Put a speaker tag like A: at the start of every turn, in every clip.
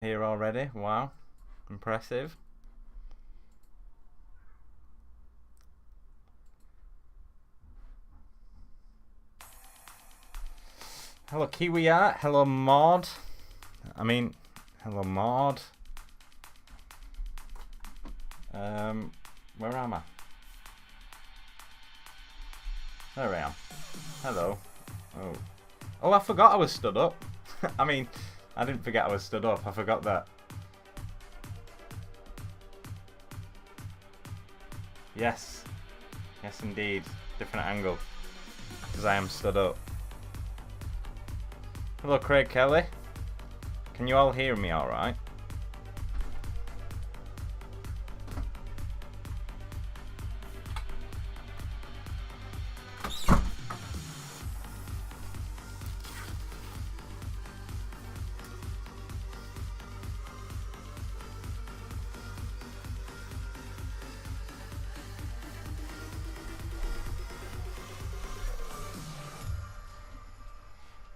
A: Here already. Wow. Impressive. Hello Kiwi Art. Hello Maud. Hello Maud. Where am I? There I am. Hello. Oh. Oh, I forgot I was stood up. I didn't forget I was stood up. I forgot that. Yes. Yes, indeed. Different angle. Because I am stood up. Hello, Craig Kelly. Can you all hear me alright?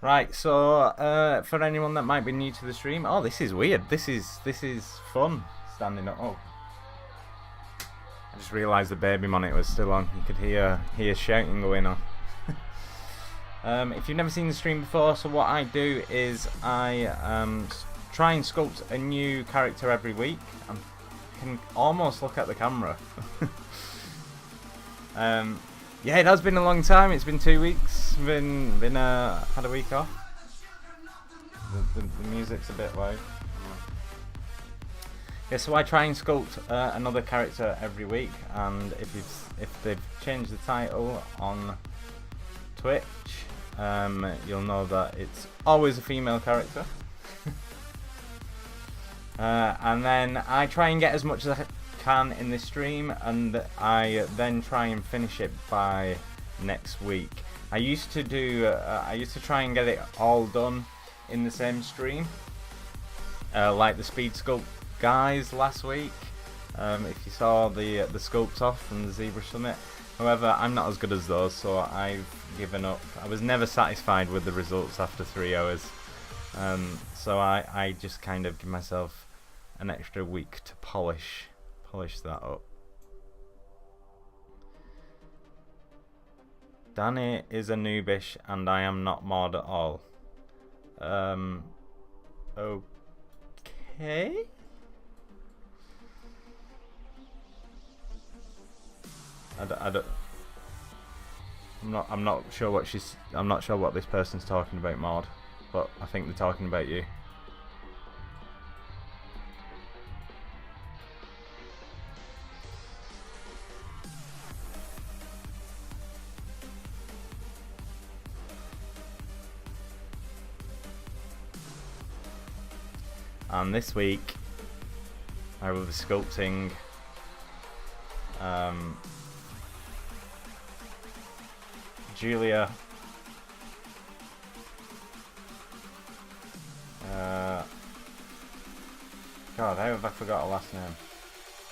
A: Right, so for anyone that might be new to the stream, oh, this is weird. This is fun. Standing up. Oh, I just realised the baby monitor was still on. You could hear shouting going on. If you've never seen the stream before, so what I do is I try and sculpt a new character every week. I can almost look at the camera. Yeah, it has been a long time. It's been 2 weeks. Had a week off. The music's a bit low. Yeah, so I try and sculpt another character every week, and if they've changed the title on Twitch, you'll know that it's always a female character. And then I try and get as much as I can in this stream, and I then try and finish it by next week. I used to try and get it all done in the same stream, like the speed sculpt guys last week. If you saw the sculpt off from the ZBrush Summit. However, I'm not as good as those, so I've given up. I was never satisfied with the results after 3 hours, so I just kind of give myself an extra week to polish that up. Danny is a noobish and I am not mod at all. Okay. I'm not sure what this person's talking about, Maud, but I think they're talking about you. And this week I will be sculpting Julia God, how have I forgot her last name?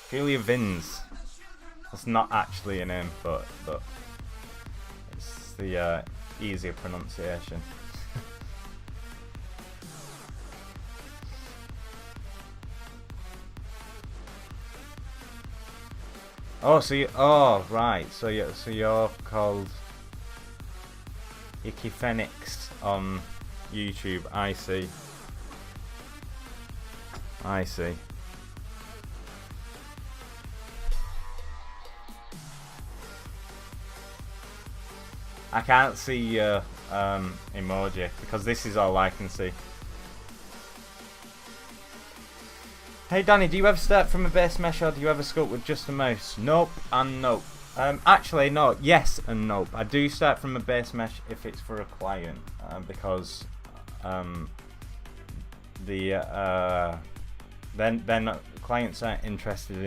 A: Julia Vins. That's not actually a name, but it's the easier pronunciation. Oh, right. So you're called Icky Phoenix on YouTube. I see. I can't see your emoji because this is all I can see. Hey Danny, do you ever start from a base mesh or do you ever sculpt with just a mouse? Nope and nope. Actually, no. Yes and nope. I do start from a base mesh if it's for a client, because then clients are interested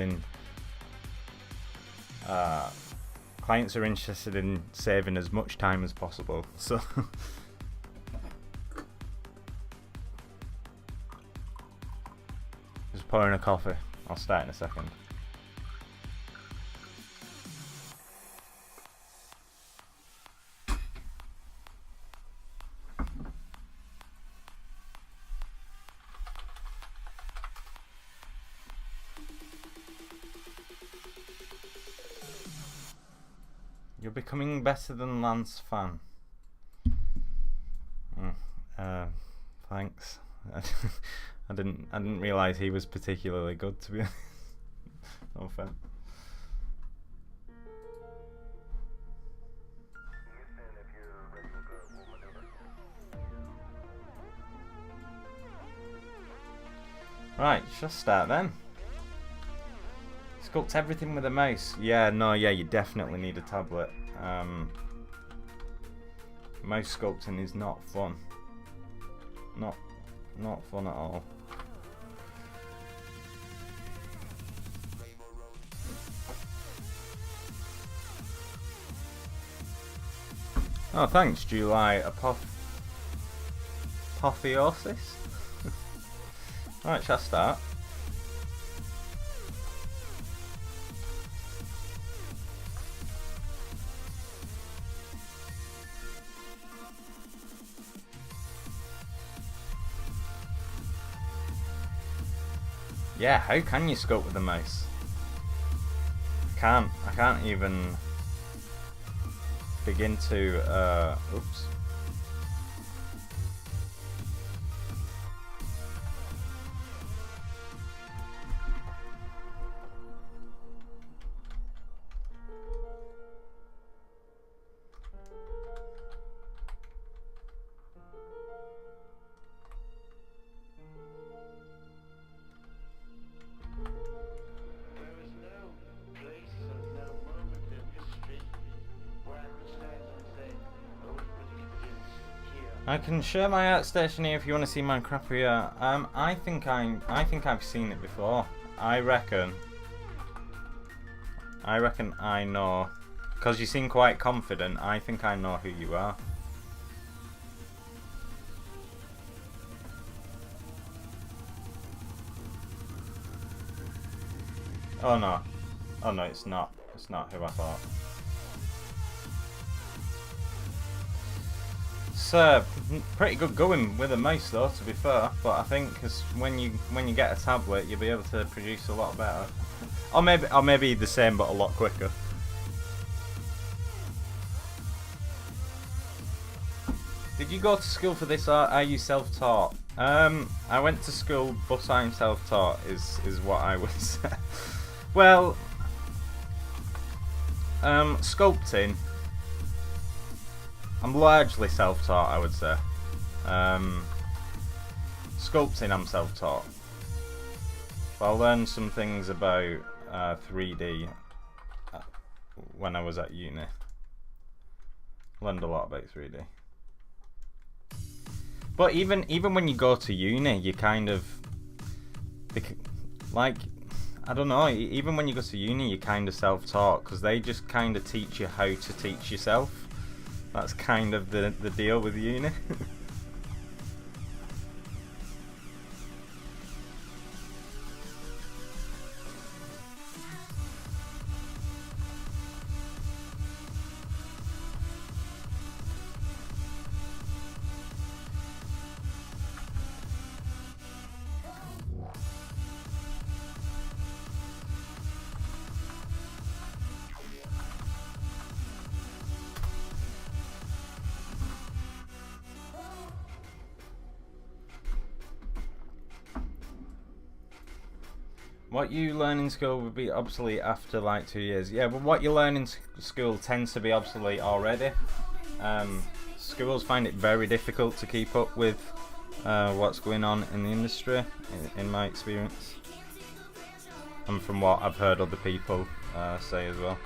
A: in saving as much time as possible. So. Just pouring a coffee. I'll start in a second. You're becoming better than Lance Fan. Thanks. I didn't realise he was particularly good, to be honest. No offense. Right, just start then. Sculpt everything with a mouse. Yeah, you definitely need a tablet. Mouse sculpting is not fun. Not fun at all. Oh, thanks, July. Apotheosis? Right, shall I start? Yeah, how can you sculpt with a mouse? I can't even begin to, oops. I can share my art station here if you want to see my crappier. I think I've seen it before. I reckon I know, because you seem quite confident. I think I know who you are. Oh no, it's not. It's not who I thought. It's pretty good going with a mouse though, to be fair, but I think because when you get a tablet you'll be able to produce a lot better. or maybe the same but a lot quicker. Did you go to school for this, or are you self-taught? I went to school but I'm self-taught is what I would say. Well, sculpting, I'm largely self-taught, I would say. Sculpting, I'm self-taught. I learned some things about 3D when I was at uni. Learned a lot about 3D. But even when you go to uni, you kind of like, I don't know. Even when you go to uni, you're kind of self-taught because they just kind of teach you how to teach yourself. That's kind of the deal with uni. What you learn in school would be obsolete after like 2 years. Yeah, but what you learn in school tends to be obsolete already. Schools find it very difficult to keep up with what's going on in the industry, in my experience. And from what I've heard other people say as well.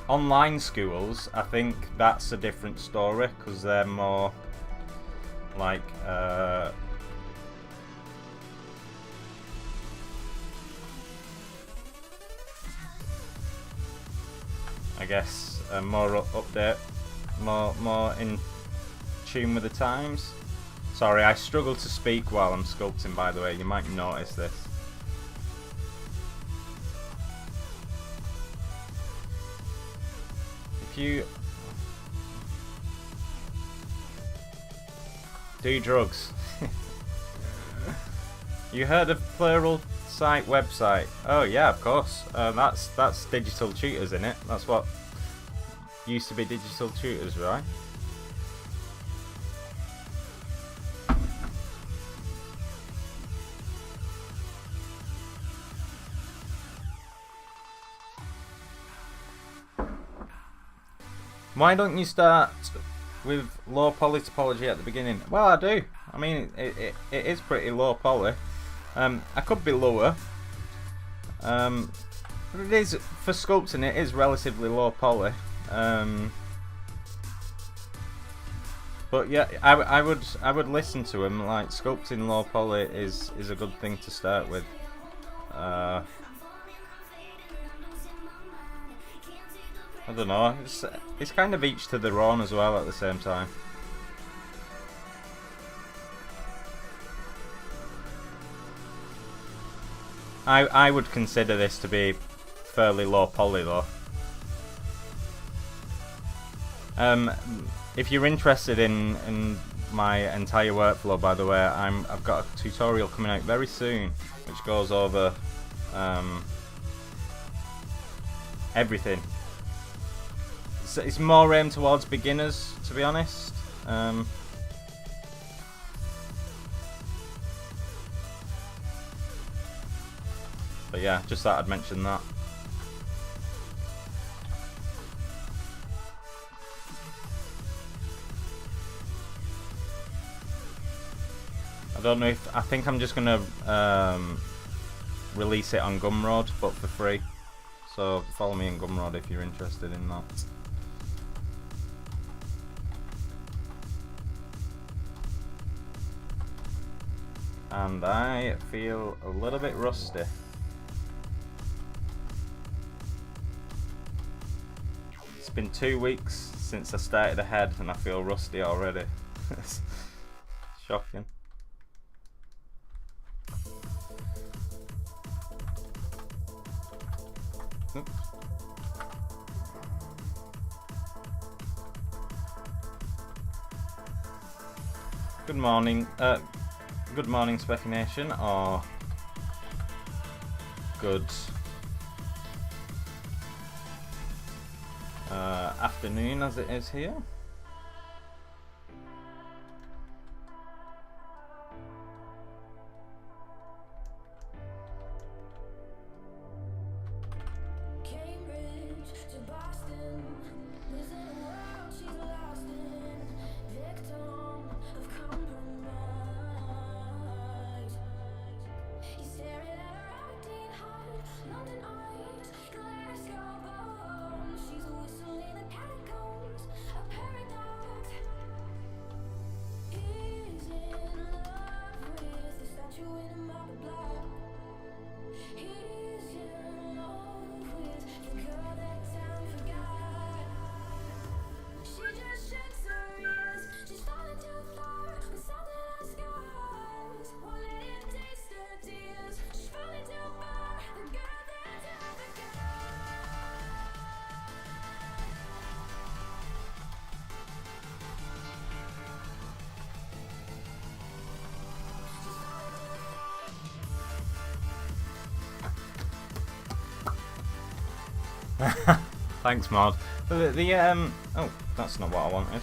A: Online schools, I think that's a different story because they're more like I guess more update, more in tune with the times. Sorry, I struggle to speak while I'm sculpting, by the way, you might notice this. You do drugs. You heard of plural site website? Oh yeah, of course. That's digital tutors in it. That's what used to be digital tutors, right? Why don't you start with low poly topology at the beginning? Well, I do. I mean, it is pretty low poly. I could be lower. But it is, for sculpting, it is relatively low poly. But yeah, I would listen to him. Like, sculpting low poly is a good thing to start with. I don't know. It's kind of each to their own as well at the same time. I would consider this to be fairly low poly though. If you're interested in my entire workflow, by the way, I've got a tutorial coming out very soon, which goes over everything. So it's more aimed towards beginners, to be honest. But yeah, just thought I'd mention that. I don't know if, I think I'm just gonna release it on Gumroad, but for free. So follow me on Gumroad if you're interested in that. And I feel a little bit rusty. It's been 2 weeks since I started ahead and I feel rusty already. It's shocking. Oops. Good morning. Good morning, Specination, or good afternoon as it is here. Thanks, Mod. Oh, that's not what I wanted.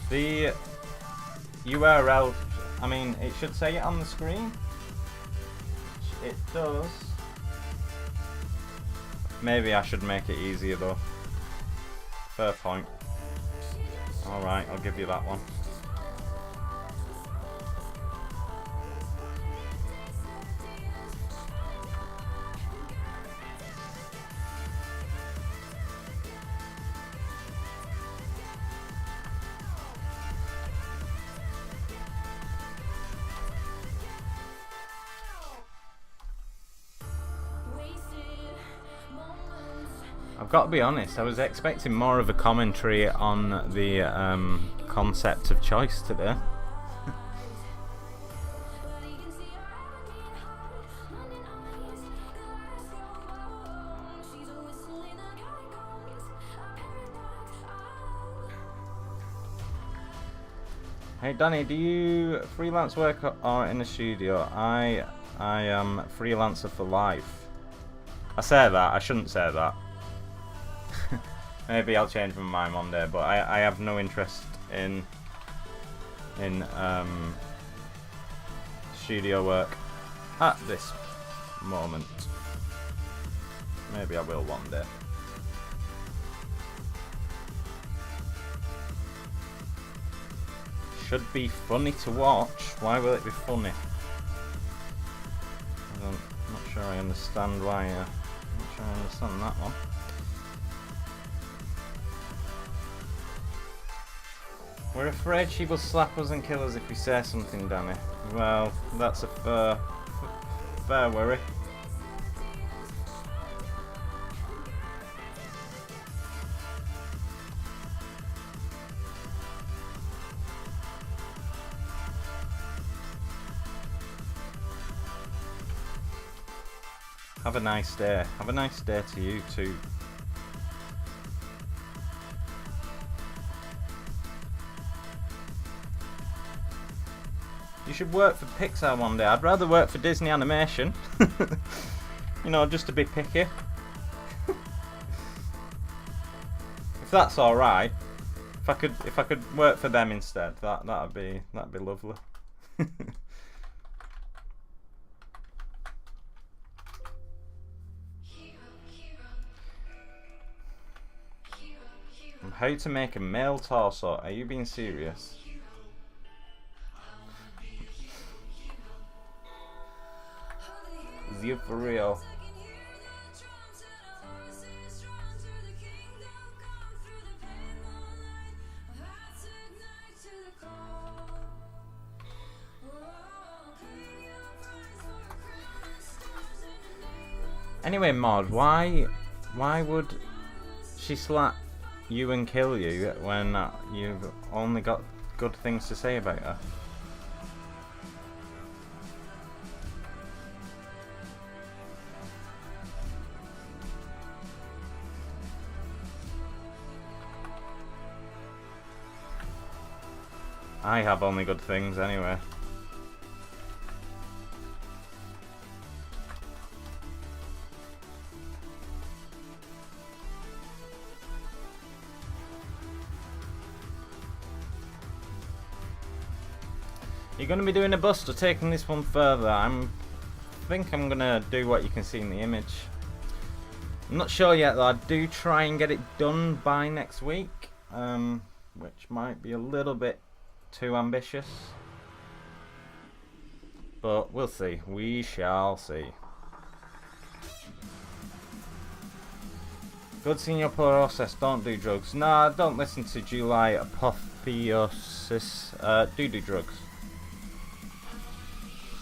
A: The URL, I mean, it should say it on the screen. It does. Maybe I should make it easier though. Fair point. Alright, I'll give you that one. I've got to be honest, I was expecting more of a commentary on the concept of choice today. Hey Danny, do you freelance work or in a studio? I I am freelancer for life. I say that, I shouldn't say that. Maybe I'll change my mind one day, but I have no interest in studio work at this moment. Maybe I will one day. Should be funny to watch. Why will it be funny? I'm not sure I understand why. I'm not sure I understand that one. We're afraid she will slap us and kill us if we say something, Danny. Well, that's a fair worry. Have a nice day. Have a nice day to you too. You should work for Pixar one day. I'd rather work for Disney Animation. You know, just to be picky. If that's all right, if I could work for them instead, that'd be lovely. How to make a male torso? Are you being serious? Is you for real? Anyway, Mod, why would she slap you and kill you when you've only got good things to say about her? I have only good things anyway. You're going to be doing a bust or taking this one further. I think I'm going to do what you can see in the image. I'm not sure yet though. I do try and get it done by next week, which might be a little bit too ambitious, but we'll see. We shall see. Good seeing your process. Don't do drugs. Nah, don't listen to July Apotheosis. Do drugs.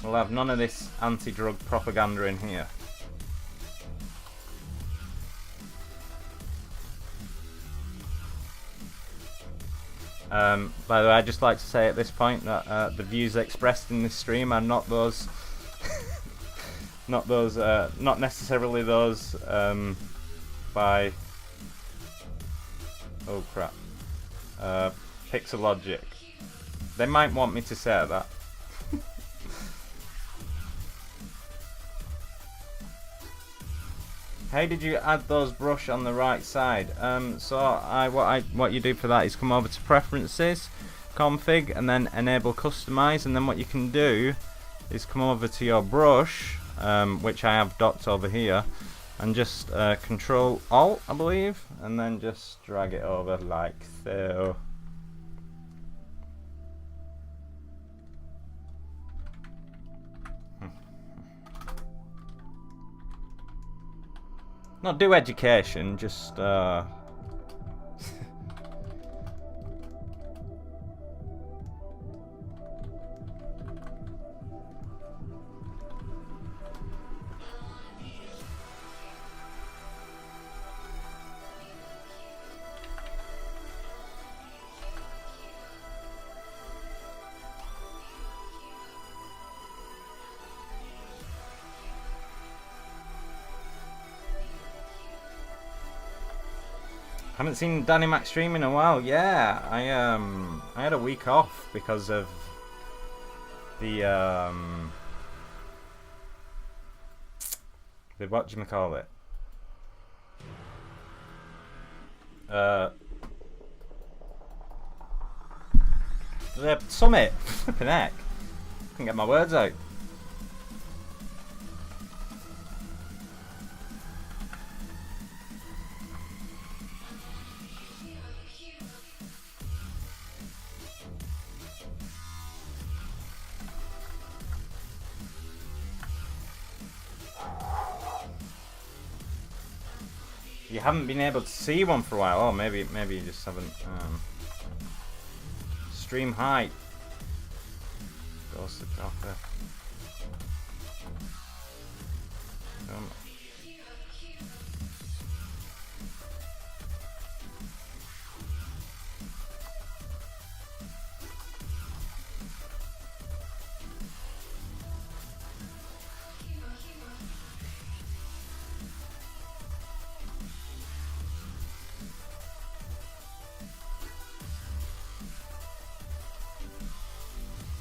A: We'll have none of this anti-drug propaganda in here. By the way, I'd just like to say at this point that the views expressed in this stream are not those, not necessarily those by, oh crap, Pixelogic. They might want me to say that. How did you add those brush on the right side? What you do for that is come over to Preferences, Config, and then Enable Customize. And then what you can do is come over to your brush, which I have docked over here, and just Control Alt, I believe, and then just drag it over like so. Not do education, just haven't seen Danny Mac stream in a while. Yeah, I had a week off because of the The whatchamacallit? The summit! Flippin' heck. Couldn't get my words out. You haven't been able to see one for a while. Oh, maybe you just haven't. Stream height. Goes to Docker.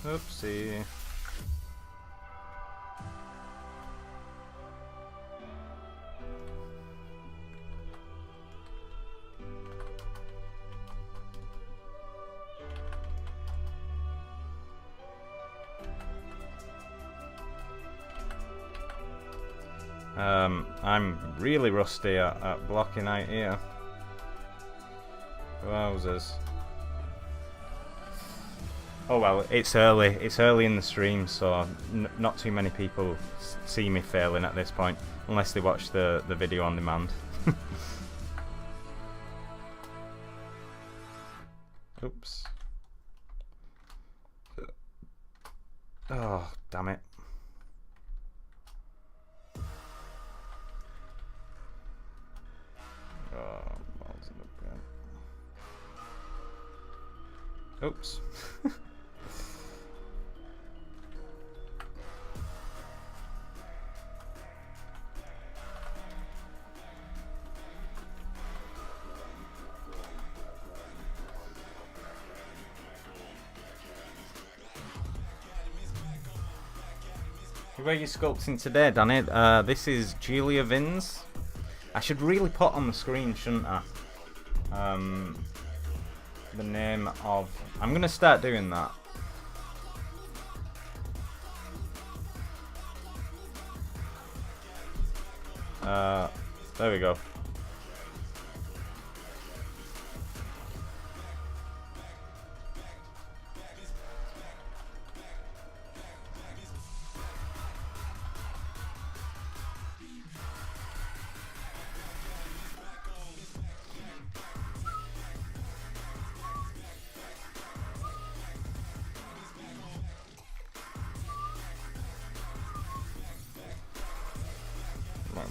A: Oopsie. I'm really rusty at blocking out here. Wowzers. Oh well, it's early. It's early in the stream, so not too many people see me failing at this point, unless they watch the video on demand. Oops. Oh, damn it. Oops. Where are you sculpting today, Danny? This is Julia Vins. I should really put on the screen, shouldn't I? The name of... I'm going to start doing that. There we go.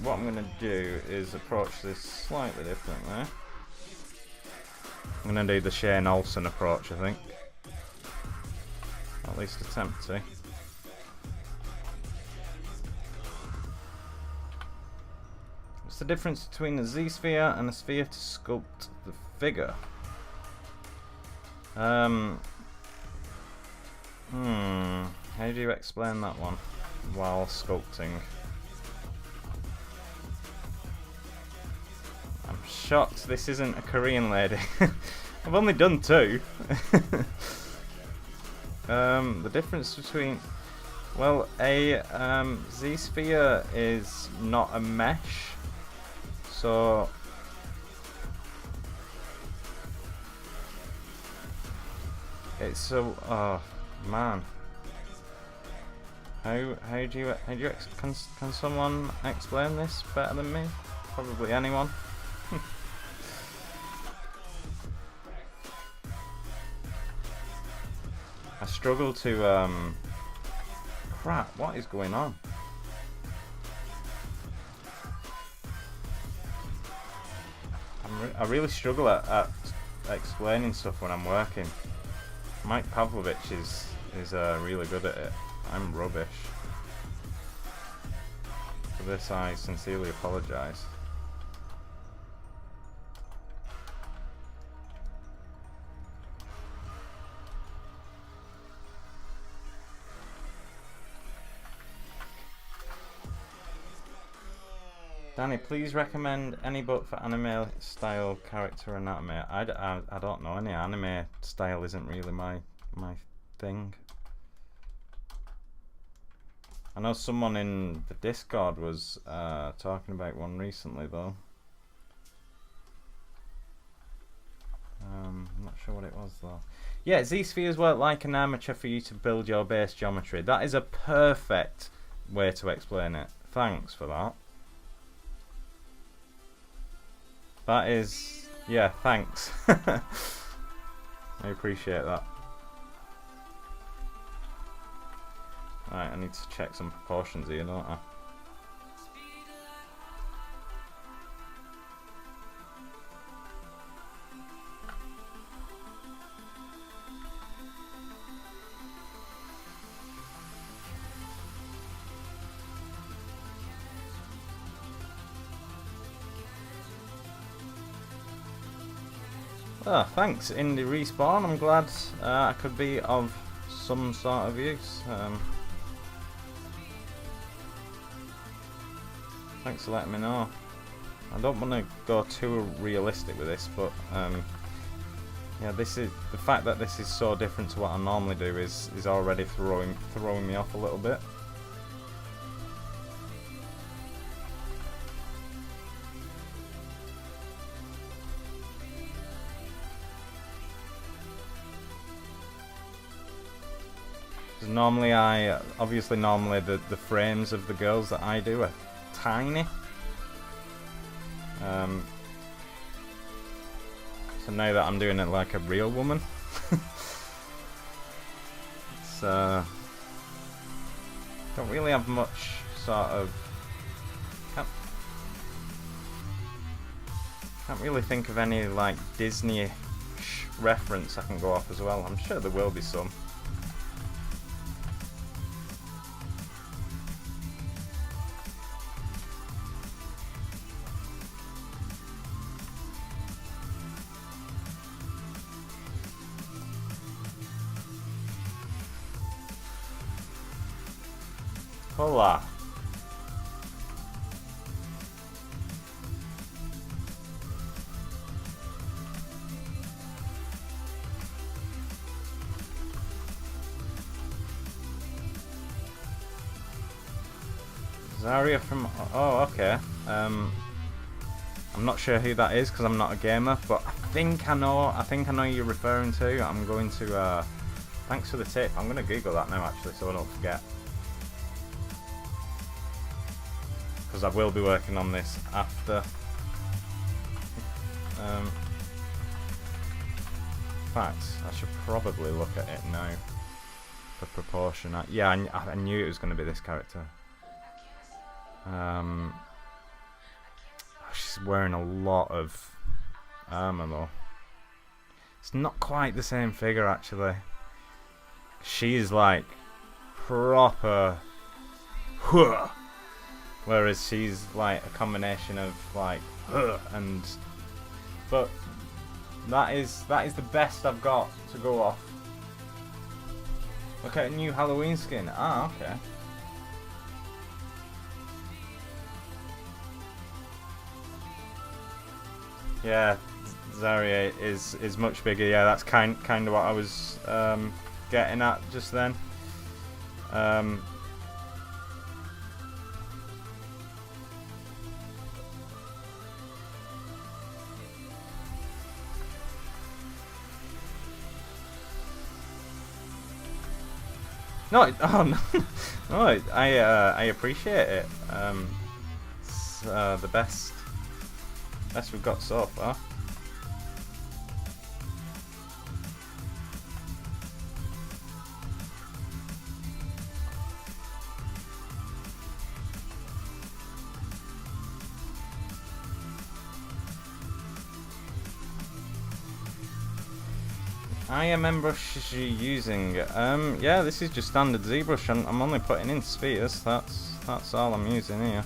A: What I'm going to do is approach this slightly differently. I'm going to do the Shane Olsen approach, I think. At least attempt to. What's the difference between a Z-sphere and a sphere to sculpt the figure? How do you explain that one while sculpting? I'm shocked this isn't a Korean lady. I've only done two. The difference between... Well, a Z-sphere is not a mesh. So... It's so... Oh, man. How do you can someone explain this better than me? Probably anyone. I struggle to crap, what is going on? I really struggle at explaining stuff when I'm working. Mike Pavlovich is really good at it. I'm rubbish. For this I sincerely apologise. Danny, please recommend any book for anime style character anatomy. I don't know any. Anime style isn't really my thing. I know someone in the Discord was talking about one recently though. I'm not sure what it was though. Yeah, Z-spheres work like an armature for you to build your base geometry. That is a perfect way to explain it. Thanks for that. That is, yeah, thanks. I appreciate that. Right, I need to check some proportions here, don't I? Oh, thanks, Indie Respawn. I'm glad I could be of some sort of use. Thanks for letting me know. I don't want to go too realistic with this, but yeah, this is the fact that this is so different to what I normally do is already throwing me off a little bit. Normally normally the frames of the girls that I do are tiny. So now that I'm doing it like a real woman, it's don't really have much sort of can't really think of any like Disney reference I can go off as well. I'm sure there will be some. Hola. Zarya from... Oh, okay. I'm not sure who that is because I'm not a gamer, but I think I know who you're referring to. I'm going to... thanks for the tip. I'm going to Google that now, actually, so I don't forget. Because I will be working on this after. In fact, I should probably look at it now for proportion. Yeah, I knew it was going to be this character. She's wearing a lot of armor though. It's not quite the same figure actually. She's like proper. Whereas she's like a combination of like and, but that is the best I've got to go off. Look at a new Halloween skin. Ah, okay. Yeah, Zarya is much bigger. Yeah, that's kind of what I was getting at just then. No, oh no, no, I appreciate it. It's the best we've got so far. I am ZBrush using. Yeah, this is just standard ZBrush, and I'm only putting in spheres. That's all I'm using here.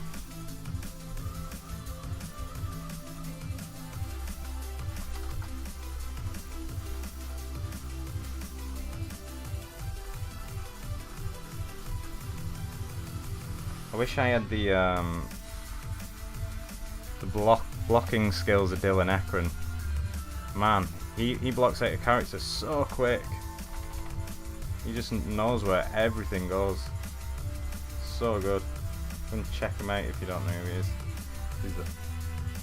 A: I wish I had the blocking skills of Dylan Ekron. Man, he blocks out a character so quick. He just knows where everything goes. So good. Go and check him out if you don't know who he is. He's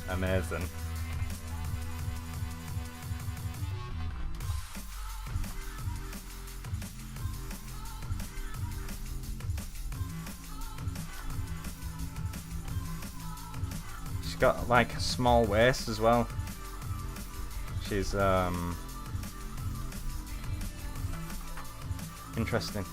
A: amazing. She's got like a small waist as well. She's interesting.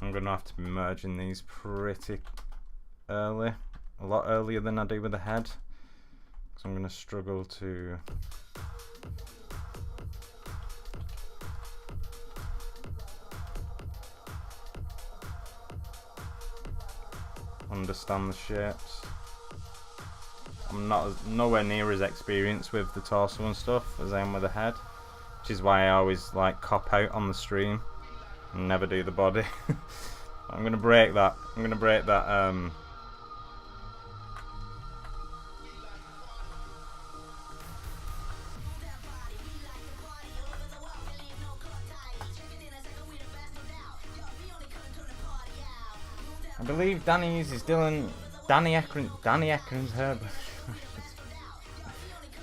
A: I'm going to have to be merging these pretty early, a lot earlier than I do with the head, because I'm going to struggle to understand the shapes. I'm nowhere near as experienced with the torso and stuff as I am with the head, which is why I always like cop out on the stream and never do the body. I'm gonna break that. I'm gonna break that. I believe Danny uses Danny Ekron's hairbrush.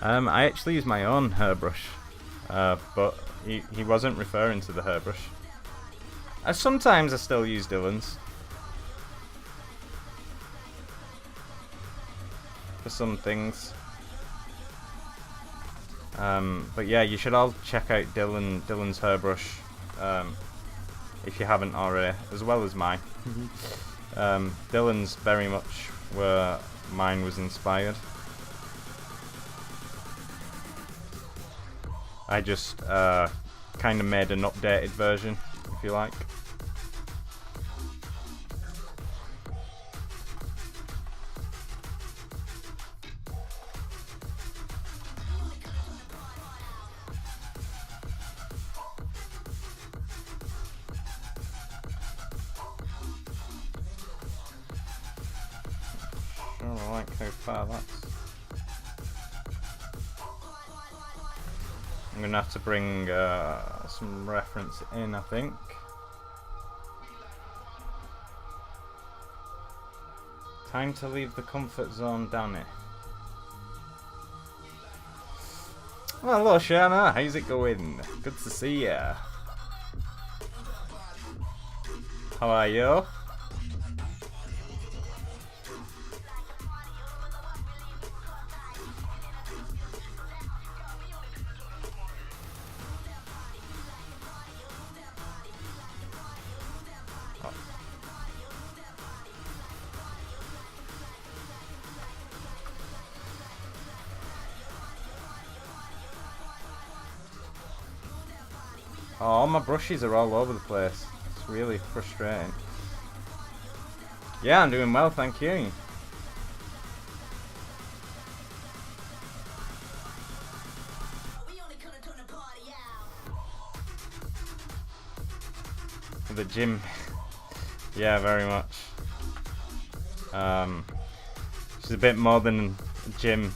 A: I actually use my own hairbrush, but he wasn't referring to the hairbrush. Sometimes I still use Dylan's for some things, but yeah, you should all check out Dylan's hairbrush if you haven't already, as well as mine. Dylan's very much where mine was inspired. I just kind of made an updated version, if you like. I like how far that's. I'm gonna have to bring some reference in, I think. Time to leave the comfort zone, Danny. Well, hello Shana, how's it going? Good to see ya. How are you? Oh, my brushes are all over the place. It's really frustrating. Yeah, I'm doing well, thank you. For the gym. Yeah, very much. She's a bit more than a gym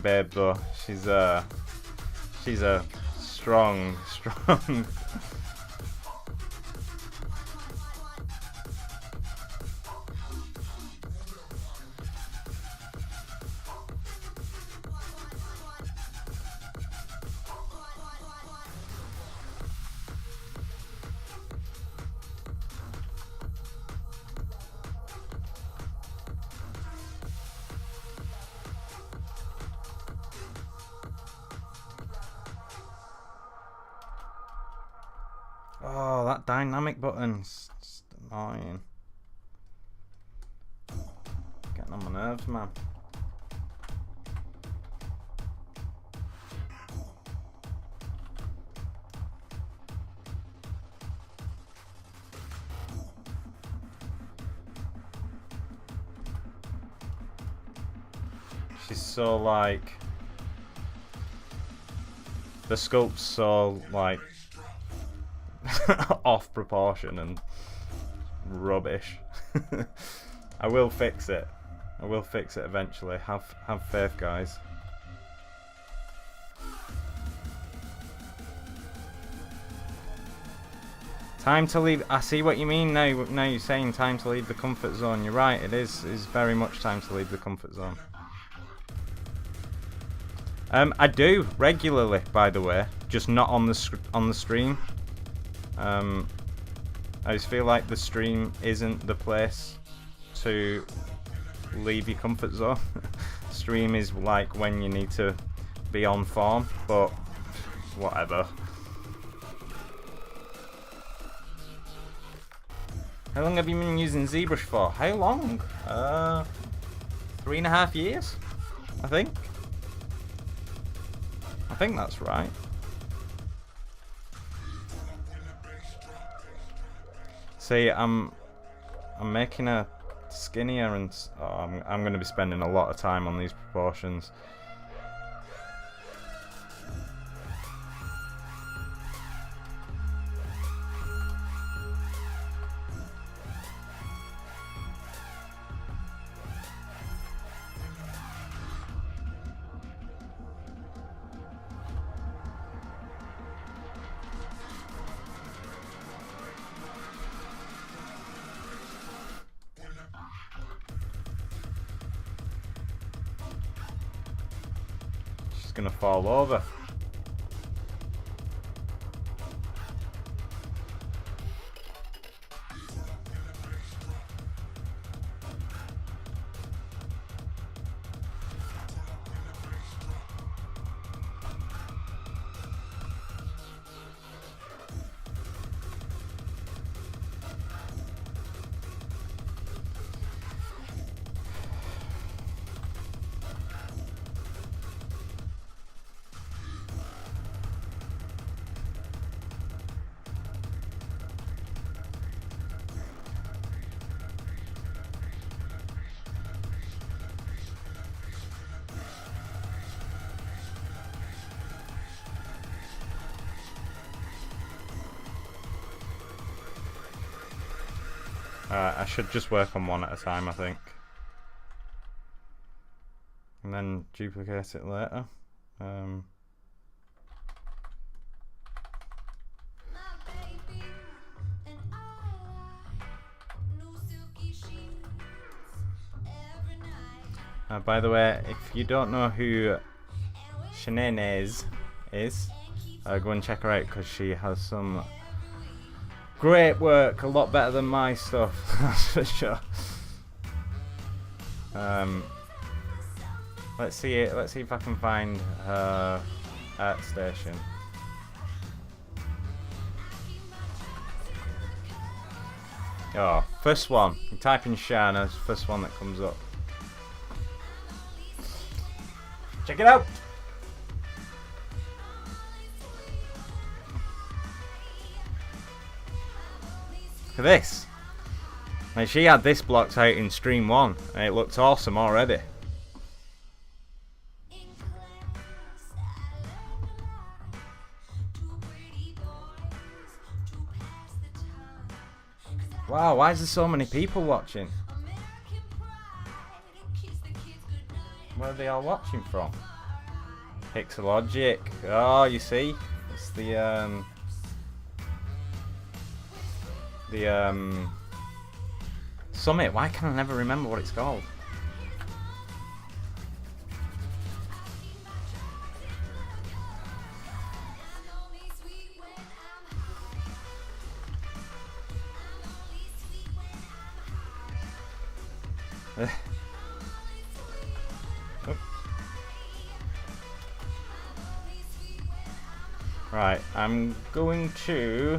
A: babe though. She's a strong. Oh, that dynamic button's just annoying. Getting on my nerves, man. She's so like, the sculpt's so like off proportion and rubbish. I will fix it. I will fix it eventually. Have faith, guys. Time to leave. I see what you mean now. Now you're saying time to leave the comfort zone. You're right. It is very much time to leave the comfort zone. I do regularly, by the way, just not on the stream. I just feel like the stream isn't the place to leave your comfort zone. Stream is like when you need to be on form, but whatever. How long have you been using ZBrush for? How long? 3.5 years, I think. I think that's right. See, I'm making her skinnier, and I'm going to be spending a lot of time on these proportions. Gonna fall over. I should just work on one at a time, I think. And then duplicate it later. By the way, if you don't know who Shenanez is, go and check her out because she has some great work, a lot better than my stuff, that's for sure. Let's see if I can find her art station. Oh, first one. You type in Shana, first one that comes up. Check it out! Look at this. Now, she had this blocked out in stream 1 and it looked awesome already. Wow, why is there so many people watching? Where are they all watching from? Pixelogic. Oh, you see? It's the Summit. Why can I never remember what it's called? Right, I'm going to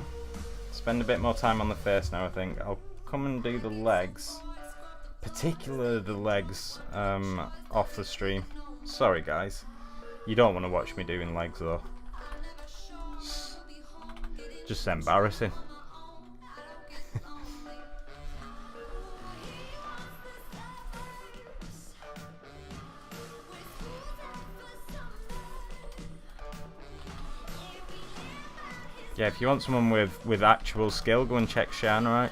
A: spend a bit more time on the face now, I think. I'll come and do the legs. Particularly the legs off the stream. Sorry guys. You don't want to watch me doing legs though. Just embarrassing. Yeah, if you want someone with actual skill, go and check Shan, right?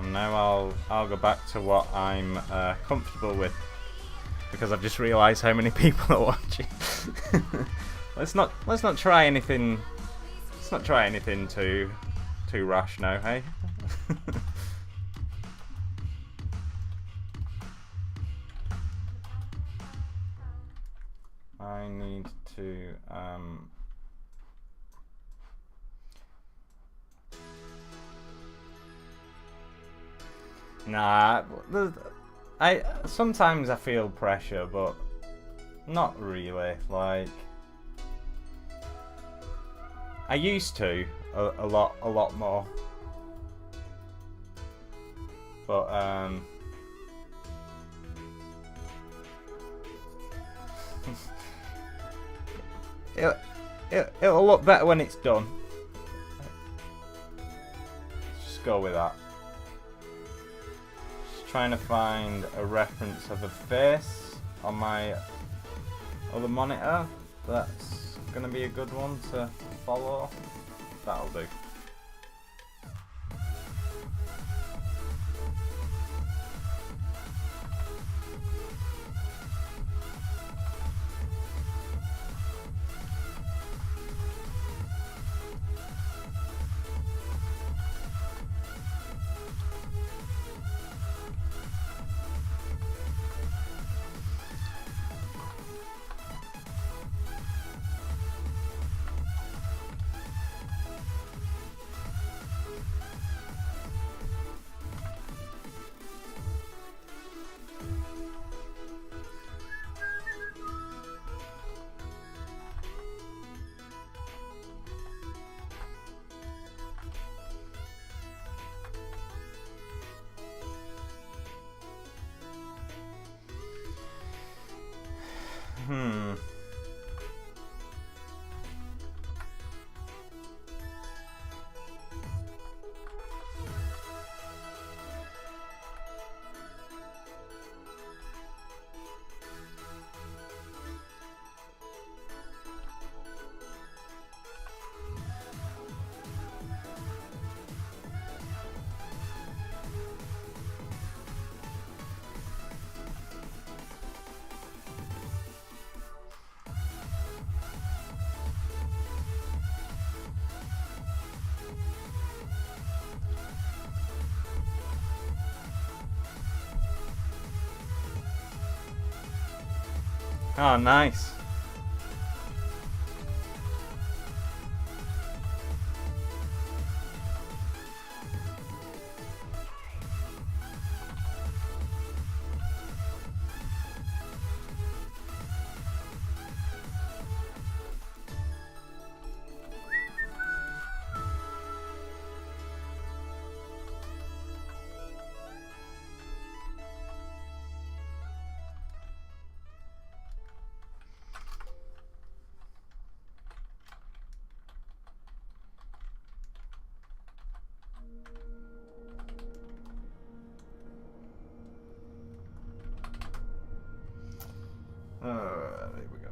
A: Now I'll go back to what I'm comfortable with, because I've just realised how many people are watching. let's not try anything. Let's not try anything too rash now, hey? I need to Nah, sometimes I feel pressure, but not really. Like, I used to a lot more, but it'll look better when it's done. Let's just go with that. Trying to find a reference of a face on my other monitor. That's gonna be a good one to follow. That'll do. Oh, nice. There we go.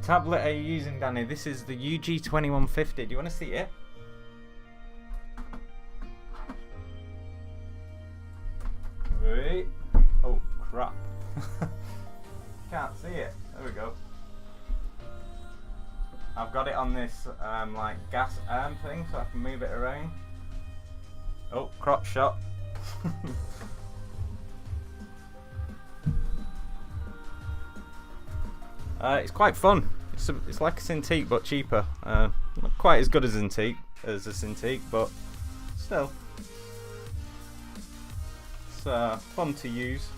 A: tablet are you using, Danny? This is the UG2150. Do you want to see it? Wait. Oh crap. Can't see it. There we go. I've got it on this like gas arm thing so I can move it around. Oh, crotch shot. It's quite fun. It's like a Cintiq but cheaper. Not quite as good as a Cintiq, but still. It's fun to use.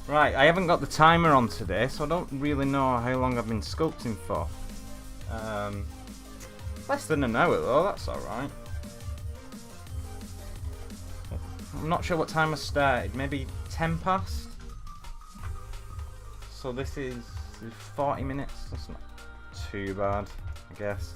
A: Right, I haven't got the timer on today, so I don't really know how long I've been sculpting for. Less than an hour though, that's alright. I'm not sure what time I started, maybe 10 past? So this is 40 minutes, that's not too bad, I guess.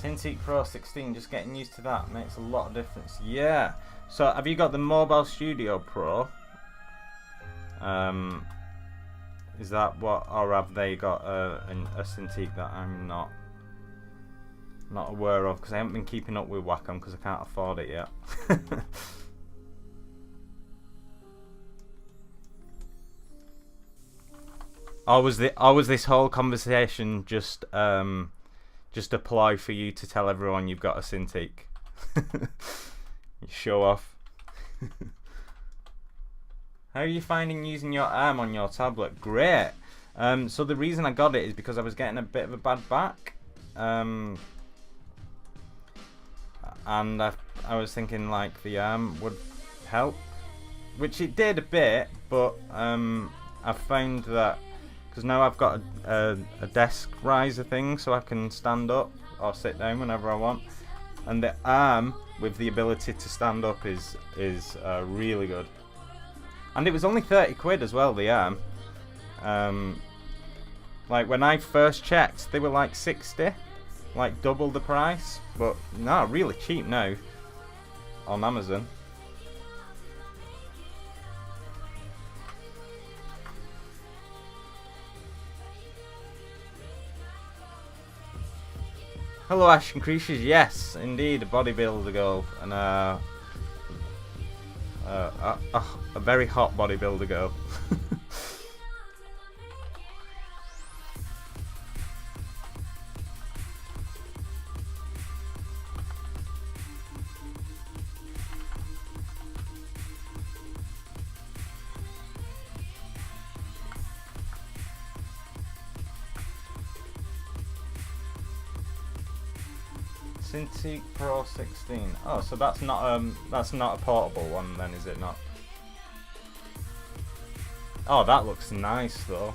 A: Cintiq Pro 16, just getting used to that makes a lot of difference. Yeah. So have you got the Mobile Studio Pro? Is that what, or have they got a Cintiq that I'm not aware of? Because I haven't been keeping up with Wacom because I can't afford it yet. Or was this whole conversation just a ploy for you to tell everyone you've got a Cintiq? You show off. How are you finding using your arm on your tablet? Great. So the reason I got it is because I was getting a bit of a bad back. And I was thinking like the arm would help. Which it did a bit, but I found that because now I've got a desk riser thing so I can stand up or sit down whenever I want, and the arm with the ability to stand up is really good. And it was only 30 quid as well, the arm. Like when I first checked they were like 60, like double the price, but no, really cheap now on Amazon. Hello Ash and Creatures, yes, indeed, a bodybuilder girl, and a very hot bodybuilder girl. Cintiq Pro 16. Oh, so that's not a portable one then, is it not? Oh, that looks nice though.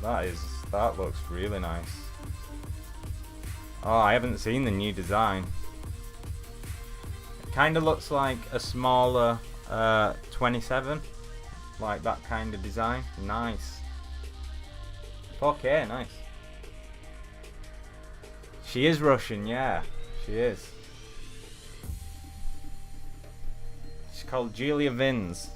A: That looks really nice. Oh, I haven't seen the new design. It kind of looks like a smaller 27, like that kind of design. Nice. 4K, nice. She is Russian, yeah, she is. She's called Julia Vins.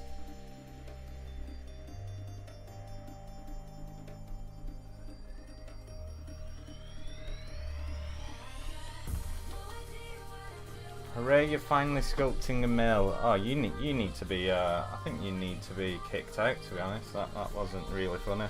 A: Hooray, you're finally sculpting a male. Oh, you need to be, I think you need to be kicked out, to be honest. That wasn't really funny.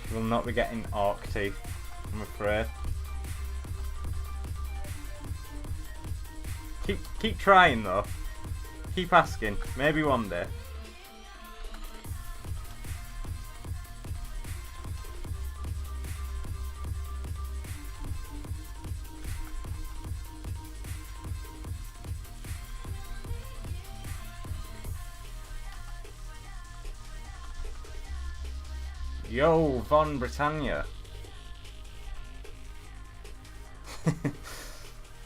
A: She will not be getting orc teeth, I'm afraid. Keep trying though. Keep asking. Maybe one day. Yo, Von Britannia.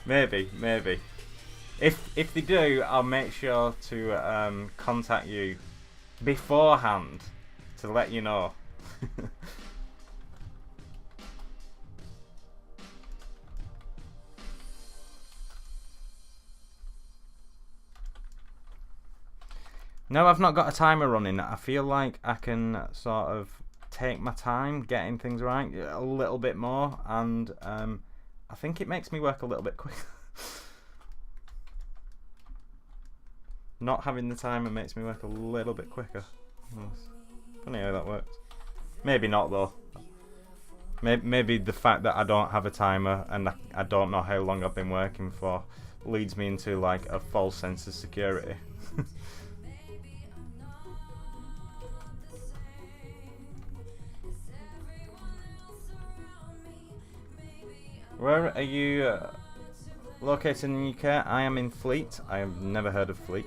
A: Maybe. If they do, I'll make sure to contact you beforehand to let you know. No, I've not got a timer running. I feel like I can sort of take my time getting things right a little bit more, and I think it makes me work a little bit quicker. Not having the timer makes me work a little bit quicker. Funny how that works. Maybe not though. Maybe the fact that I don't have a timer and I don't know how long I've been working for leads me into like a false sense of security. Where are you located in the UK? I am in Fleet. I have never heard of Fleet.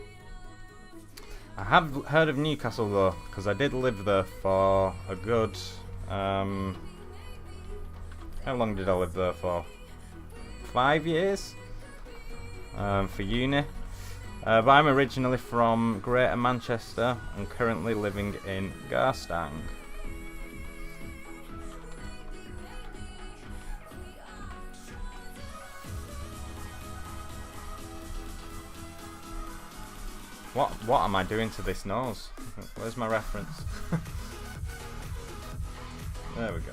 A: I have heard of Newcastle though, because I did live there for a good... how long did I live there for? 5 years? For uni. But I'm originally from Greater Manchester and currently living in Garstang. What am I doing to this nose? Where's my reference? There we go.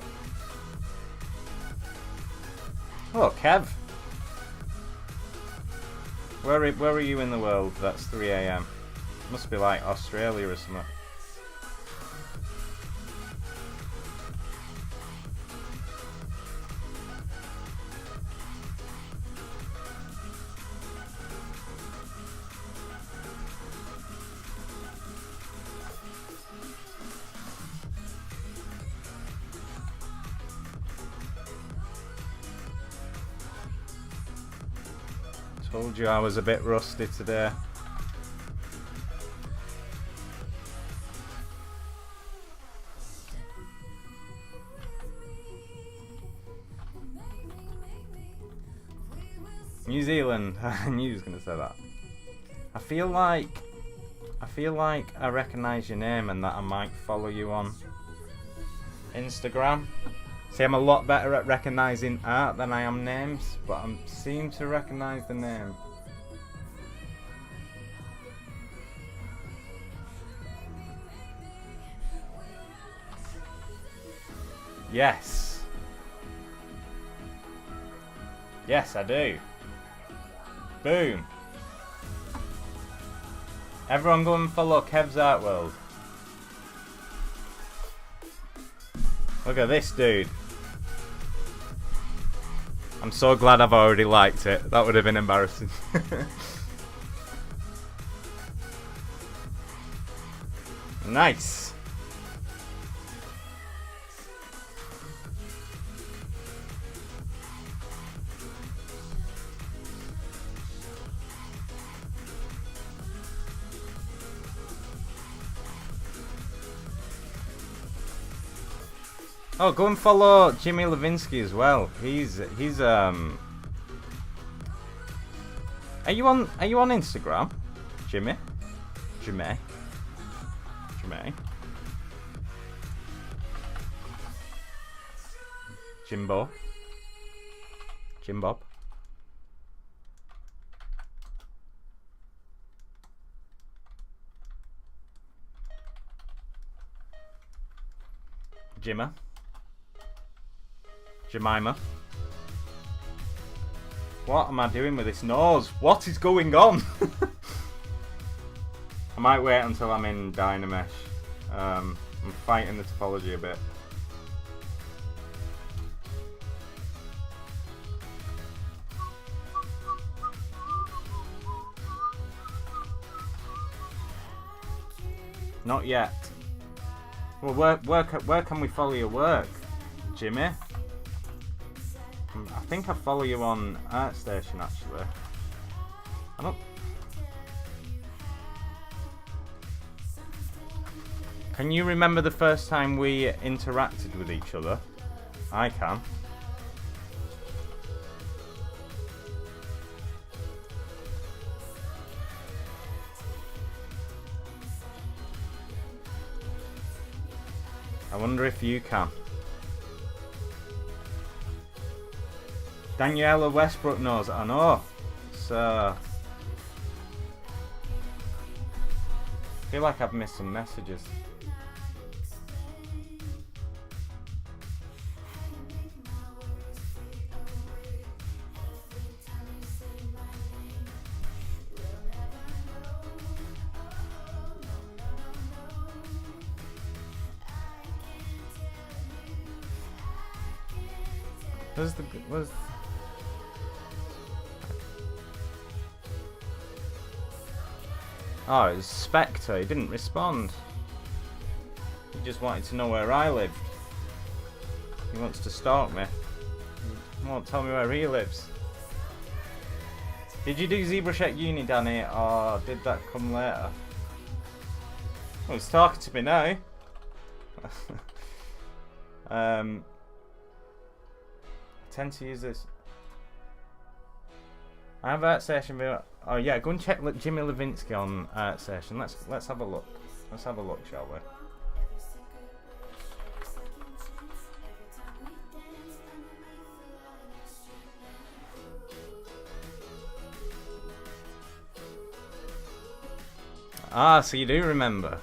A: Hello, Kev. Where are you in the world? That's 3 AM. Must be like Australia or something. Told you I was a bit rusty today. New Zealand. I knew he was going to say that. I feel like I recognise your name and that I might follow you on Instagram. See, I'm a lot better at recognising art than I am names, but I seem to recognise the name. Yes. Yes, I do. Boom. Everyone go and follow Kev's Art World. Look at this dude. I'm so glad I've already liked it. That would have been embarrassing. Nice. Oh, go and follow Jimmy Levinsky as well. He's Are you on Instagram? Jimmy? Jimbo? Jimbob? Jimmer? Jemima? What am I doing with this nose? What is going on? I might wait until I'm in Dynamesh. I'm fighting the topology a bit. Not yet. Well, where can we follow your work, Jimmy? I think I follow you on ArtStation actually. I don't. Can you remember the first time we interacted with each other? I can. I wonder if you can. Daniela Westbrook knows. I know. So I feel like I've missed some messages. Where's Oh, it was Spectre. He didn't respond. He just wanted to know where I lived. He wants to stalk me. He won't tell me where he lives. Did you do ZBrush at uni, Danny, or did that come later? Oh, he's talking to me now. I tend to use this. I have ArtStation video. Oh yeah, go and check Jimmy Levinsky on ArtStation. Let's have a look. Let's have a look, shall we? Ah, so you do remember.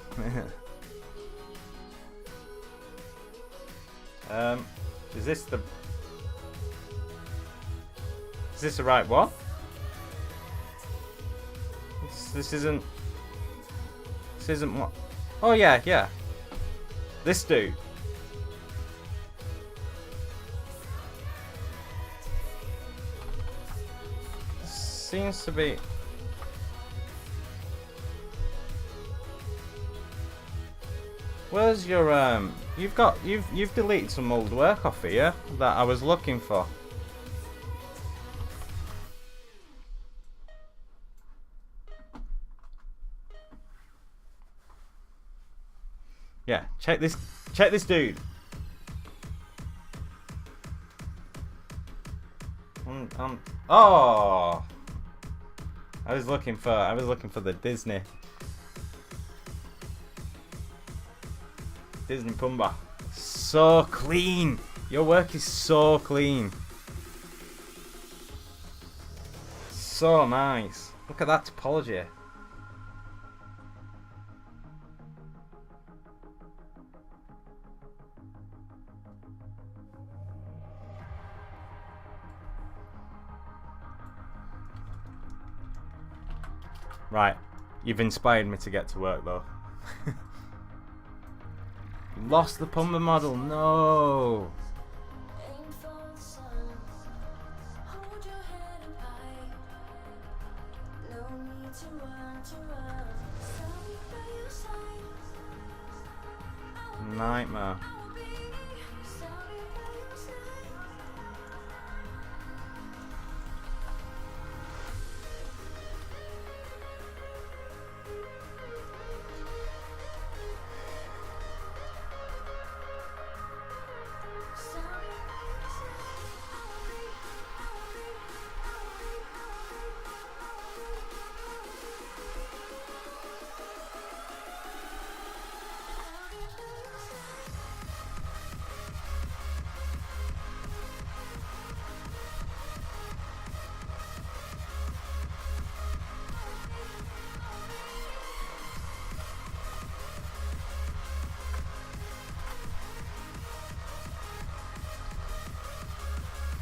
A: Is this the right one? This isn't what? Oh yeah. This dude. Seems to be. Where's your you've deleted some old work off here that I was looking for. Yeah, check this dude. Oh, I was looking for the Disney Pumbaa. So clean. Your work is so clean. So nice. Look at that topology. Right, you've inspired me to get to work though. Lost the Pumbaa model, no. Nightmare.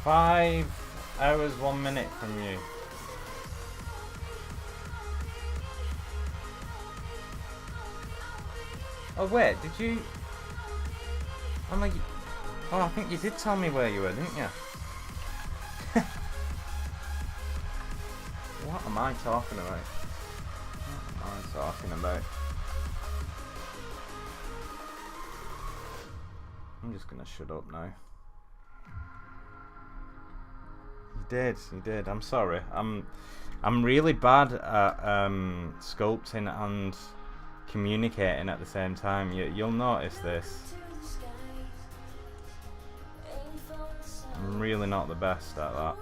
A: Five hours, 1 minute from you. Oh wait, did you? I'm like, oh, I think you did tell me where you were, didn't you? What am I talking about? What am I talking about? I'm just gonna shut up now. You did. I'm sorry. I'm really bad at sculpting and communicating at the same time. You'll notice this. I'm really not the best at that.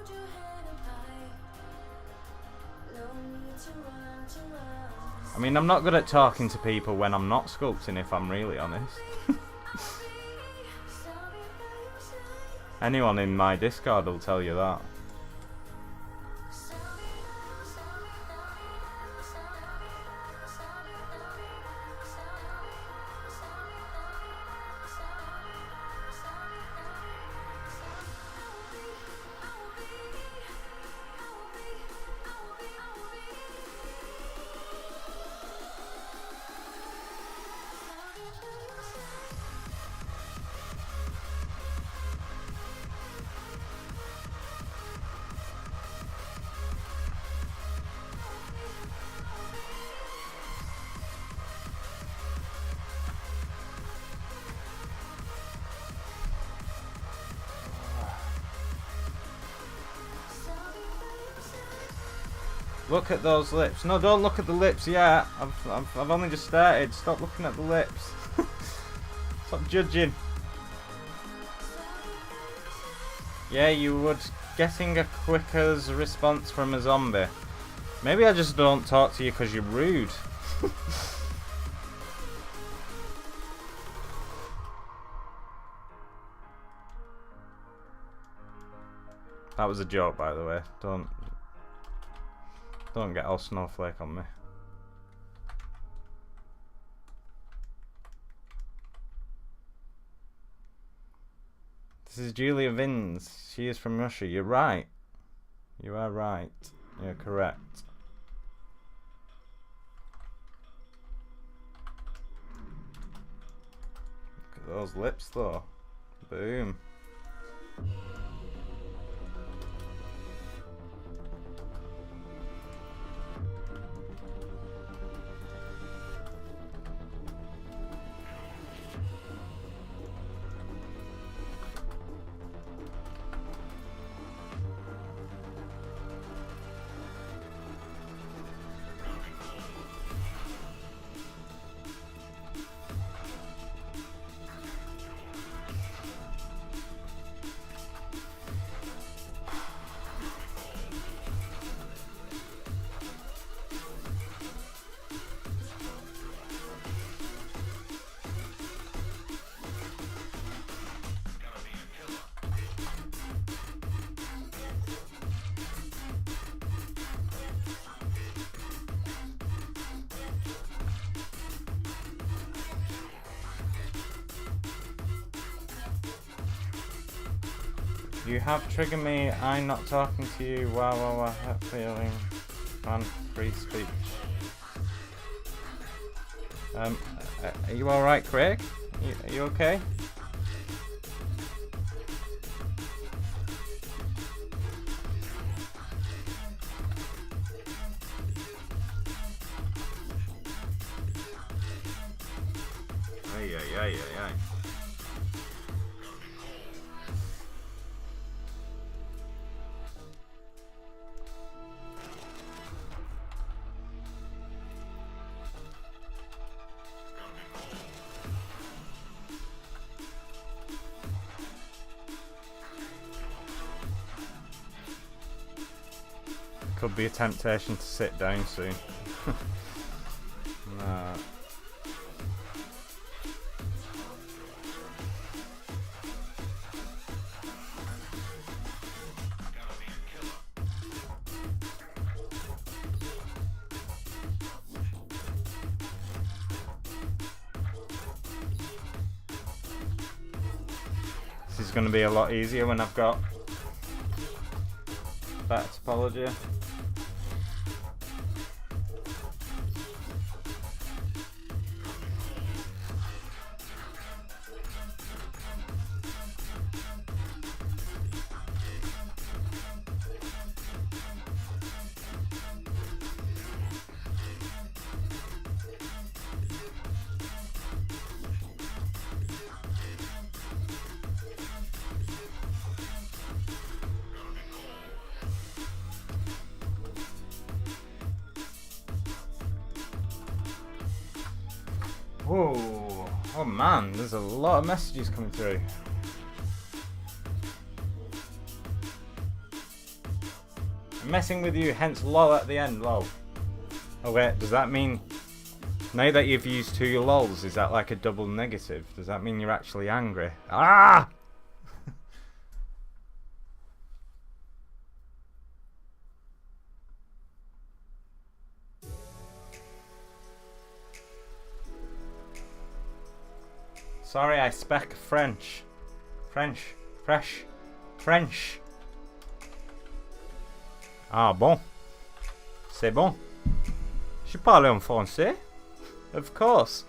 A: I mean, I'm not good at talking to people when I'm not sculpting, if I'm really honest. Anyone in my Discord will tell you that. Look at those lips. No, don't look at the lips yet. I've only just started. Stop looking at the lips. Stop judging. Yeah, you would. Getting a quicker response from a zombie. Maybe I just don't talk to you because you're rude. That was a joke, by the way. Don't get all snowflake on me. This is Julia Vins. She is from Russia. You're right. You are right. You're correct. Look at those lips though. Boom. You have triggered me. I'm not talking to you. Wow, I have feeling. Man, free speech. Are you alright, Craig? Are you okay? Ay. Could be a temptation to sit down soon. Nah. This is going to be a lot easier when I've got better topology. Whoa. Oh man, there's a lot of messages coming through. I'm messing with you, hence lol at the end, lol. Oh wait, does that mean, now that you've used 2 lols, is that like a double negative? Does that mean you're actually angry? Ah! Sorry, I speak French. French. Ah bon. C'est bon. Je parle en français. Of course.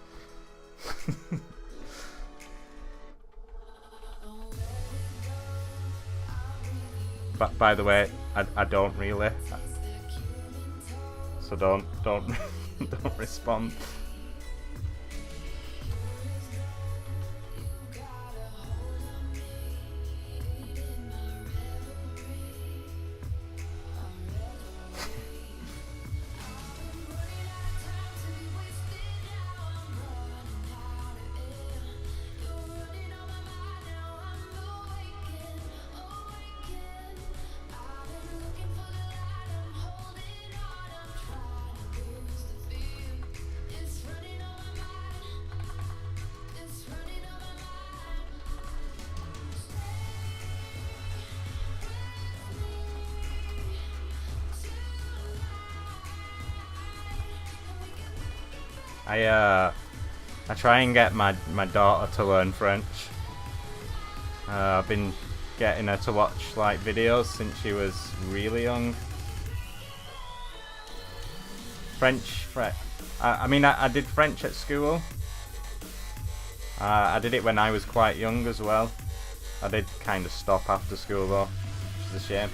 A: But by the way, I don't really. So don't don't respond. I try and get my daughter to learn French. I've been getting her to watch like videos since she was really young. I did French at school. I did it when I was quite young as well. I did kind of stop after school though, which is a shame.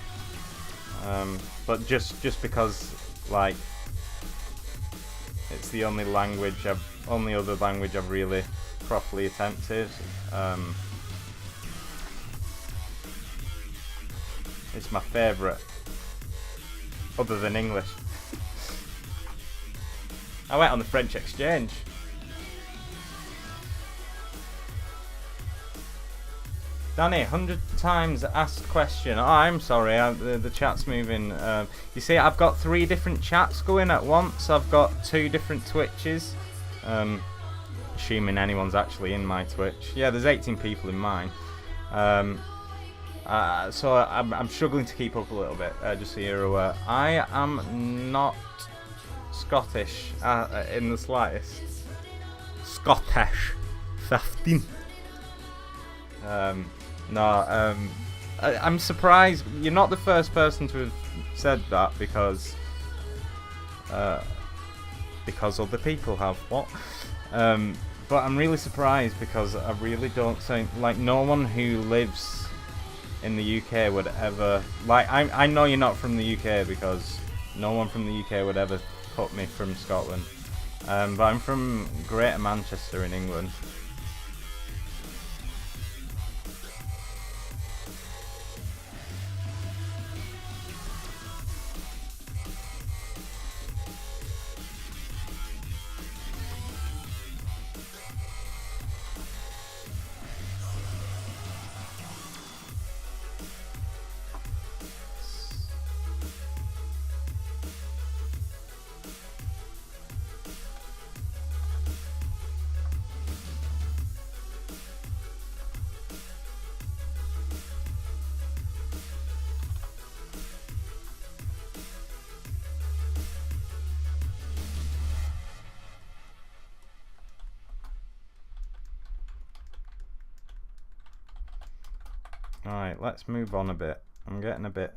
A: But just because like it's the only other language I've really properly attempted. It's my favourite, other than English. I went on the French exchange. Danny, 100 times asked question. Oh, I'm sorry, the chat's moving. You see, I've got 3 different chats going at once. I've got 2 different Twitches. Assuming anyone's actually in my Twitch. Yeah, there's 18 people in mine. So I'm struggling to keep up a little bit, just so you're aware. I am not Scottish in the slightest. Scottish. 15. I'm surprised you're not the first person to have said that because other people have. What? But I'm really surprised because I really don't think like no one who lives in the UK would ever like. I know you're not from the UK because no one from the UK would ever put me from Scotland. But I'm from Greater Manchester in England. Alright, let's move on a bit. I'm getting a bit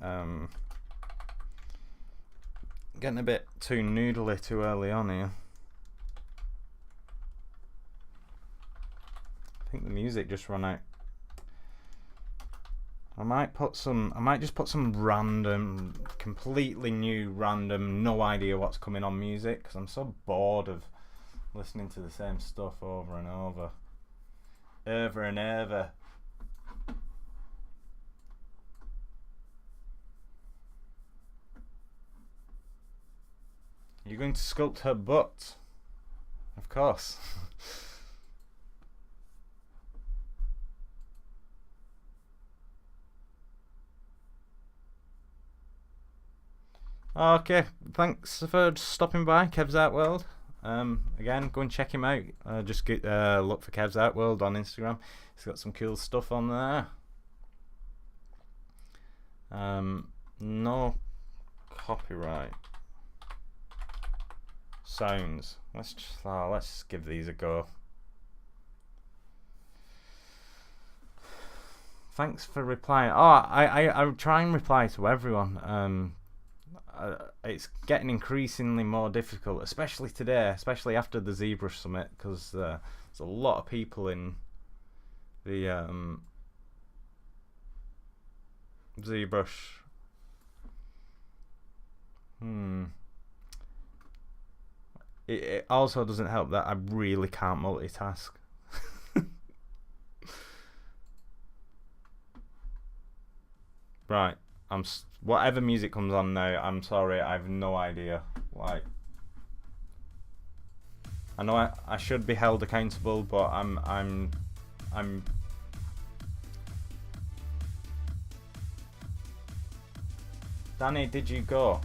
A: too noodly too early on here. I think the music just ran out. I might just put some random, completely new, random, no idea what's coming on music because I'm so bored of listening to the same stuff over and over. Over and over. You're going to sculpt her butt. Of course. Okay, thanks for stopping by, Kev's Art World. Again, go and check him out. Just look for Kev's Art World on Instagram. He's got some cool stuff on there. No copyright sounds. Let's give these a go. Thanks for replying. I try and reply to everyone. It's getting increasingly more difficult, especially today, especially after the ZBrush summit, because there's a lot of people in the ZBrush. It also doesn't help that I really can't multitask. Right, whatever music comes on now, I'm sorry, I have no idea. Like, I know I should be held accountable, but I'm Danny, did you go?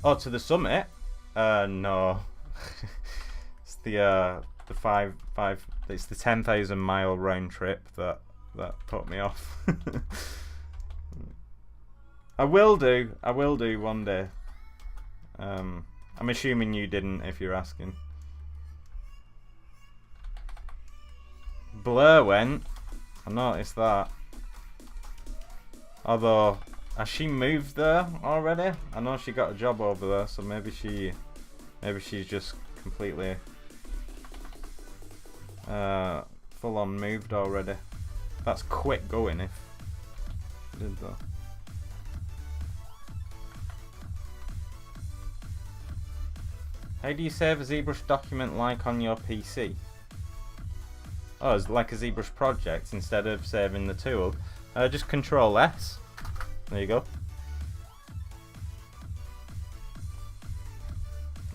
A: Oh, to the summit? No. It's the it's the 10,000 mile round trip that put me off. I will do one day. I'm assuming you didn't, if you're asking. Blur went. I noticed that. Although, has she moved there already? I know she got a job over there, so maybe she's just completely full on moved already. That's quick going if she did that. How do you save a ZBrush document like on your PC? Oh, it's like a ZBrush project instead of saving the tool. Just Control S. There you go.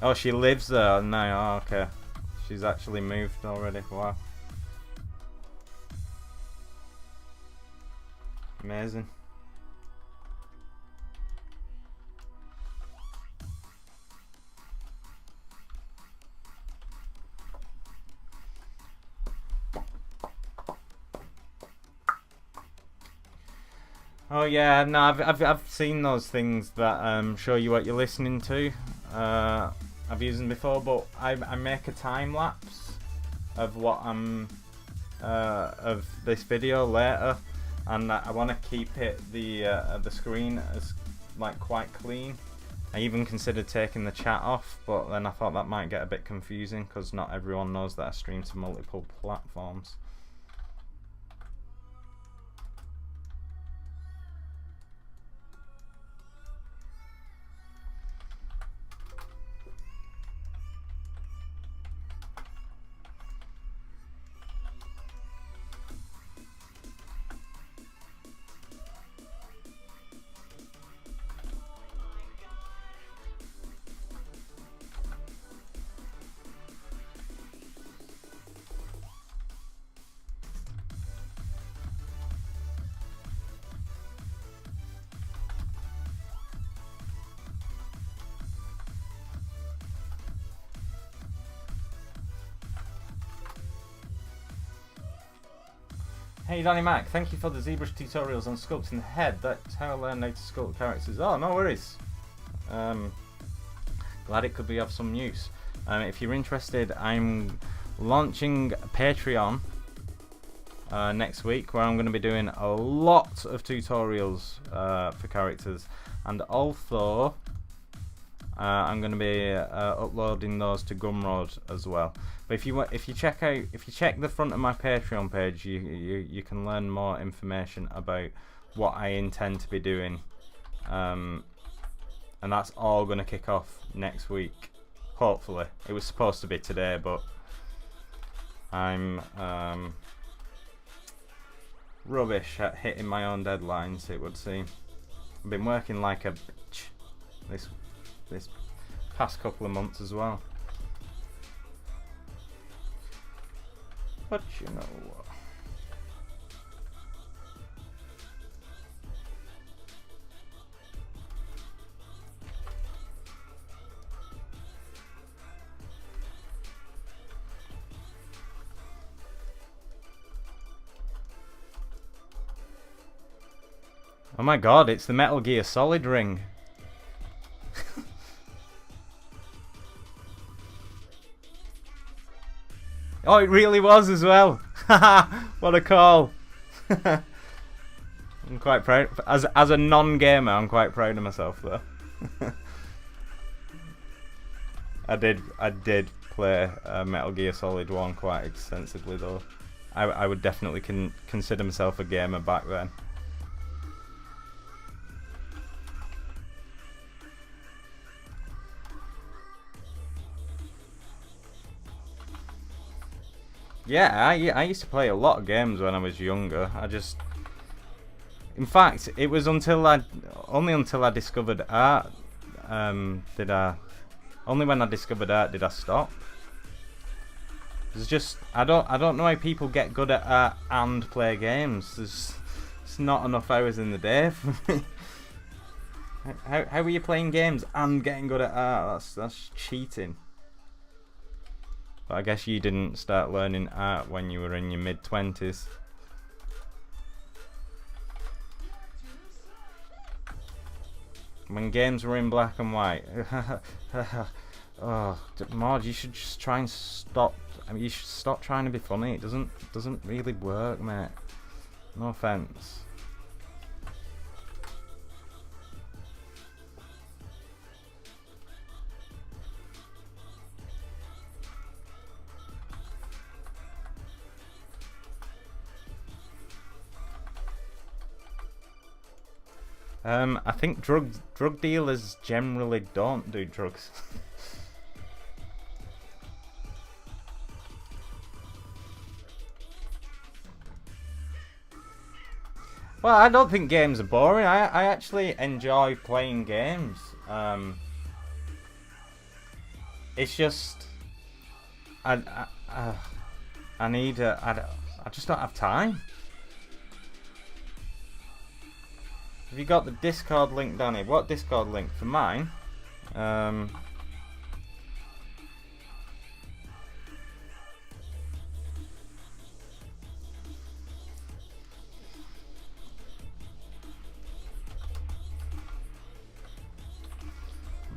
A: Oh, she lives there now. Oh, okay. She's actually moved already. Wow. Amazing. Oh yeah, no, I've seen those things that show you what you're listening to. I've used them before, but I make a time lapse of what I'm of this video later, and I want to keep it the screen as like quite clean. I even considered taking the chat off, but then I thought that might get a bit confusing because not everyone knows that I stream to multiple platforms. Hey Danny Mac, thank you for the ZBrush tutorials on sculpting the head. That's how I learned how to sculpt characters. Oh, no worries. Glad it could be of some use. If you're interested, I'm launching Patreon next week, where I'm going to be doing a lot of tutorials for characters, and also I'm going to be uploading those to Gumroad as well. But if you check the front of my Patreon page, you can learn more information about what I intend to be doing, and that's all going to kick off next week. Hopefully, it was supposed to be today, but I'm rubbish at hitting my own deadlines, it would seem. I've been working like a bitch this past couple of months as well. But you know what? Oh my god, it's the Metal Gear Solid ring. Oh, it really was as well. What a call. I'm quite proud. As a non-gamer, I'm quite proud of myself though. I did play Metal Gear Solid 1 quite extensively though. I would definitely consider myself a gamer back then. Yeah, I used to play a lot of games when I was younger. In fact, it was only until I discovered art, only when I discovered art did I stop. It's just, I don't know how people get good at art and play games. There's not enough hours in the day for me. How are you playing games and getting good at art? That's cheating. But I guess you didn't start learning art when you were in your mid-20s. When games were in black and white. Oh, Maud, you should just try and stop. I mean, you should stop trying to be funny. It doesn't really work, mate. No offense. I think drug dealers generally don't do drugs. Well, I don't think games are boring. I actually enjoy playing games. It's just I just don't have time. Have you got the Discord link, Danny? What Discord link? For mine?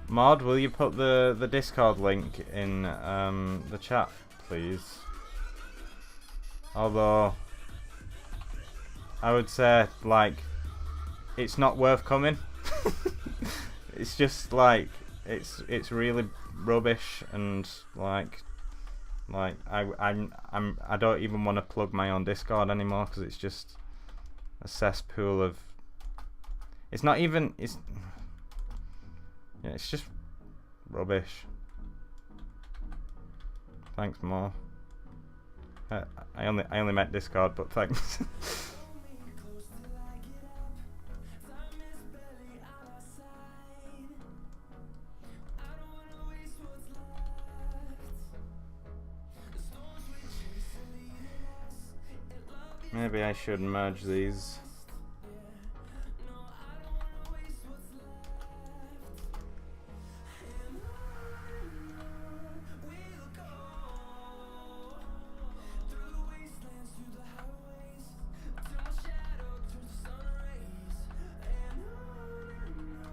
A: Mod, will you put the Discord link in the chat, please? Although I would say, like, it's not worth coming. It's just like it's really rubbish, and like I don't even want to plug my own Discord anymore because it's just a cesspool of. It's not even. It's just rubbish. Thanks, Mo. I only meant Discord, but thanks. Maybe I should merge these.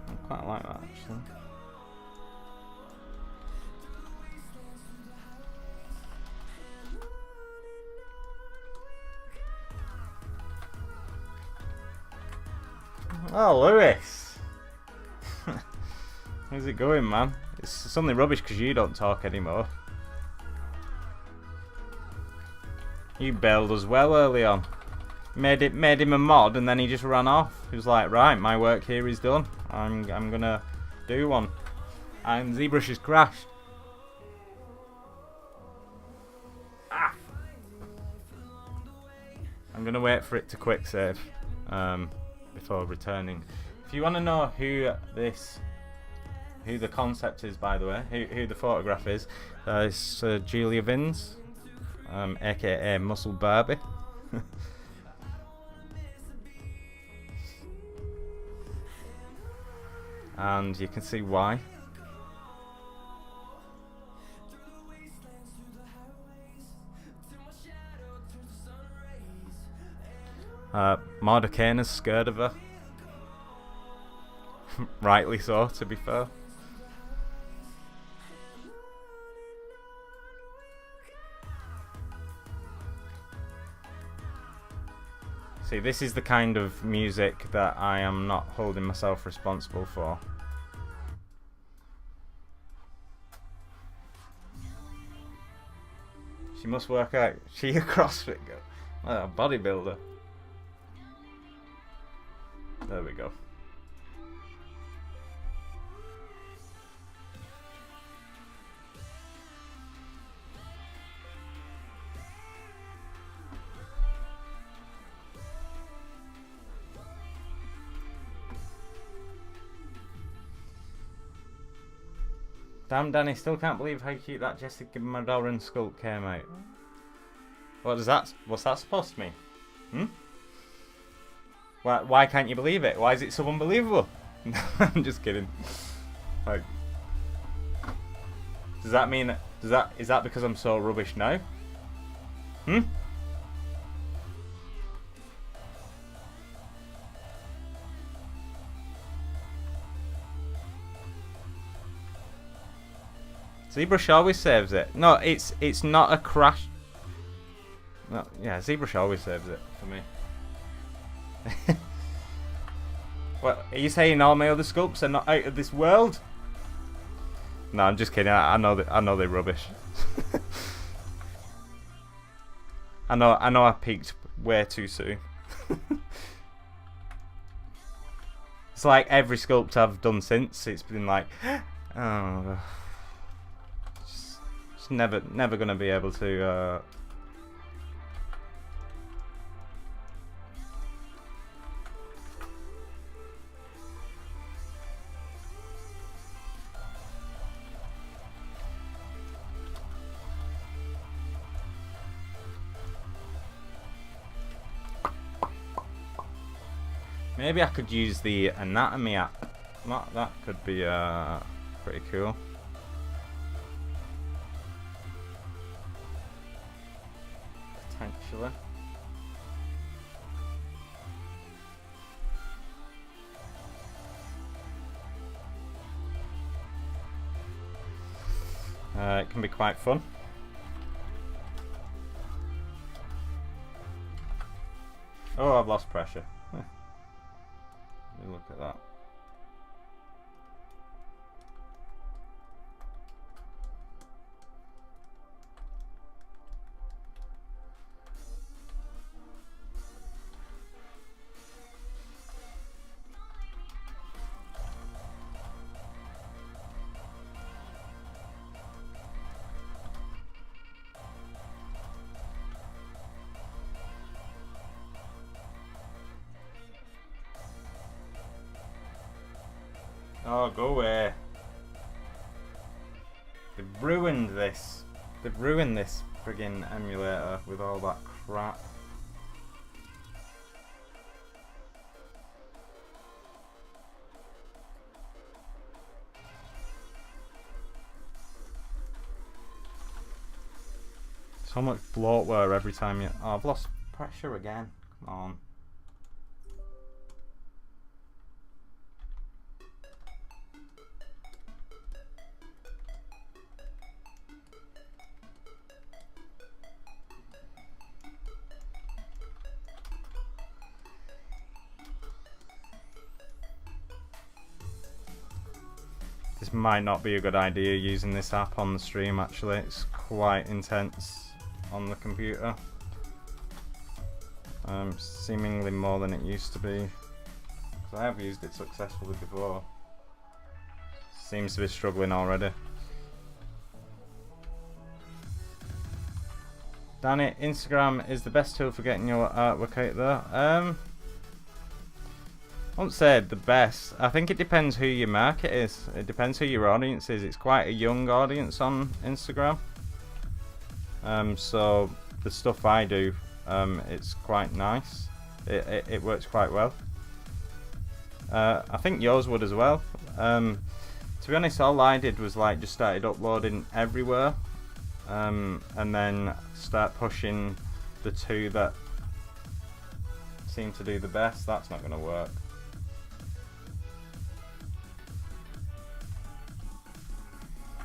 A: I quite like that actually. Oh, Lewis! How's it going, man? It's something rubbish because you don't talk anymore. You bailed as well early on. Made him a mod and then he just ran off. He was like, right, my work here is done. I'm gonna do one. And ZBrush has crashed. Ah! I'm gonna wait for it to quick save. Before returning. If you want to know who the concept is, by the way, who the photograph is, it's Julia Vins. aka Muscle Barbie. And you can see why. Mordecai's scared of her. Rightly so, to be fair. See, this is the kind of music that I am not holding myself responsible for. She must work out. She a CrossFit girl. A bodybuilder. There we go. Damn, Danny, still can't believe how cute that Jessica Madoran sculpt came out. What's that supposed to mean? Hmm? Why can't you believe it? Why is it so unbelievable? I'm just kidding. Like, does that mean is that because I'm so rubbish now? Hmm? ZBrush always saves it. No, it's not a crash. No, yeah, ZBrush always saves it for me. What are you saying? All my other sculpts are not out of this world? No, I'm just kidding. I know they're rubbish. I know I peaked way too soon. It's like every sculpt I've done since, it's been like, oh, just never gonna be able to. Maybe I could use the anatomy app. That could be pretty cool. Potentially. It can be quite fun. Oh, I've lost pressure. Look at that. Oh, go away. They've ruined this. They've ruined this friggin' emulator with all that crap. So much bloatware every time you... Oh, I've lost pressure again. Come on. This might not be a good idea using this app on the stream actually, it's quite intense on the computer. Seemingly more than it used to be. I have used it successfully before. Seems to be struggling already. Danny, Instagram is the best tool for getting your artwork out there. I won't say the best. I think it depends who your market is. It depends who your audience is. It's quite a young audience on Instagram. So the stuff I do, it's quite nice. It works quite well. I think yours would as well. To be honest, all I did was like just started uploading everywhere, and then start pushing the two that seem to do the best. That's not going to work.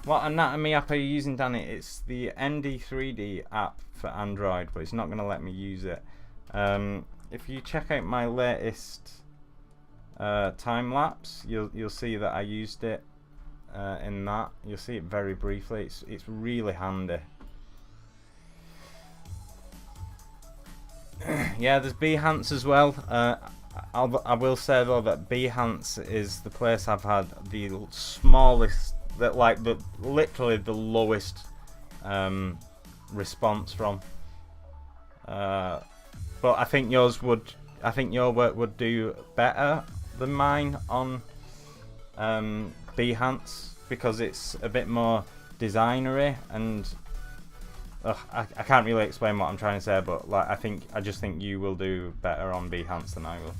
A: What anatomy app are you using, Danny? It's the ND3D app for Android, but it's not going to let me use it. If you check out my latest time lapse, you'll see that I used it in that. You'll see it very briefly. It's really handy. Yeah, there's Behance as well. I will say though that Behance is the place I've had the smallest, literally the lowest response from. But I think your work would do better than mine on Behance, because it's a bit more designery, and I can't really explain what I'm trying to say, but like I just think you will do better on Behance than I will.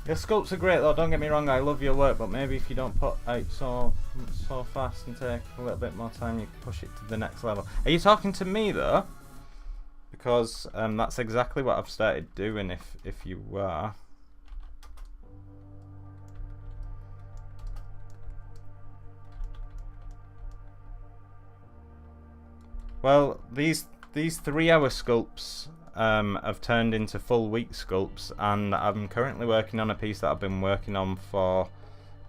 A: Your sculpts are great though, don't get me wrong, I love your work, but maybe if you don't put out so fast and take a little bit more time, you can push it to the next level. Are you talking to me though? Because that's exactly what I've started doing, if you were. Well, these 3-hour sculpts have turned into full week sculpts, and I'm currently working on a piece that I've been working on for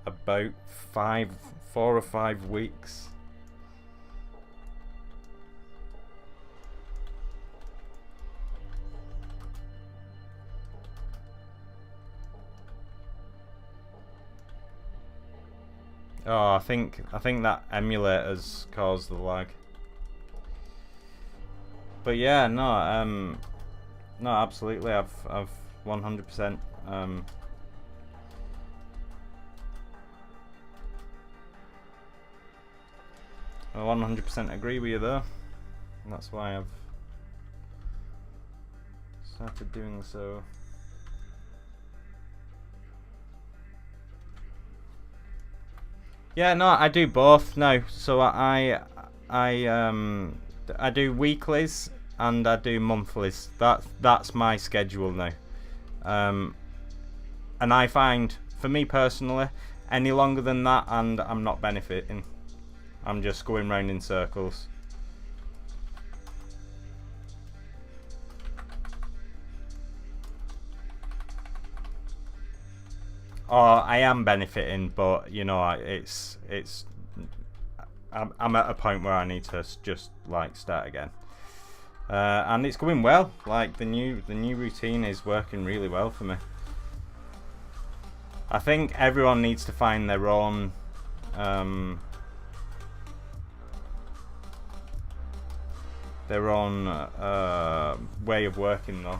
A: about 4 or 5 weeks. Oh, I think that emulator's caused the lag. But yeah, no, absolutely, I've 100%. I 100% agree with you there, and that's why I've started doing so. Yeah, no, I do both now. So I do weeklies and I do monthlies. That's my schedule now. And I find, for me personally, any longer than that and I'm not benefiting. I'm just going round in circles. Oh, I am benefiting, but you know, I'm at a point where I need to just like start again. And it's going well. Like the new routine is working really well for me. I think everyone needs to find their own way of working though.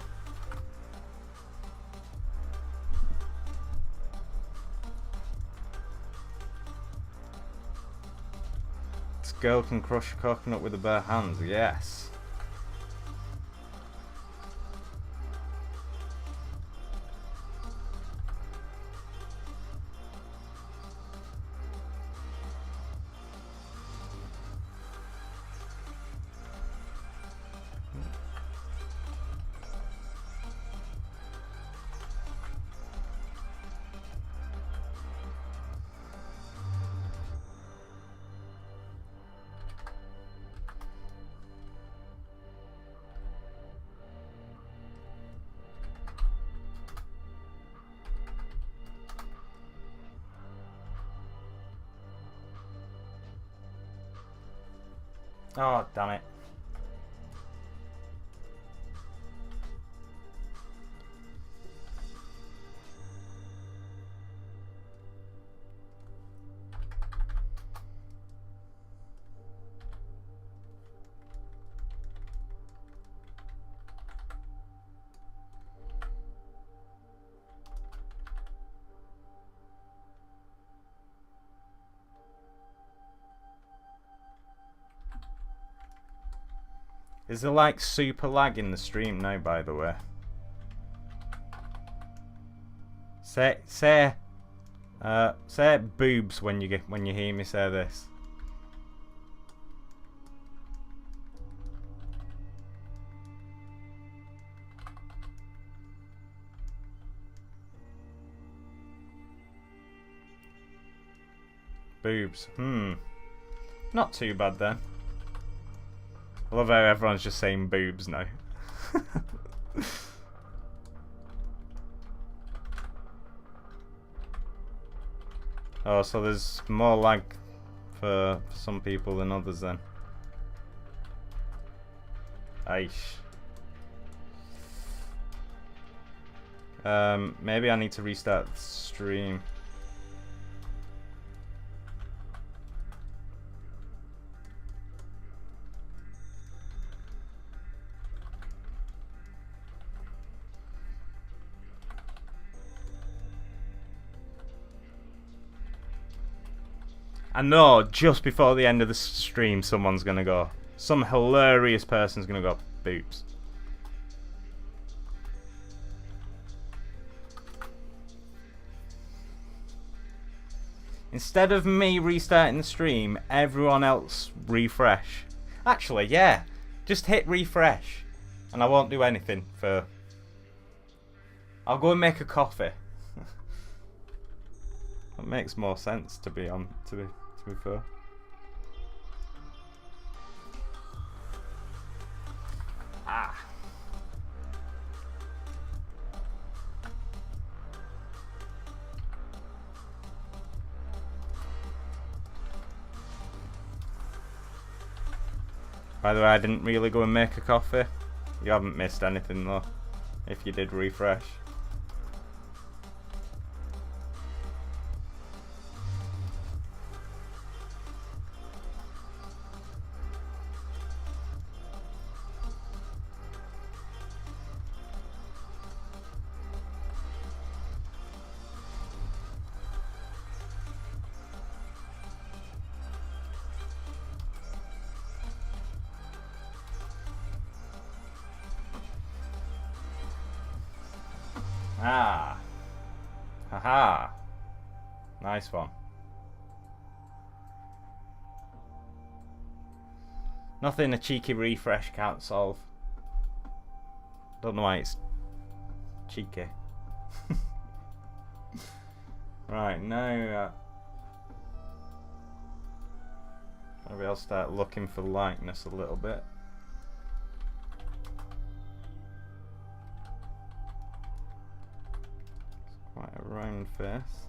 A: This girl can crush a coconut with her bare hands, yes. Oh, damn it. Is there like super lag in the stream now, by the way? Say boobs when you hear me say this. Boobs. Not too bad then. I love how everyone's just saying boobs now. Oh, so there's more lag for some people than others then. Aish. Maybe I need to restart the stream. I know just before the end of the stream someone's gonna go. Some hilarious person's gonna go, boobs. Instead of me restarting the stream, everyone else refresh. Actually, yeah. Just hit refresh. And I won't do anything for... I'll go and make a coffee. That makes more sense to be fair. Ah. By the way, I didn't really go and make a coffee. You haven't missed anything though, if you did refresh. Ah. Haha. Nice one. Nothing a cheeky refresh can't solve. Don't know why it's cheeky. Right, now maybe I'll start looking for lightness a little bit. Quite a round face.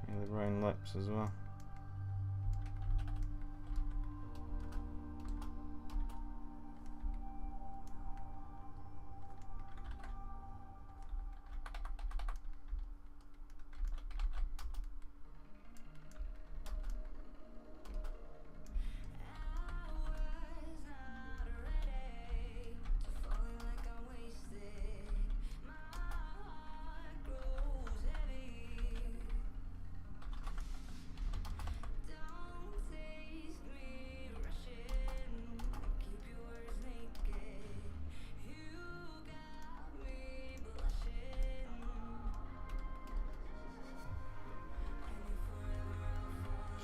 A: Really round lips as well.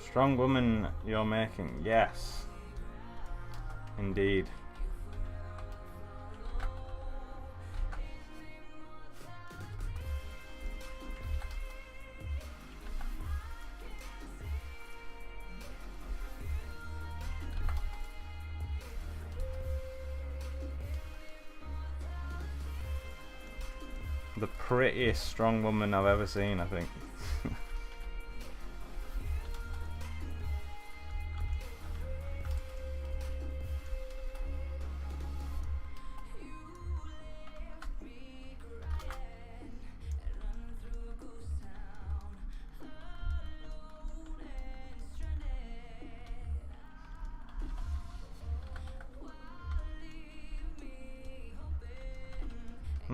A: Strong woman you're making, yes. Indeed. The prettiest strong woman I've ever seen, I think.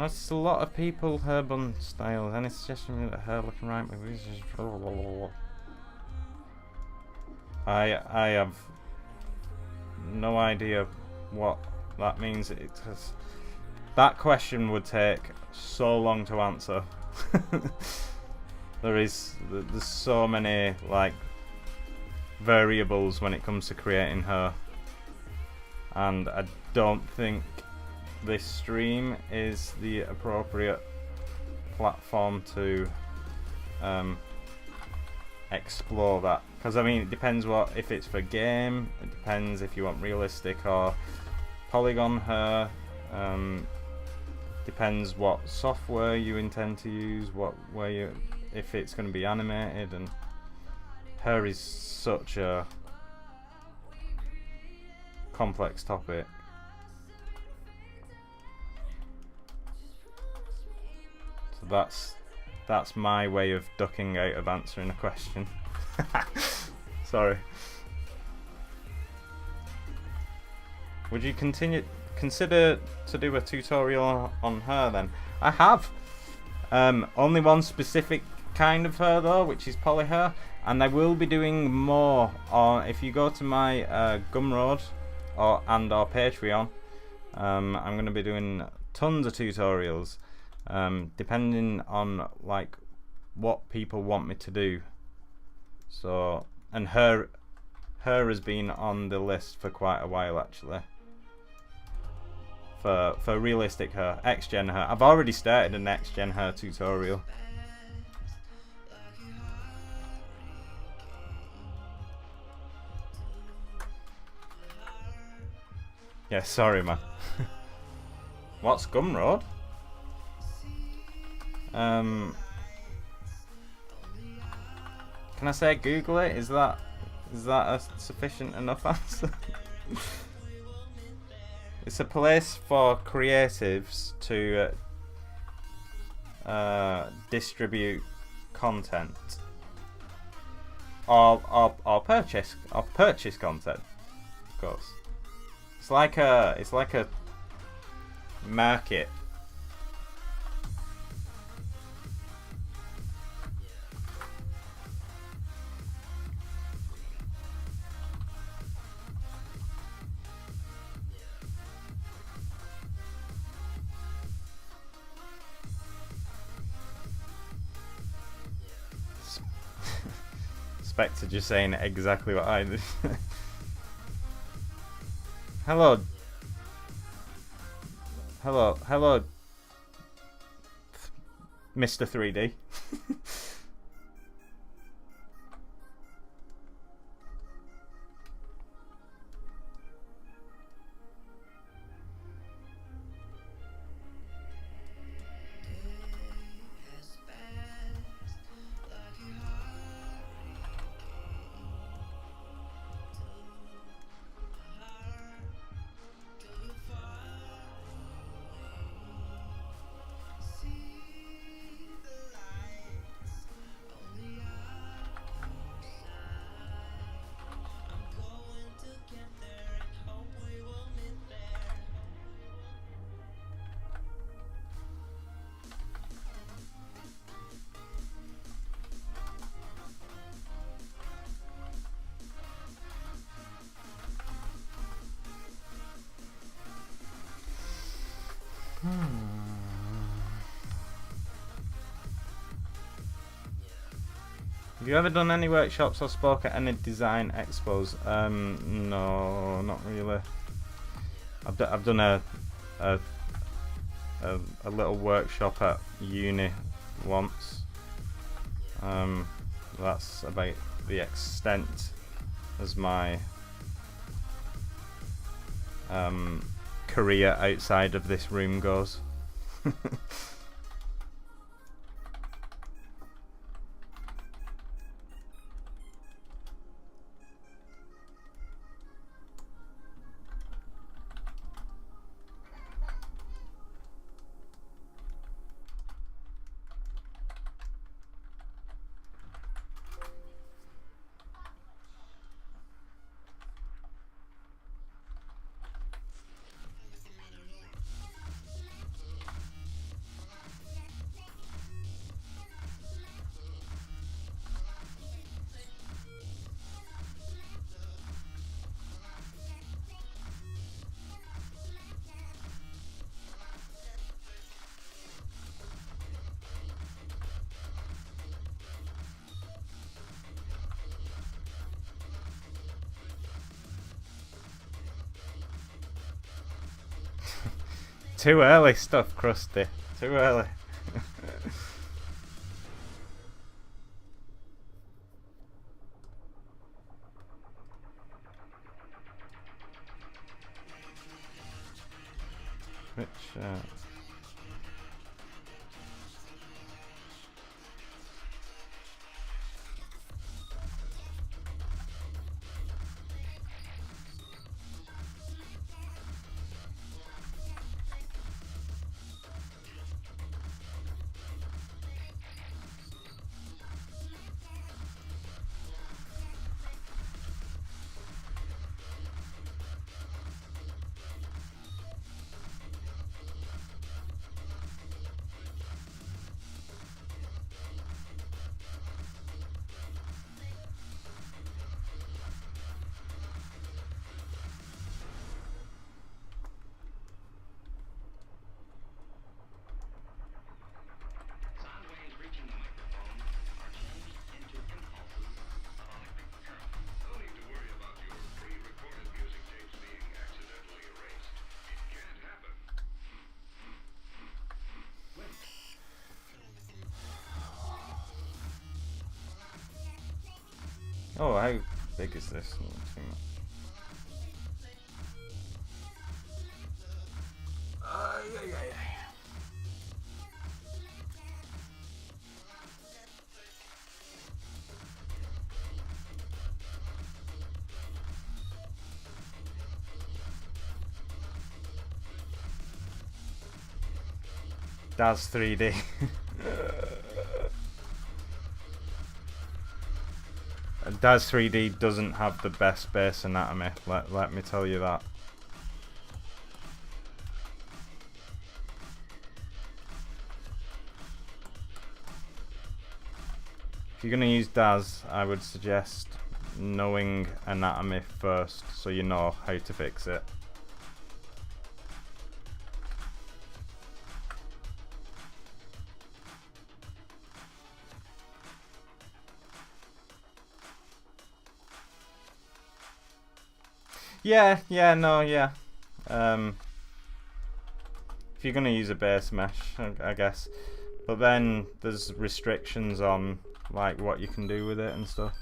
A: Notice a lot of people herb style. Any suggestion that herb looking right? I have no idea what that means. That question would take so long to answer. There's so many like variables when it comes to creating her, and I don't think this stream is the appropriate platform to explore that, because I mean it depends if it's for game, it depends if you want realistic or polygon her, depends what software you intend to use, if it's going to be animated, and her is such a complex topic. So that's my way of ducking out of answering a question. Sorry. Would you consider to do a tutorial on her then? I have. Only one specific kind of her though, which is poly hair, and I will be doing more on, if you go to my Gumroad or Patreon, I'm going to be doing tons of tutorials, depending on like what people want me to do. So, and her has been on the list for quite a while actually. For realistic hair, X-Gen hair. I've already started an X-Gen hair tutorial. Yeah, sorry man. What's Gumroad? Can I say Google it? Is that a sufficient enough answer? It's a place for creatives to distribute content or purchase content, of course. It's like a market. Spectre just saying exactly what I did. Hello, Mr. 3D. Have you ever done any workshops or spoke at any design expos? No, not really. I've done a little workshop at uni once. That's about the extent as my career outside of this room goes. Too early stuff, Krusty. Too early. Which, oh, how big is this? Not too much. That's 3D. Daz 3D doesn't have the best base anatomy, let me tell you that. If you're going to use Daz, I would suggest knowing anatomy first so you know how to fix it. Yeah. If you're gonna use a base mesh, I guess, but then there's restrictions on like what you can do with it and stuff.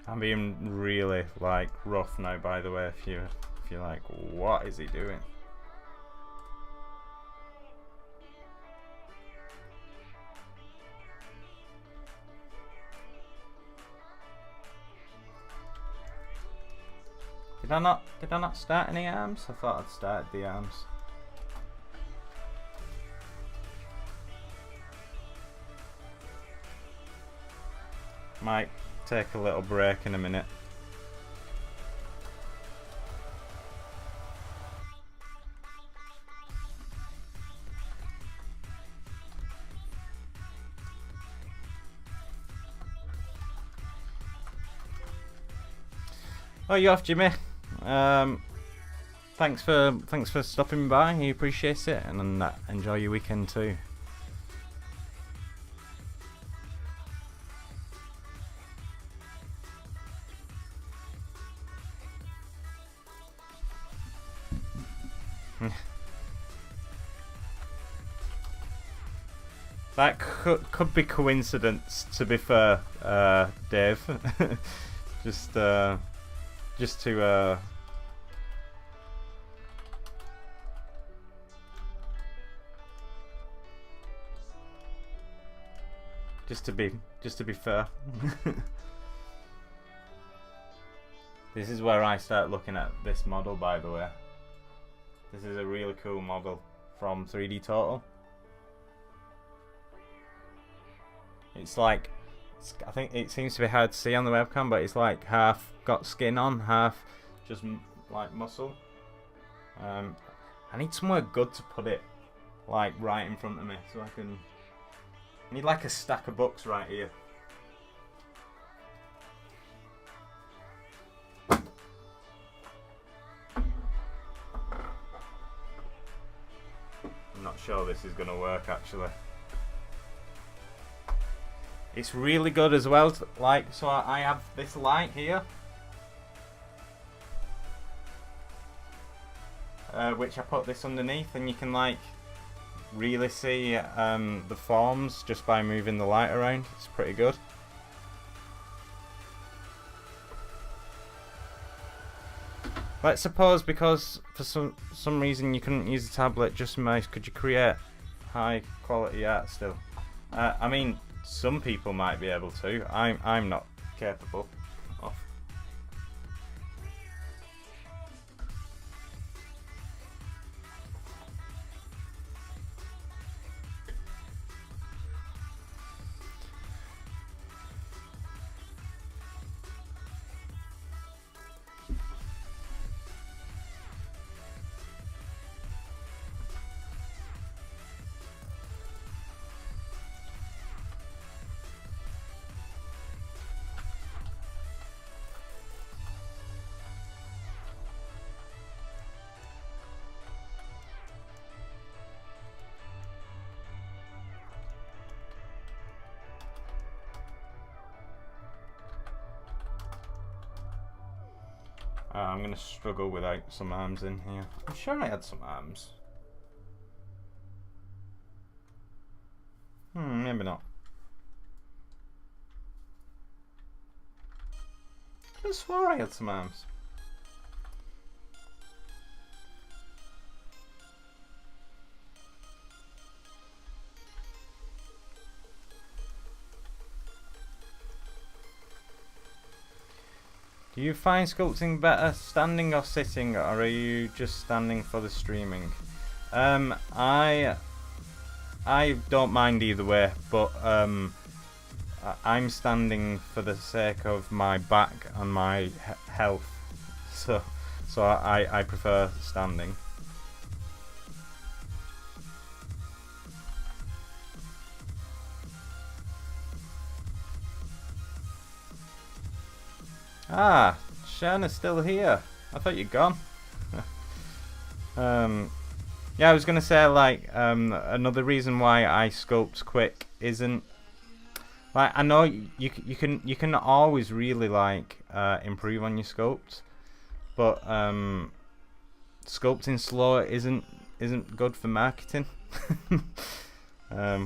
A: I'm being really like rough now, by the way, if you're like, what is he doing? Did I not start any arms? I thought I'd started the arms. Might take a little break in a minute. Oh, you off, Jimmy? Thanks for stopping by. I appreciate it, and enjoy your weekend too. That could be coincidence, to be fair, Dave. just to be fair. This is where I start looking at this model, by the way. This is a really cool model from 3D Total. It's like, I think it seems to be hard to see on the webcam, but it's like half got skin on, half just like muscle. I need somewhere good to put it, like right in front of me, so I can. I need like a stack of books right here. I'm not sure this is gonna work actually. It's really good as well, like, so I have this light here, which I put this underneath, and you can like really see the forms just by moving the light around. It's pretty good. Let's suppose, because for some reason you couldn't use a tablet, just mouse, could you create high quality art still? I mean, some people might be able to. I'm not capable of. I'm gonna struggle without some arms in here. I'm sure I had some arms. Maybe not. I could have swore I had some arms. Do you find sculpting better standing or sitting, or are you just standing for the streaming? I don't mind either way, but I'm standing for the sake of my back and my health, so I prefer standing. Ah, Shana's still here. I thought you'd gone. Yeah, I was gonna say, like, another reason why I sculpt quick isn't, like, I know you can always really like improve on your sculpt, but sculpting slow isn't good for marketing,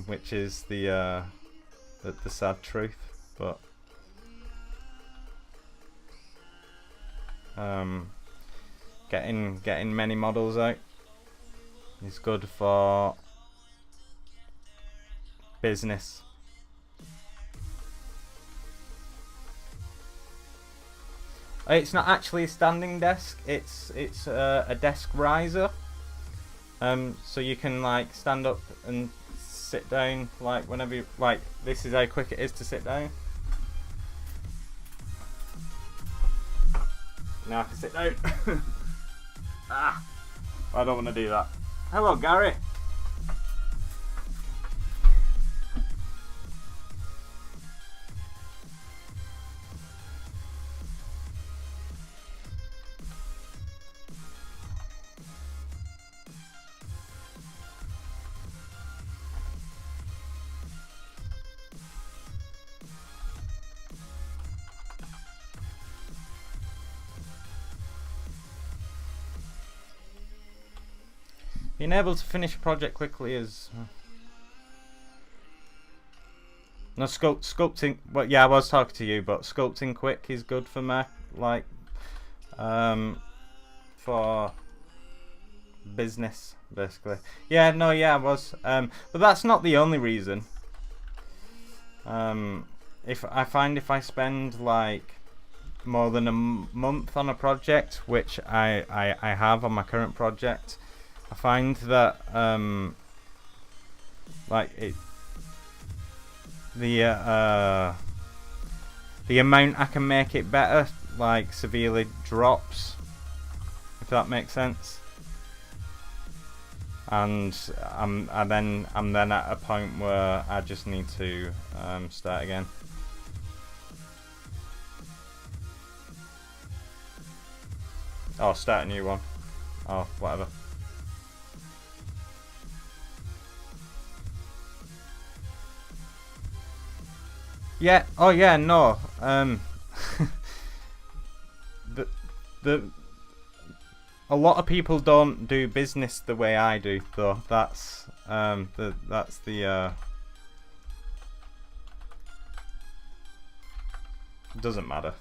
A: which is the sad truth, but. Getting many models out is good for business. It's not actually a standing desk. It's a desk riser. So you can like stand up and sit down like whenever you like. This is how quick it is to sit down. Now I can sit down. I don't want to do that. Hello, Gary. Being able to finish a project quickly is no sculpting. Well, yeah, I was talking to you, but sculpting quick is good for me, like for business, basically. Yeah, no, yeah, I was. But that's not the only reason. If I spend like more than a month on a project, which I have on my current project. I find that like the amount I can make it better like severely drops, if that makes sense. And I'm then at a point where I just need to start again. Oh, start a new one. Oh, whatever. Yeah. Oh, yeah. No. The a lot of people don't do business the way I do, though. That's doesn't matter.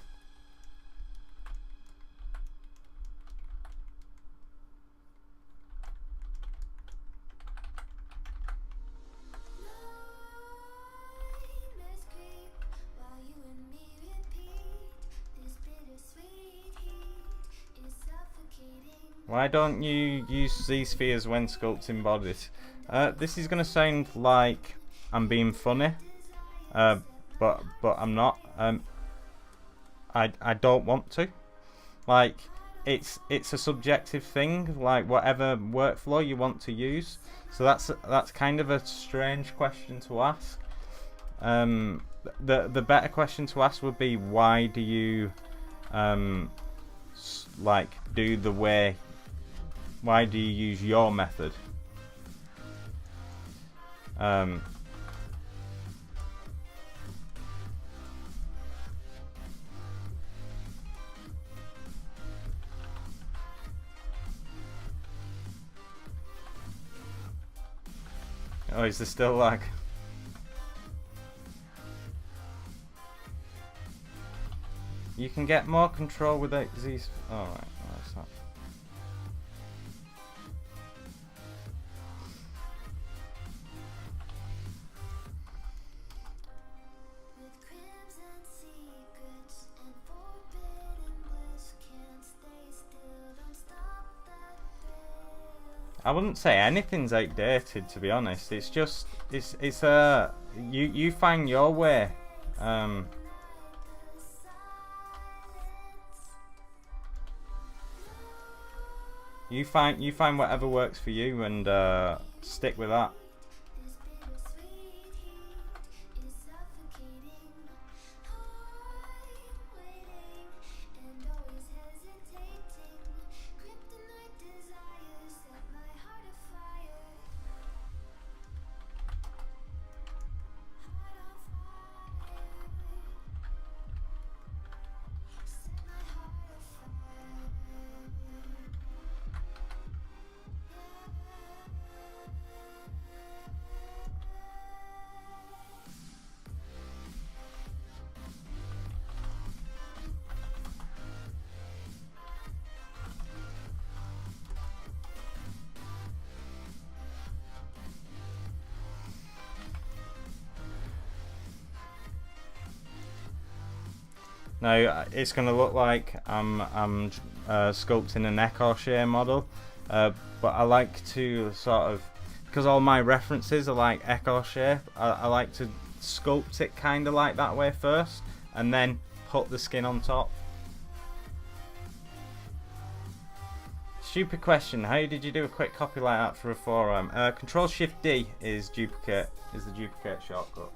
A: Why don't you use Z-spheres when sculpting bodies? This is gonna sound like I'm being funny, but I'm not. I don't want to. Like, it's a subjective thing. Like, whatever workflow you want to use. So that's kind of a strange question to ask. The better question to ask would be, why do you like do the way? Why do you use your method? Oh, is there still lag? You can get more control without these. Oh, right, no, it's not. I wouldn't say anything's outdated, to be honest. It's just you find your way. You find whatever works for you and stick with that. Now it's going to look like I'm sculpting an echo model, but I like to sort of, because all my references are like echo shape, I like to sculpt it kind of like that way first, and then put the skin on top. Stupid question. How did you do a quick copy like that for a forearm? Control Shift D is duplicate, is the duplicate shortcut.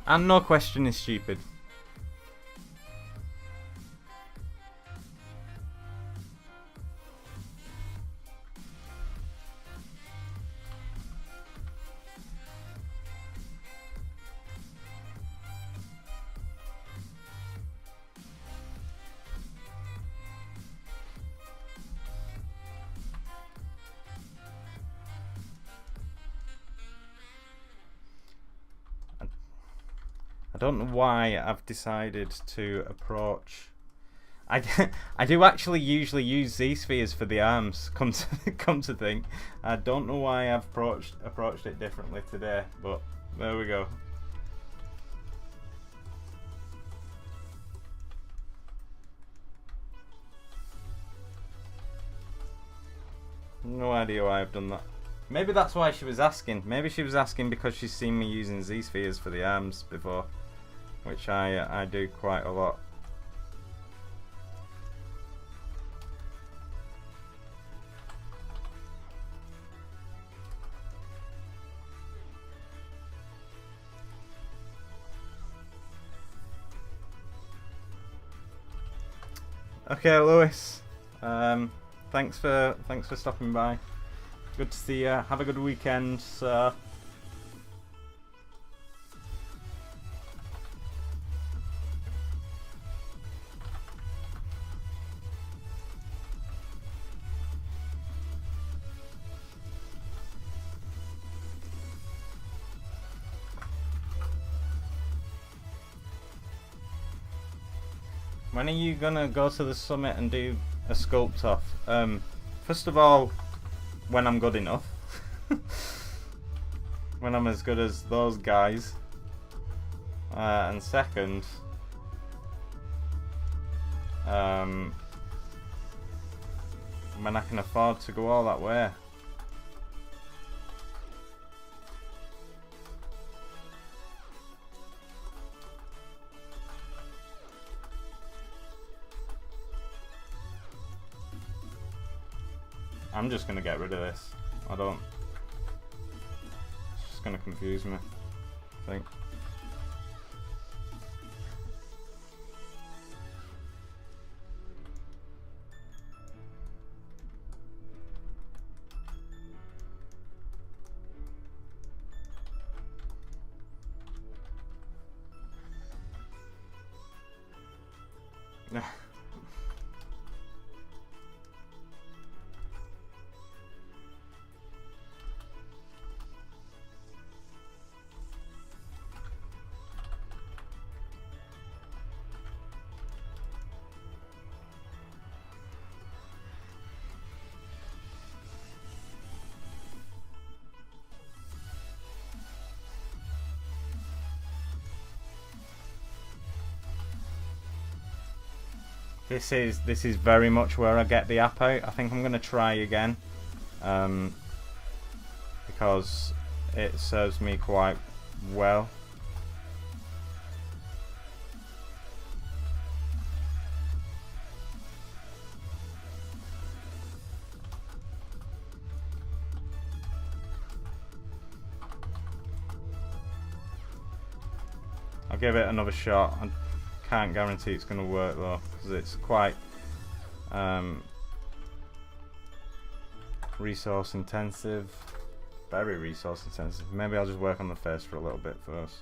A: And no question is stupid. I don't know why I've decided to approach. I do actually usually use Z-spheres for the arms. Come to think, I don't know why I've approached it differently today, but there we go. No idea why I've done that. Maybe that's why she was asking. Maybe she was asking because she's seen me using Z-spheres for the arms before, which I do quite a lot. Okay, Lewis. Thanks for stopping by. Good to see you. Have a good weekend, sir. When are you gonna go to the summit and do a sculpt off? First of all, when I'm good enough. When I'm as good as those guys. And second, when I can afford to go all that way. I'm just gonna get rid of this. It's just gonna confuse me, I think. This is very much where I get the app out. I think I'm going to try again, because it serves me quite well. I'll give it another shot. I can't guarantee it's going to work though, because it's quite resource intensive, very resource intensive. Maybe I'll just work on the face for a little bit first.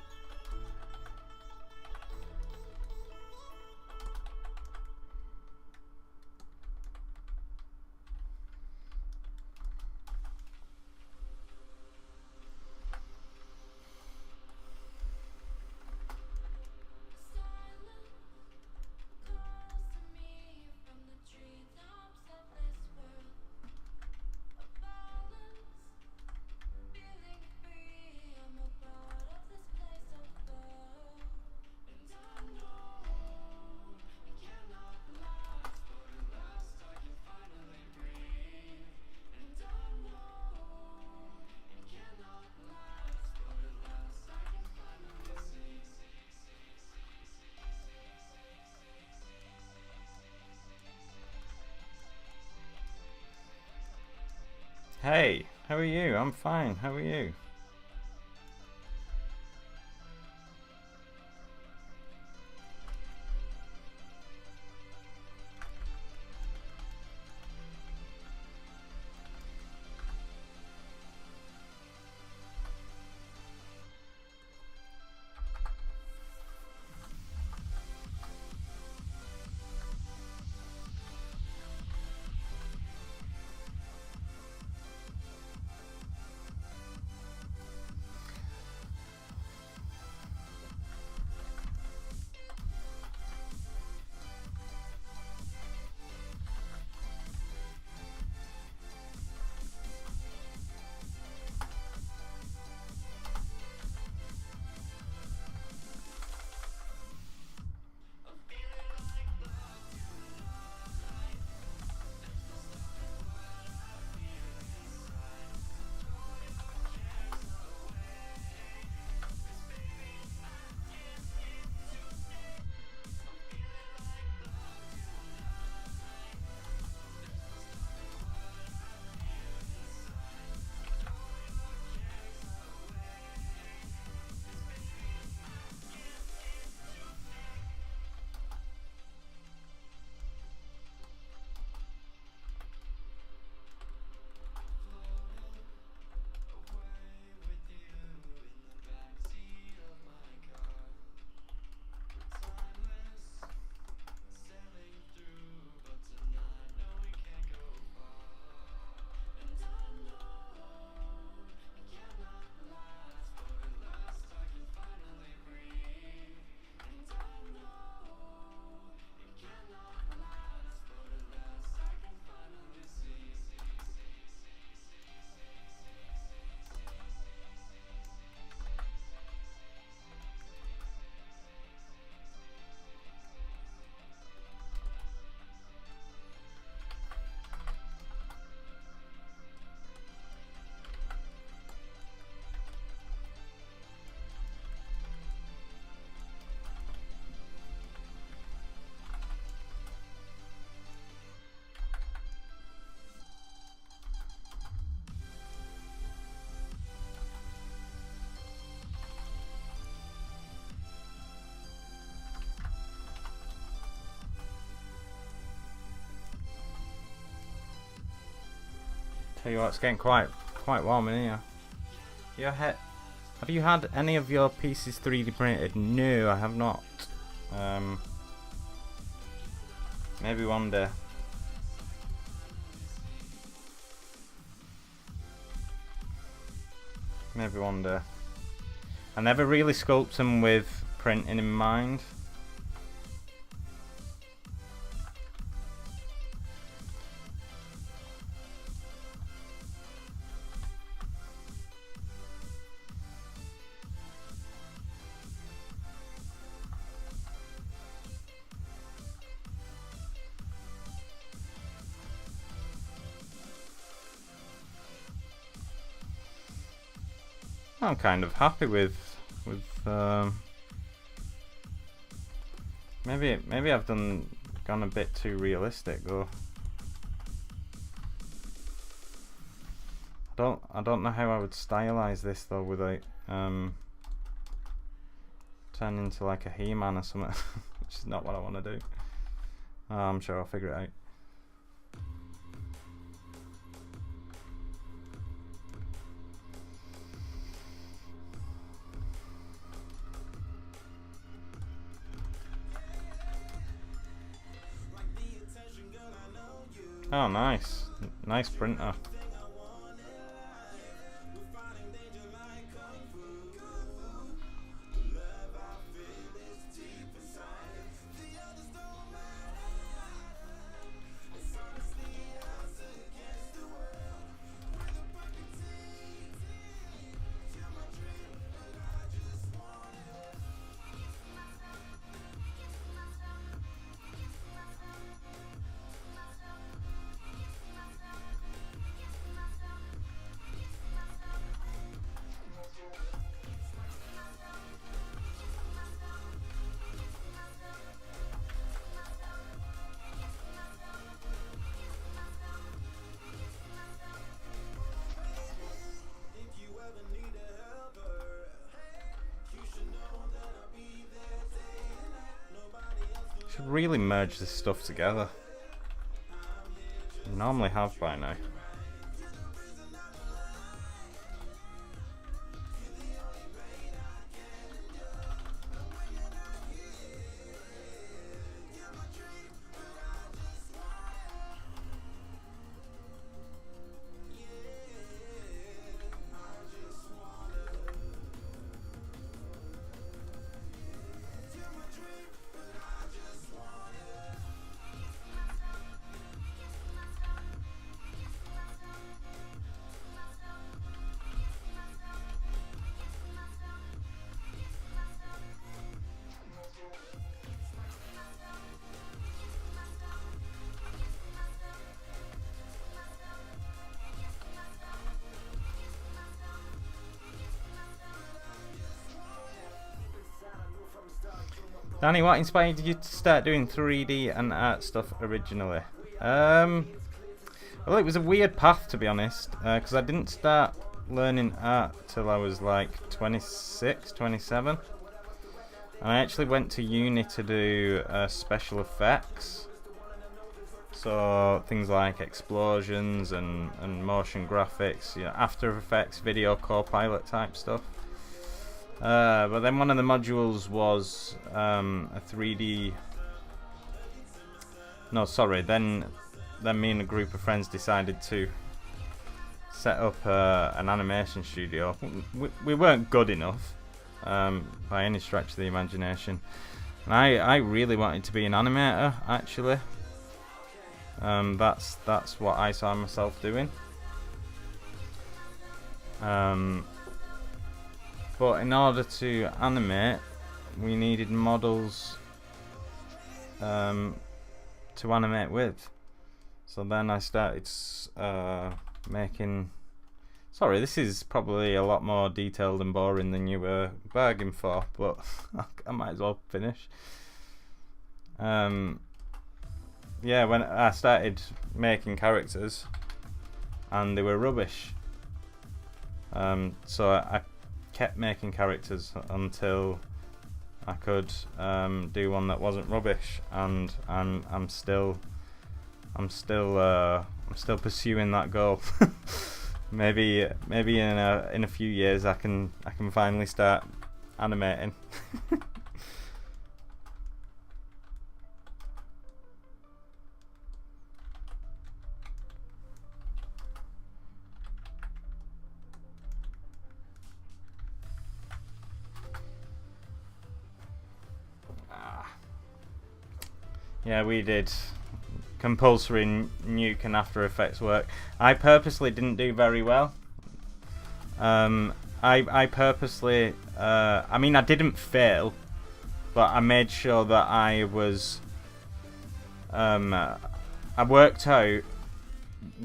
A: Hey, how are you? I'm fine. How are you? Tell you what, it's getting quite warm in here. Have you had any of your pieces 3D printed? No, I have not. Maybe one day. Maybe one day. I never really sculpt them with printing in mind. I'm kind of happy with maybe I've gone a bit too realistic though. I don't know how I would stylize this though without turn into like a He-Man or something, which is not what I want to do. I'm sure I'll figure it out. Oh, nice. Nice printer. Should really merge this stuff together. I normally have by now. Danny, what inspired you to start doing 3D and art stuff originally? Well, it was a weird path, to be honest, because I didn't start learning art till I was like 26, 27. And I actually went to uni to do special effects. So things like explosions and motion graphics, you know, After Effects, Video Copilot type stuff. But then one of the modules was a 3D. No, sorry. Then me and a group of friends decided to set up an animation studio. We weren't good enough by any stretch of the imagination, and I really wanted to be an animator. Actually, that's what I saw myself doing. But in order to animate, we needed models to animate with. So then I started making... Sorry, this is probably a lot more detailed and boring than you were bargaining for, but I might as well finish. Yeah, when I started making characters, and they were rubbish. So I kept making characters until I could do one that wasn't rubbish, and I'm still still pursuing that goal. maybe in a few years I can finally start animating. Yeah, we did compulsory Nuke and After Effects work. I purposely didn't do very well. I purposely, I mean, I didn't fail, but I made sure that I was, I worked out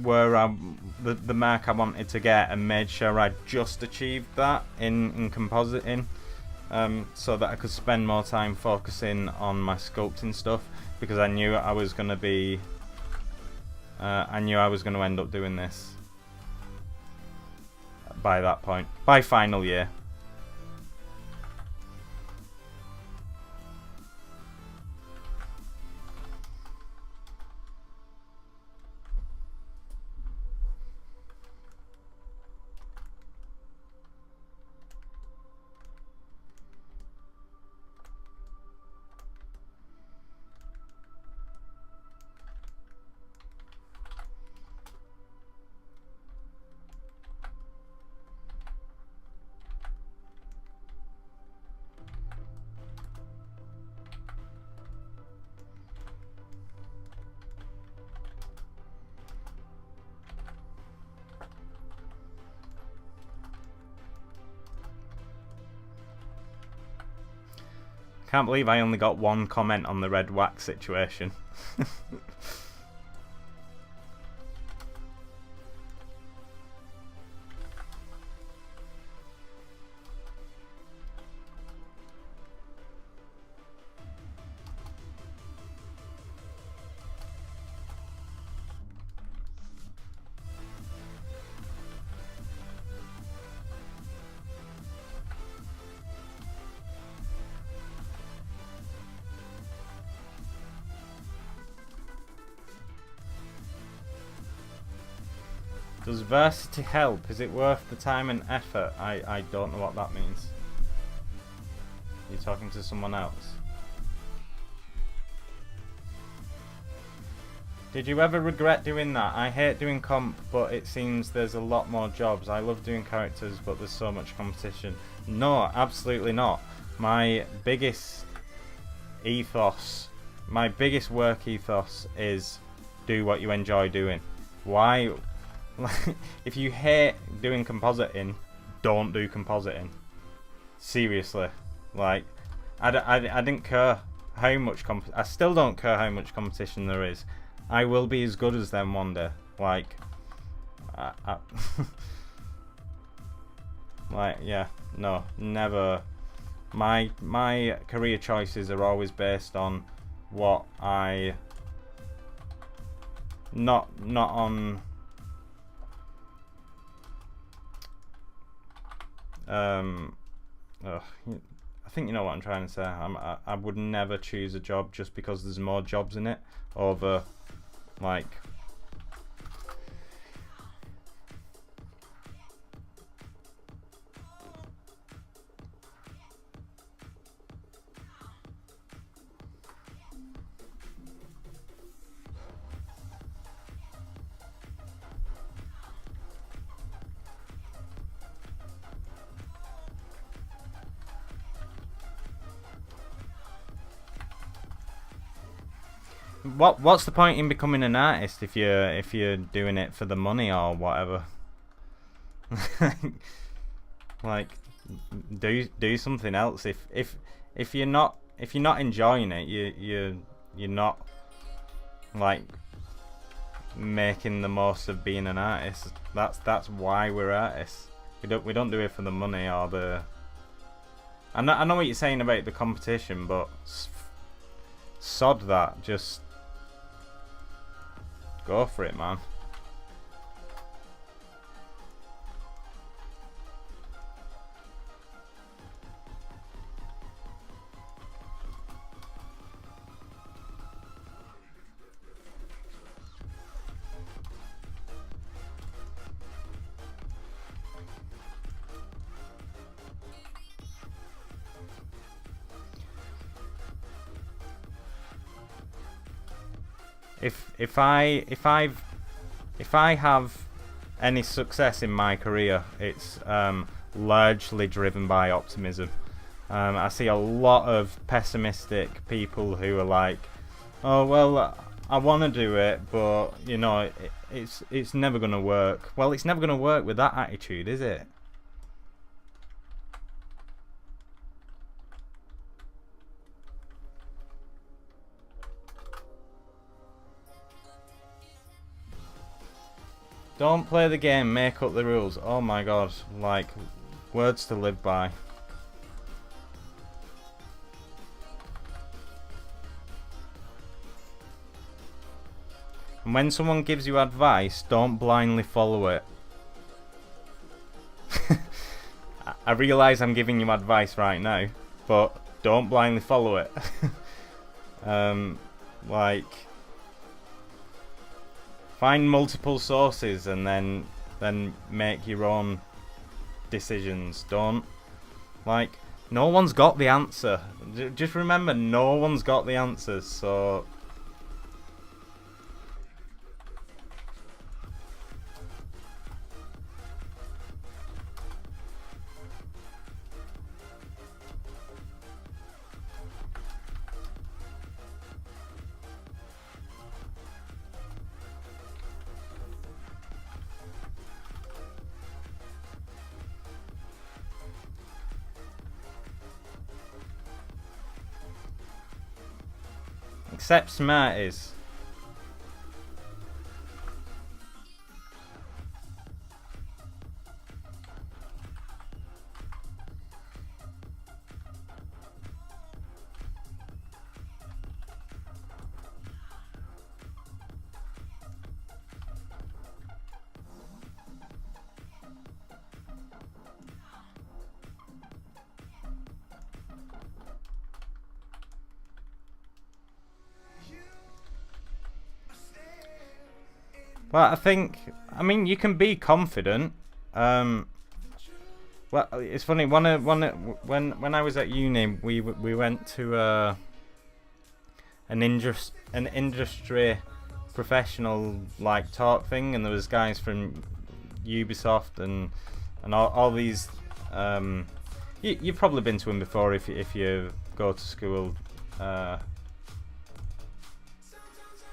A: where the mark I wanted to get and made sure I just achieved that in compositing, so that I could spend more time focusing on my sculpting stuff, because I knew I was going to be, I knew I was going to end up doing this by that point, by final year. Can't believe I only got one comment on the red wax situation. Does varsity help? Is it worth the time and effort? I don't know what that means. You're talking to someone else. Did you ever regret doing that? I hate doing comp, but it seems there's a lot more jobs. I love doing characters, but there's so much competition. No, absolutely not. My biggest ethos, my biggest work ethos is do what you enjoy doing. Why? If you hate doing compositing, don't do compositing. Seriously, like, I didn't care how much I still don't care how much competition there is. I will be as good as them one day. Like, like, yeah, no, never. My career choices are always based on what I not on. I think you know what I'm trying to say. I would never choose a job just because there's more jobs in it over, like, what's the point in becoming an artist if you're doing it for the money or whatever? Like, do something else. If you're not enjoying it, you're not, like, making the most of being an artist. That's why we're artists. We don't do it for the money or the. I know what you're saying about the competition, but sod that. Just go for it, man. if I have any success in my career, it's largely driven by optimism. I see a lot of pessimistic people who are like, oh well, I want to do it, but you know, it's never gonna work. Well, it's never gonna work with that attitude, is it? Don't play the game, make up the rules. Oh my god, like, words to live by. And when someone gives you advice, don't blindly follow it. I realise I'm giving you advice right now, but don't blindly follow it. Like, find multiple sources and then make your own decisions. Don't, like, no one's got the answer. Just remember, no one's got the answers, so accept Smarties. Well, I mean, you can be confident. Well, it's funny. When I was at uni, we went to an industry professional like talk thing, and there was guys from Ubisoft and all these. You've probably been to them before if you go to school,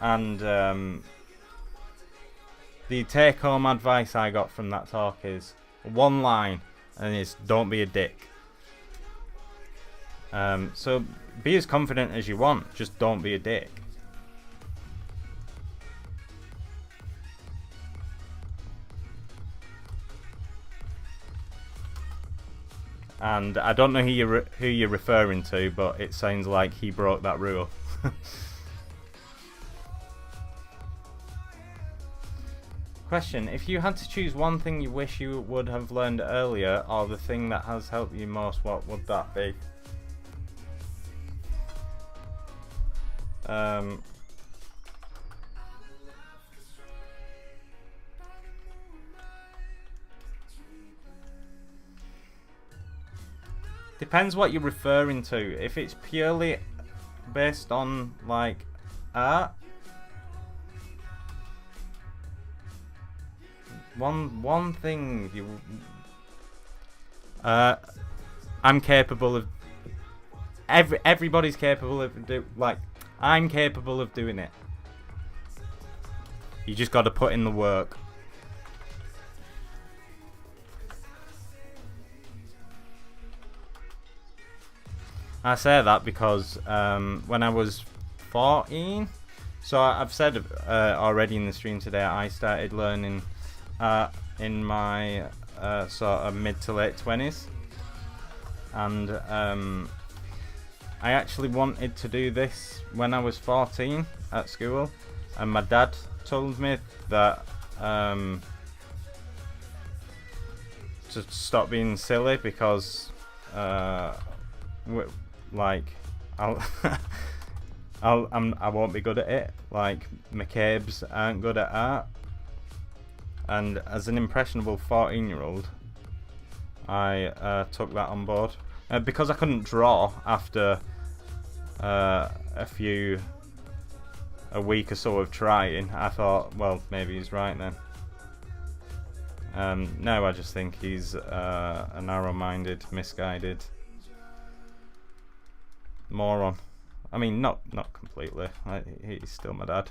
A: and the take-home advice I got from that talk is one line, and it's don't be a dick. So be as confident as you want, just don't be a dick. And I don't know who you're referring to, but it sounds like he broke that rule. Question: if you had to choose one thing you wish you would have learned earlier, or the thing that has helped you most, what would that be? Depends what you're referring to. If it's purely based on like art, one thing you I'm capable of. Everybody's capable of I'm capable of doing it. You just got to put in the work. I say that because when I was 14, so I've said already in the stream today, I started learning in my sort of mid to late 20s, and I actually wanted to do this when I was 14 at school, and my dad told me that to stop being silly because like I won't be good at it. Like McCabe's aren't good at art, and as an impressionable 14-year-old, I took that on board because I couldn't draw after a few a week or so of trying, I thought, well, maybe he's right then. No, I just think he's a narrow-minded, misguided moron. I mean, not completely. He's still my dad.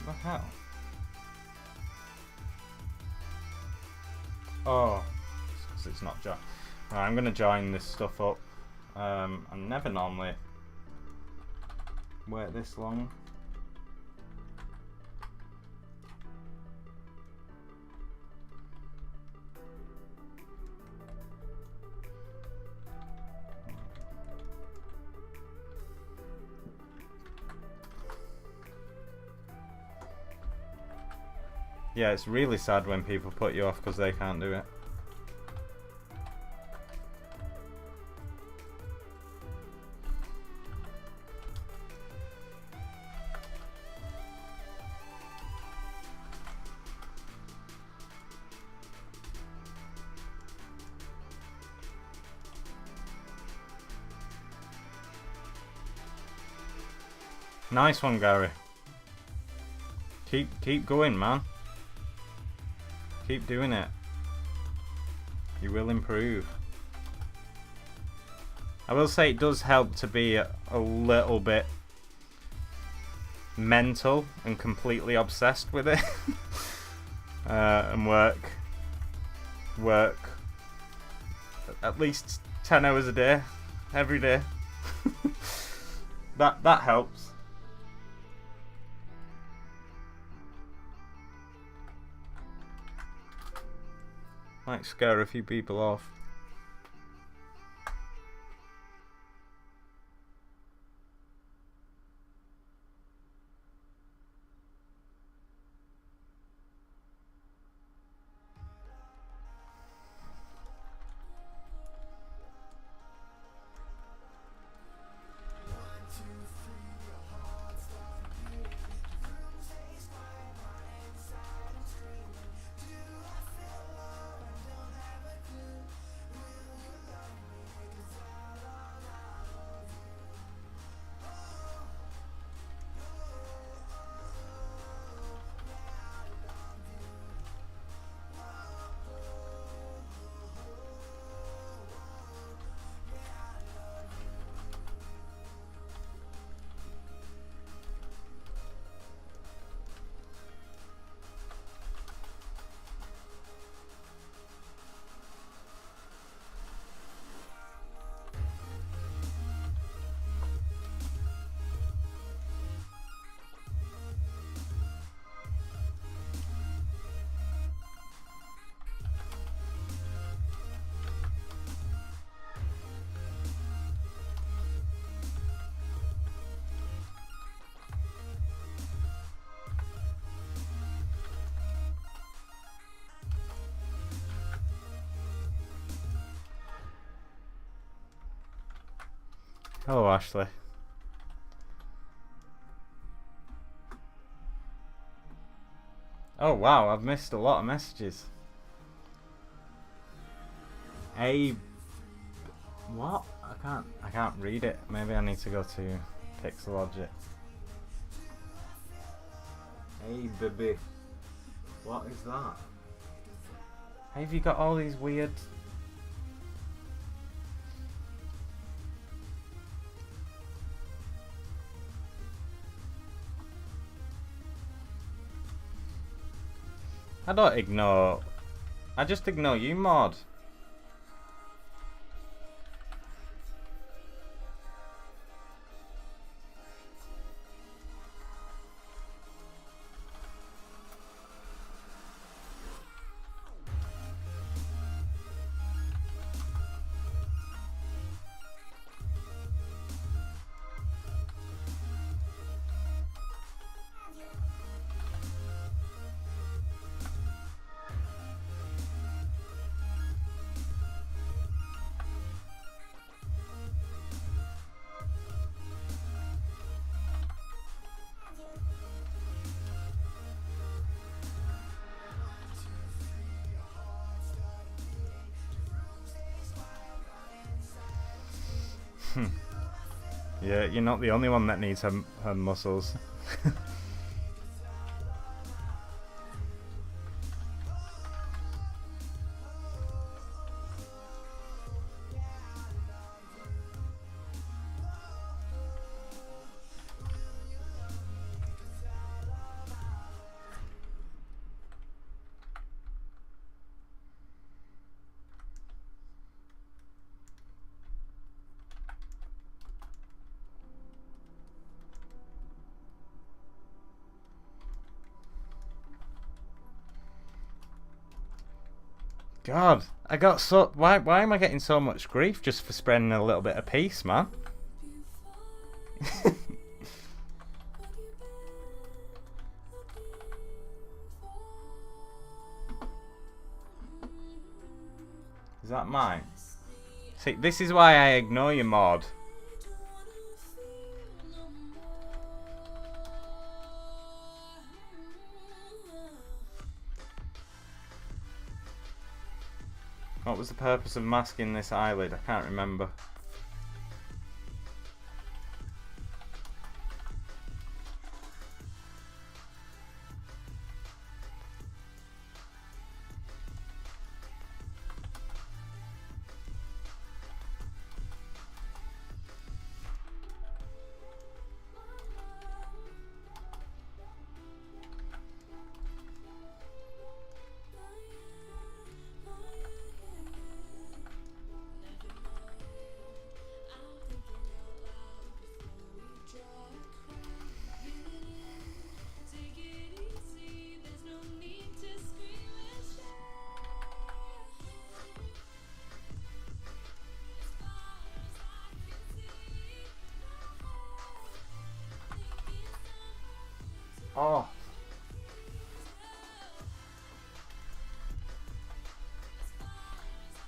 A: What the hell? Oh, because it's not joined. Right, I'm gonna join this stuff up. I never normally wait this long. Yeah, it's really sad when people put you off because they can't do it. Nice one, Gary. Keep going, man. Keep doing it. You will improve. I will say it does help to be a little bit mental and completely obsessed with it. And work at least 10 hours a day, every day. that helps. Might scare a few people off. Hello, Ashley. Oh wow, I've missed a lot of messages. What? I can't read it. Maybe I need to go to Pixelogic. Hey baby. What is that? Have you got all these weird... I don't ignore. I just ignore you, mod. Yeah, you're not the only one that needs her muscles. God, I got so... Why am I getting so much grief just for spreading a little bit of peace, man? Is that mine? See, this is why I ignore you, mod. What was the purpose of masking this eyelid? I can't remember. Oh.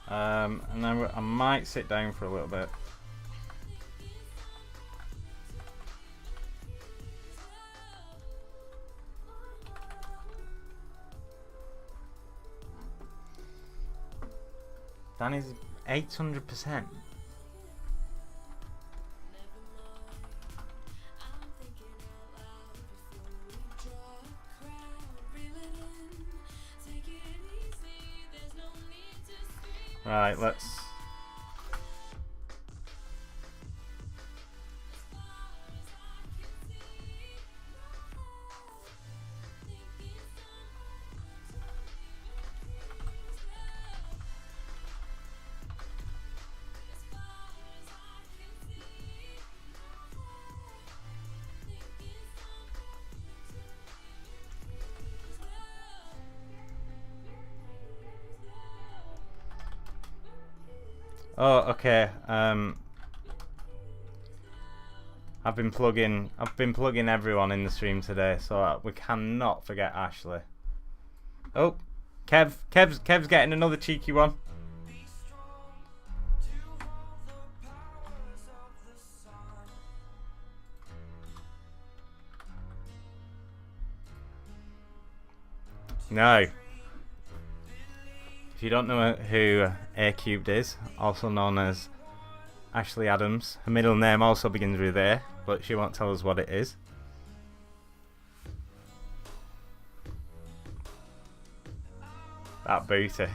A: And then I might sit down for a little bit. Danny's 800%. Right, let's... Oh, okay. I've been plugging everyone in the stream today, so we cannot forget Ashley. Oh, Kev's getting another cheeky one. No. If you don't know who A Cubed is, also known as Ashley Adams, her middle name also begins with A, but she won't tell us what it is. That booty.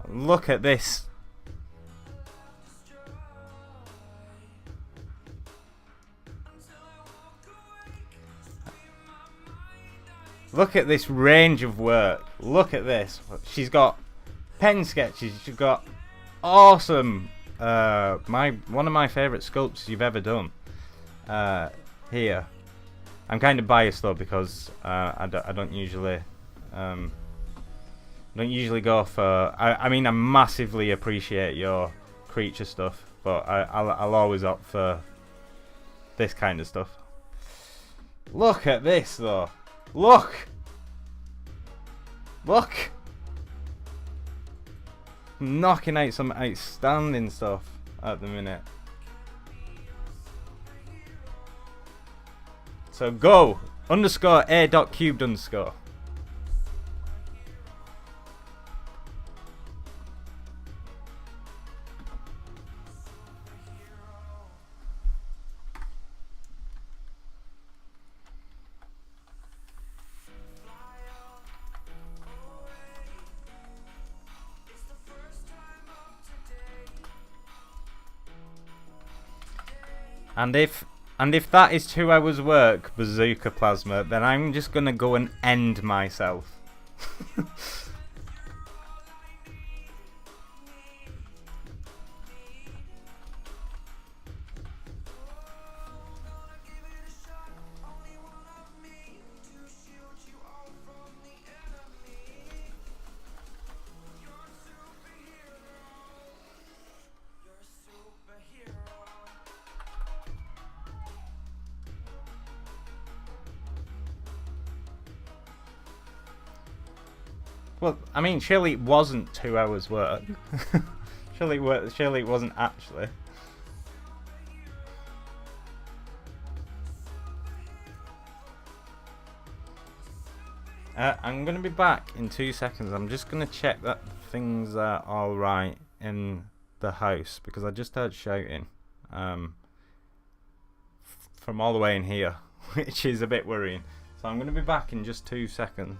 A: Look at this. Look at this range of work. Look at this. She's got pen sketches. She's got awesome. One of my favourite sculpts you've ever done. Here, I'm kind of biased though because I don't usually go for. I mean, I massively appreciate your creature stuff, but I'll always opt for this kind of stuff. Look at this though. Look. I'm knocking out some outstanding stuff at the minute. So go _a.cubed_. And if that is 2 hours work, Bazooka Plasma, then I'm just gonna go and end myself. Well, I mean, surely it wasn't 2 hours work. surely it wasn't actually. I'm going to be back in 2 seconds. I'm just going to check that things are alright in the house, because I just heard shouting from all the way in here, which is a bit worrying. So I'm going to be back in just 2 seconds.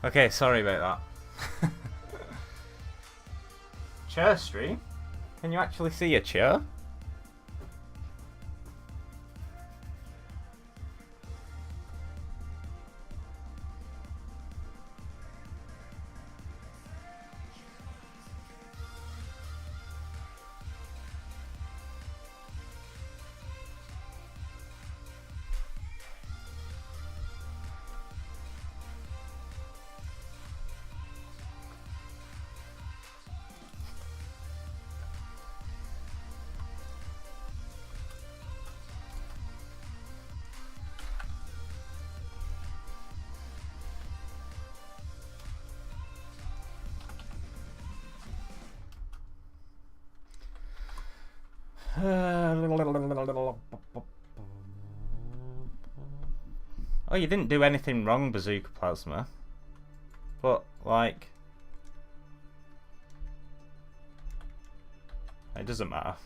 A: Okay, sorry about that. Chair stream? Can you actually see a chair? Oh, you didn't do anything wrong, Bazooka Plasma. But, like... it doesn't matter.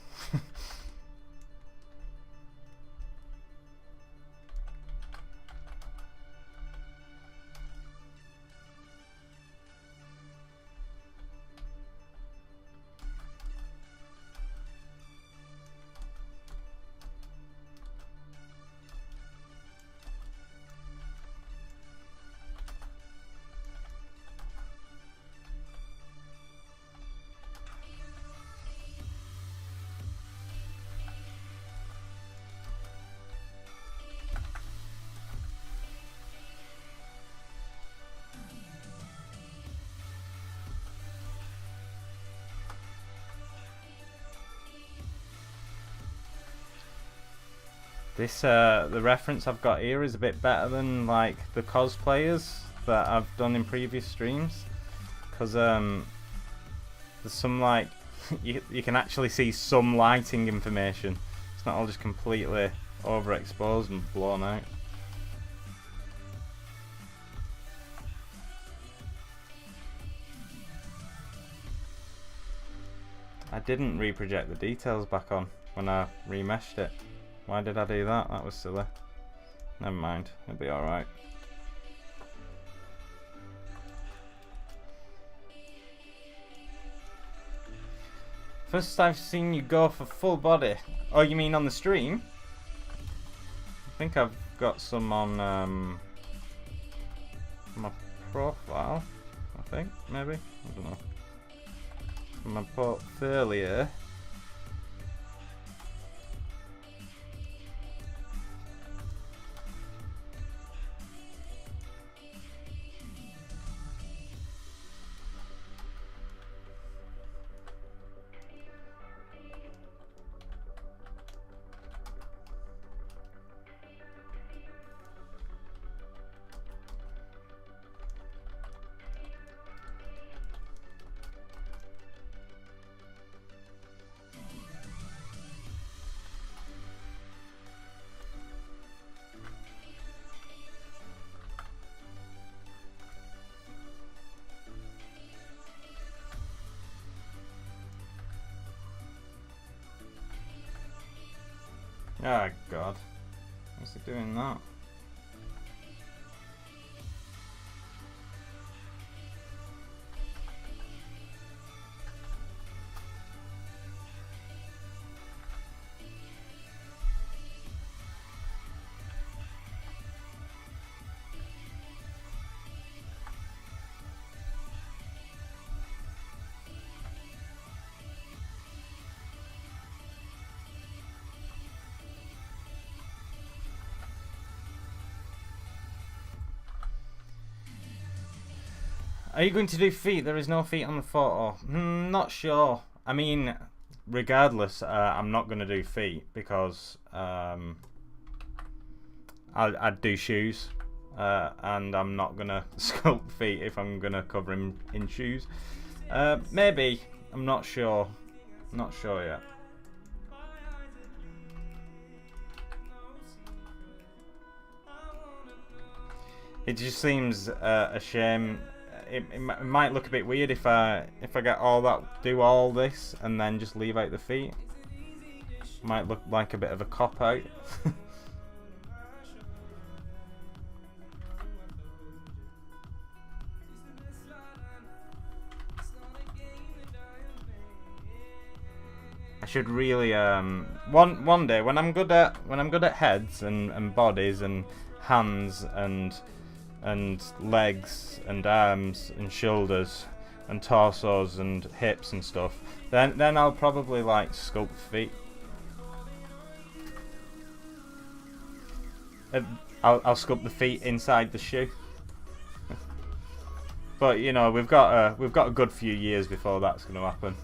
A: This, the reference I've got here is a bit better than, like, the cosplayers that I've done in previous streams. Because, there's some, like, you can actually see some lighting information. It's not all just completely overexposed and blown out. I didn't reproject the details back on when I remeshed it. Why did I do that? That was silly. Never mind, it'll be alright. First I've seen you go for full body. Oh, you mean on the stream? I think I've got some on my profile. I think, maybe? I don't know. My portfolio. Oh god. What's it doing that? Are you going to do feet? There is no feet on the photo. Not sure. I mean, regardless, I'm not going to do feet because I'd do shoes. And I'm not going to sculpt feet if I'm going to cover him in shoes. Maybe. I'm not sure. Not sure yet. It just seems a shame. It might look a bit weird if I get all that, do all this and then just leave out the feet. Might look like a bit of a cop out. should really one day when I'm good at heads and bodies and hands and legs and arms and shoulders and torsos and hips and stuff, then I'll probably like sculpt feet. I'll sculpt the feet inside the shoe. But you know, we've got a good few years before that's going to happen.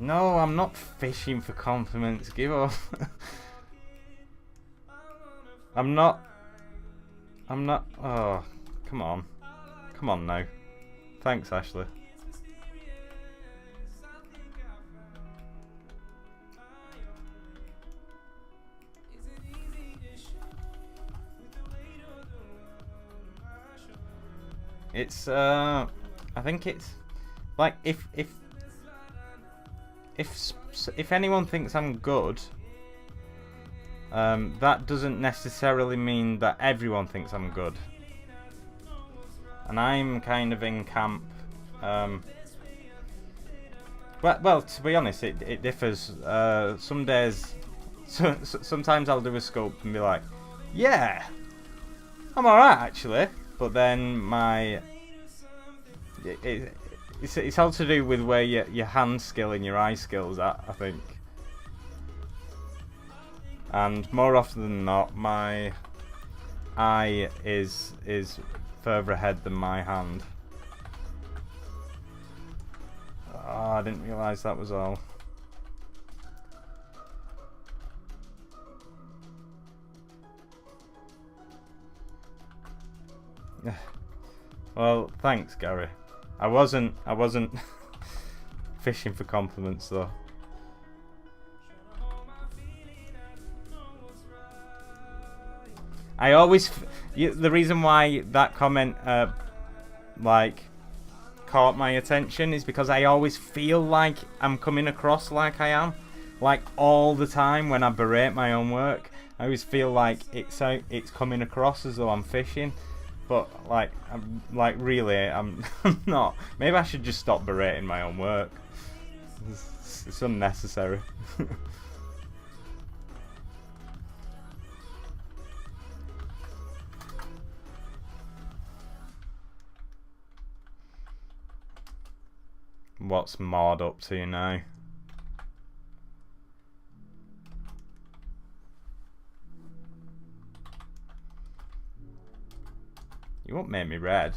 A: No, I'm not fishing for compliments. Give up. I'm not. Oh, come on. Come on now. Thanks, Ashley. It's I think it's like if anyone thinks I'm good, that doesn't necessarily mean that everyone thinks I'm good. And I'm kind of in camp. Well, to be honest, it differs. Some days, sometimes I'll do a sculpt and be like, yeah, I'm alright actually. But then it's all to do with where your hand skill and your eye skills at, I think. And more often than not, my eye is further ahead than my hand. Oh, I didn't realise that was all. Well, thanks, Gary. I wasn't fishing for compliments though. I always the reason why that comment like caught my attention is because I always feel like I'm coming across like I am, like all the time when I berate my own work. I always feel like it's coming across as though I'm fishing. But I'm not. Maybe I should just stop berating my own work. It's unnecessary. What's Maud up to now? You won't make me red.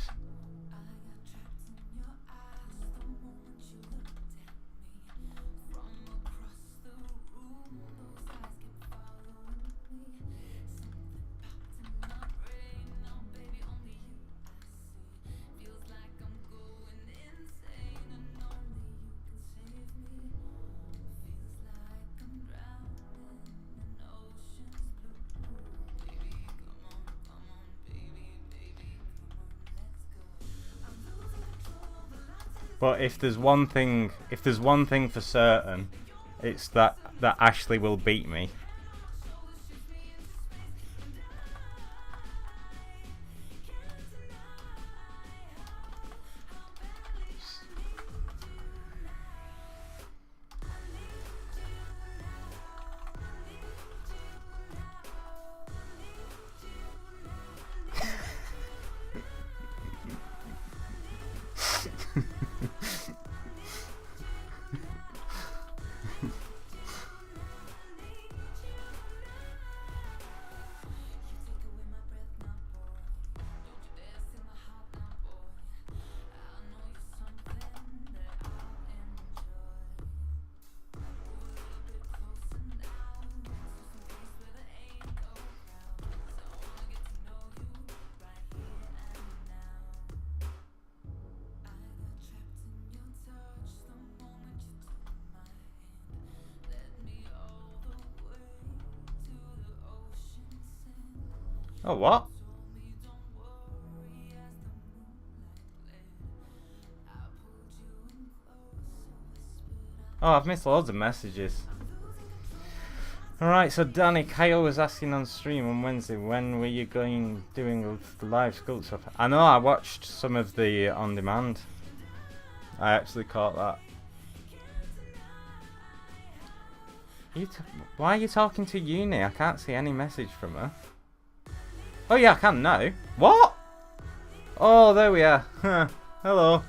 A: But if there's one thing for certain, it's that Ashley will beat me. Oh, what? Oh, I've missed loads of messages. Alright, so Danny, Kyle was asking on stream on Wednesday, when were you doing the live sculpt stuff? I know, I watched some of the on demand. I actually caught that. Why are you talking to Uni? I can't see any message from her. Oh yeah, I can now. What? Oh, there we are. Huh. Hello.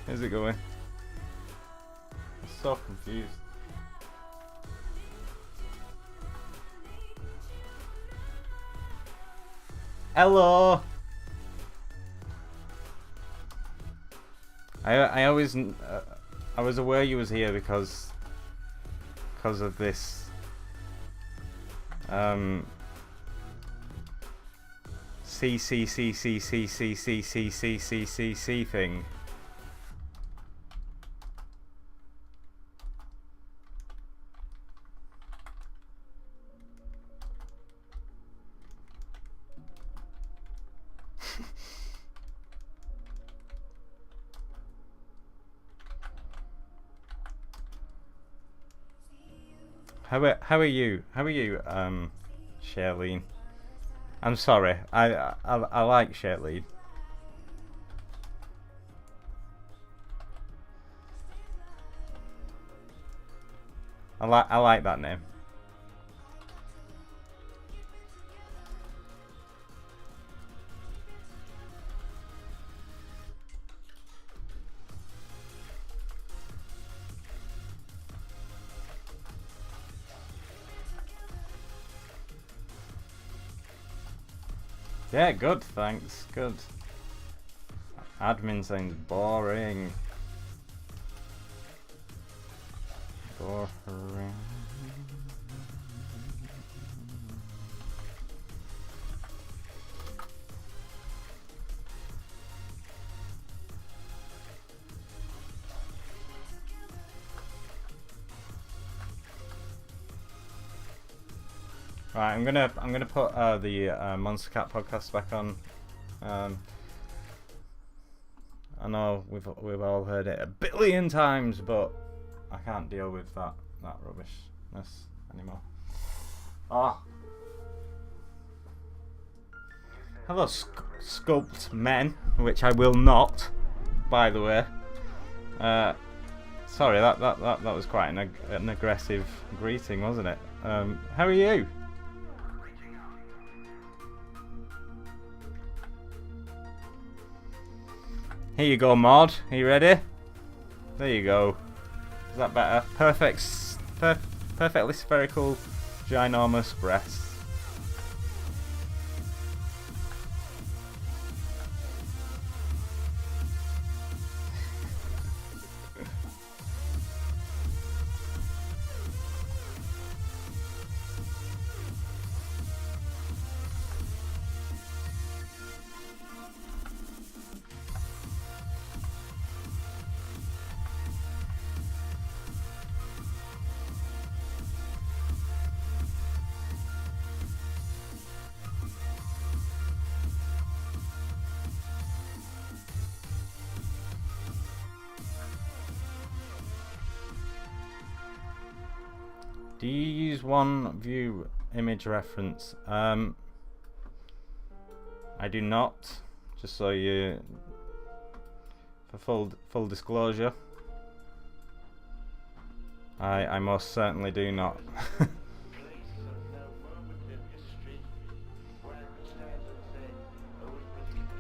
A: How's it going? I'm so confused. Hello. I always I was aware you was here because of this C thing. How are you? How are you, Charlene? I'm sorry. I like Charlene. I like that name. Yeah, good, thanks. Good. Admin sounds boring. Boring. Right, I'm gonna put the Monster Cat podcast back on. I know we've all heard it a billion times, but I can't deal with that rubbishness anymore. Ah. Hello, sculpt men, which I will not, by the way. Sorry, that was quite an aggressive greeting, wasn't it? How are you? Here you go, Maud. Are you ready? There you go. Is that better? Perfectly spherical, ginormous breasts. Do you use one view image reference? I do not. Just so you, for full disclosure, I most certainly do not.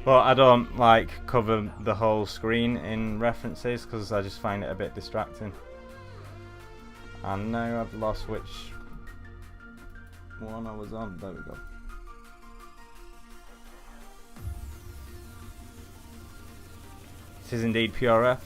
A: But I don't like cover the whole screen in references because I just find it a bit distracting. And now I've lost which one I was on. There we go. This is indeed PRF.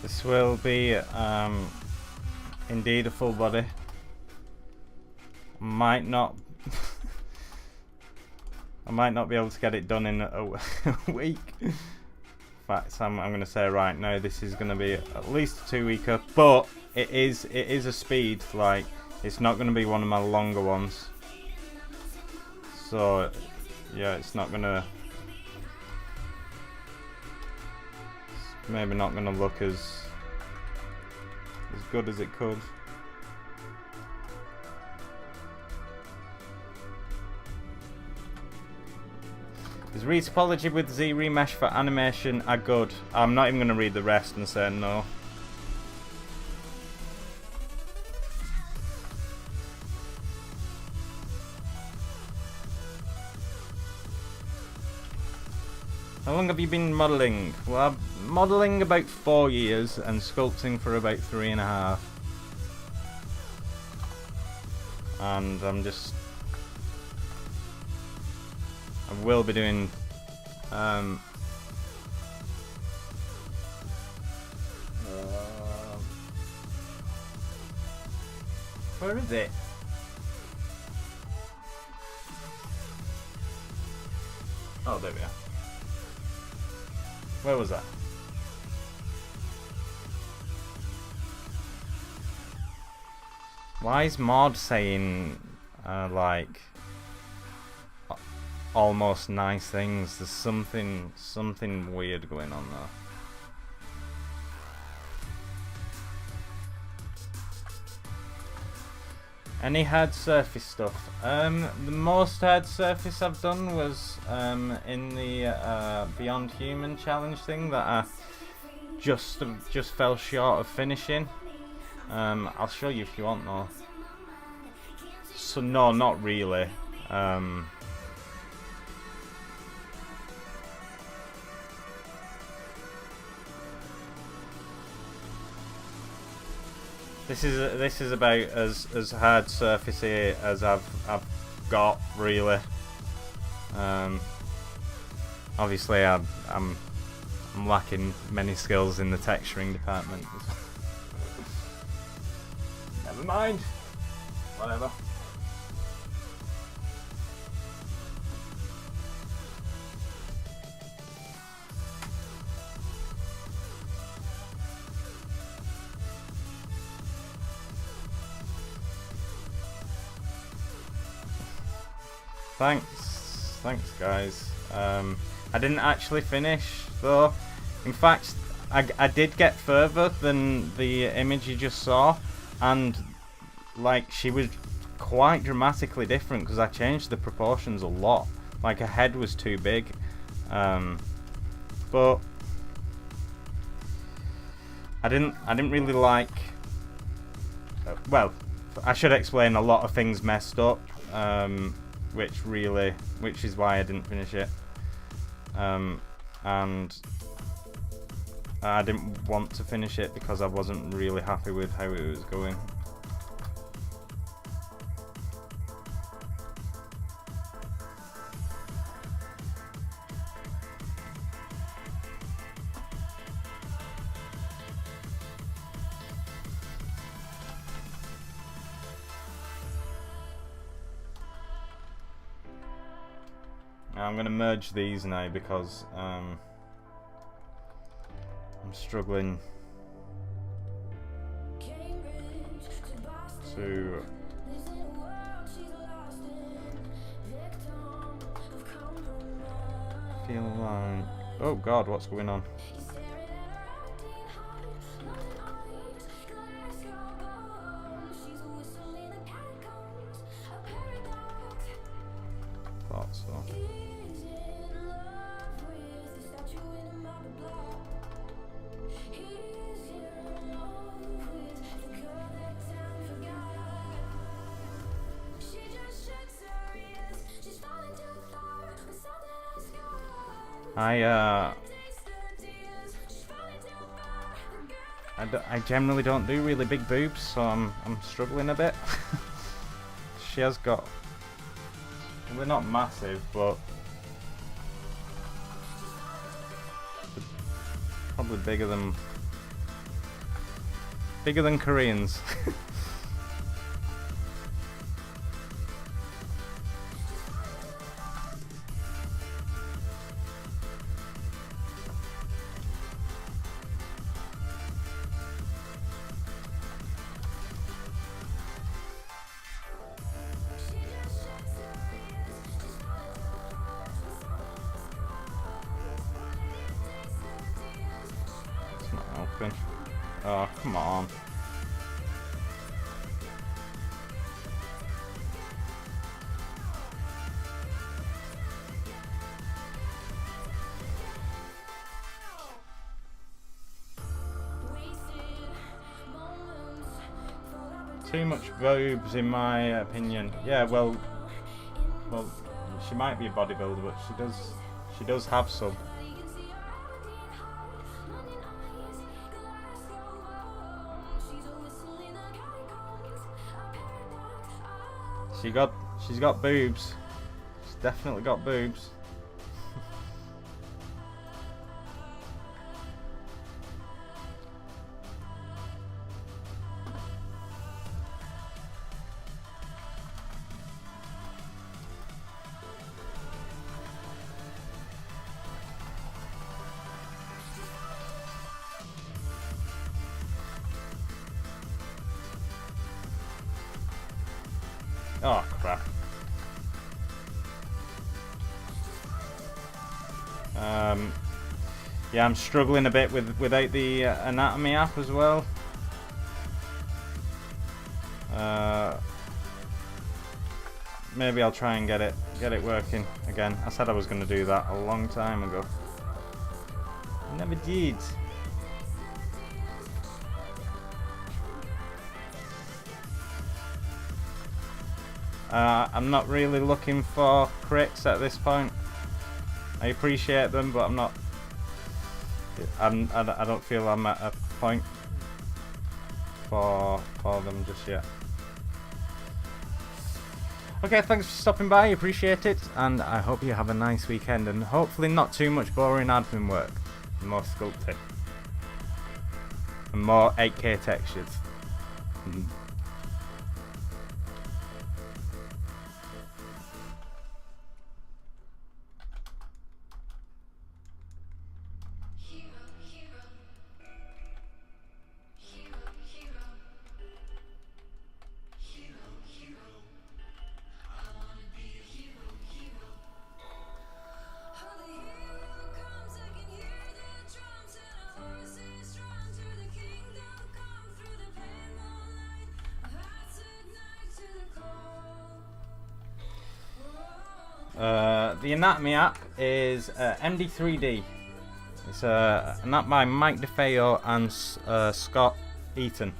A: This will be indeed a full body. Might not I might not be able to get it done in a week. In fact, I'm going to say right now this is going to be at least a 2-weeker, but it is a speed, like it's not going to be one of my longer ones. So yeah, it's not going to, maybe not going to look as good as it could. Is retopology with ZRemesh for animation are good? I'm not even going to read the rest and say no. How long have you been modelling? Well, I'm modelling about 4 years and sculpting for about 3.5. And I will be doing where is it? Oh, there we are. Where was that? Why is Mod saying like almost nice things? There's something weird going on there. Any hard surface stuff? The most hard surface I've done was in the Beyond Human challenge thing that I just fell short of finishing. I'll show you if you want though. So no, not really. This is about as hard surfacey as I've got, really. Obviously I'm lacking many skills in the texturing department. Never mind. Whatever. Thanks guys. I didn't actually finish though. In fact, I did get further than the image you just saw, and like she was quite dramatically different because I changed the proportions a lot. Like her head was too big, but I didn't really like. Well, I should explain, a lot of things messed up. Which is why I didn't finish it, and I didn't want to finish it because I wasn't really happy with how it was going. I'm going to merge these now because I'm struggling to feel like, oh god, what's going on? Thought so. I generally don't do really big boobs, so I'm struggling a bit. She has got, they're not massive, but probably bigger than Bigger than Koreans. It's not helping. Oh, come on. Too much boobs, in my opinion. Yeah, well, she might be a bodybuilder, but she does have some. She's got boobs. She's definitely got boobs. Oh crap. Yeah, I'm struggling a bit without the anatomy app as well. Maybe I'll try and get it working again. I said I was going to do that a long time ago. Never did. I'm not really looking for crits at this point. I appreciate them, but I don't feel I'm at a point for them just yet. Okay, thanks for stopping by, appreciate it, and I hope you have a nice weekend, and hopefully not too much boring admin work, more sculpting, and more 8K textures. The anatomy app is MD3D. It's an app by Mike DeFeo and Scott Eaton.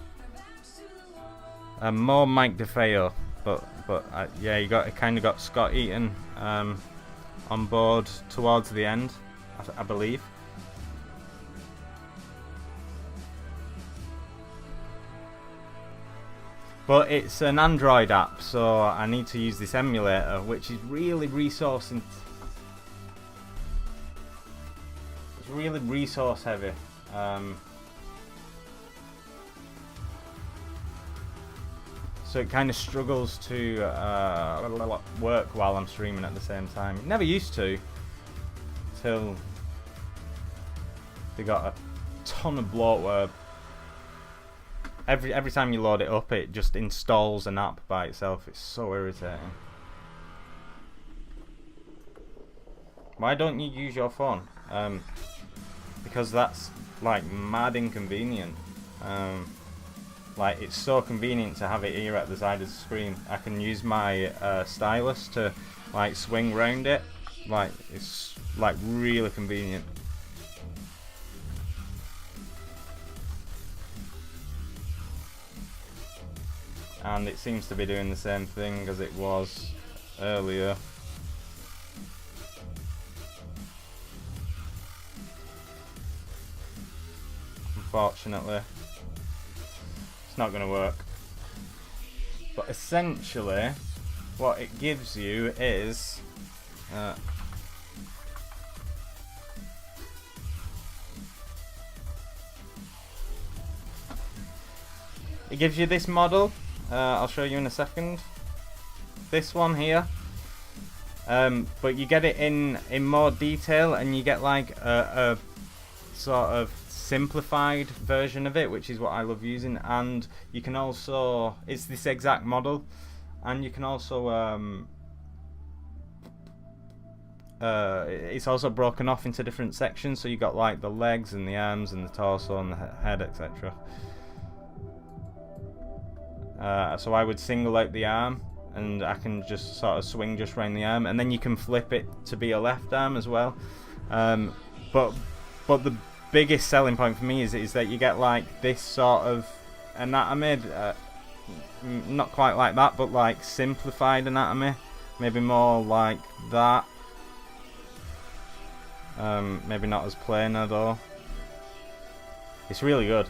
A: More Mike DeFeo, but yeah, you kind of got Scott Eaton on board towards the end, I believe. But it's an Android app, so I need to use this emulator, which is really resource heavy. So it kind of struggles to work while I'm streaming at the same time. It never used to, till they got a ton of bloatware. Every time you load it up, it just installs an app by itself. It's so irritating. Why don't you use your phone? Because that's like mad inconvenient. Like, it's so convenient to have it here at the side of the screen. I can use my stylus to like swing round it. Like, it's like really convenient. And it seems to be doing the same thing as it was earlier. Unfortunately, it's not going to work. But essentially, what it gives you is it gives you this model. I'll show you in a second. This one here. But you get it in more detail, and you get like a sort of simplified version of it, which is what I love using. And you can also, it's this exact model, and you can also it's also broken off into different sections, so you got like the legs and the arms and the torso and the head, etc. So I would single out the arm, and I can just sort of swing just around the arm, and then you can flip it to be a left arm as well. But the biggest selling point for me is that you get like this sort of anatomy, not quite like that, but like simplified anatomy, maybe more like that. Maybe not as planar though. It's really good.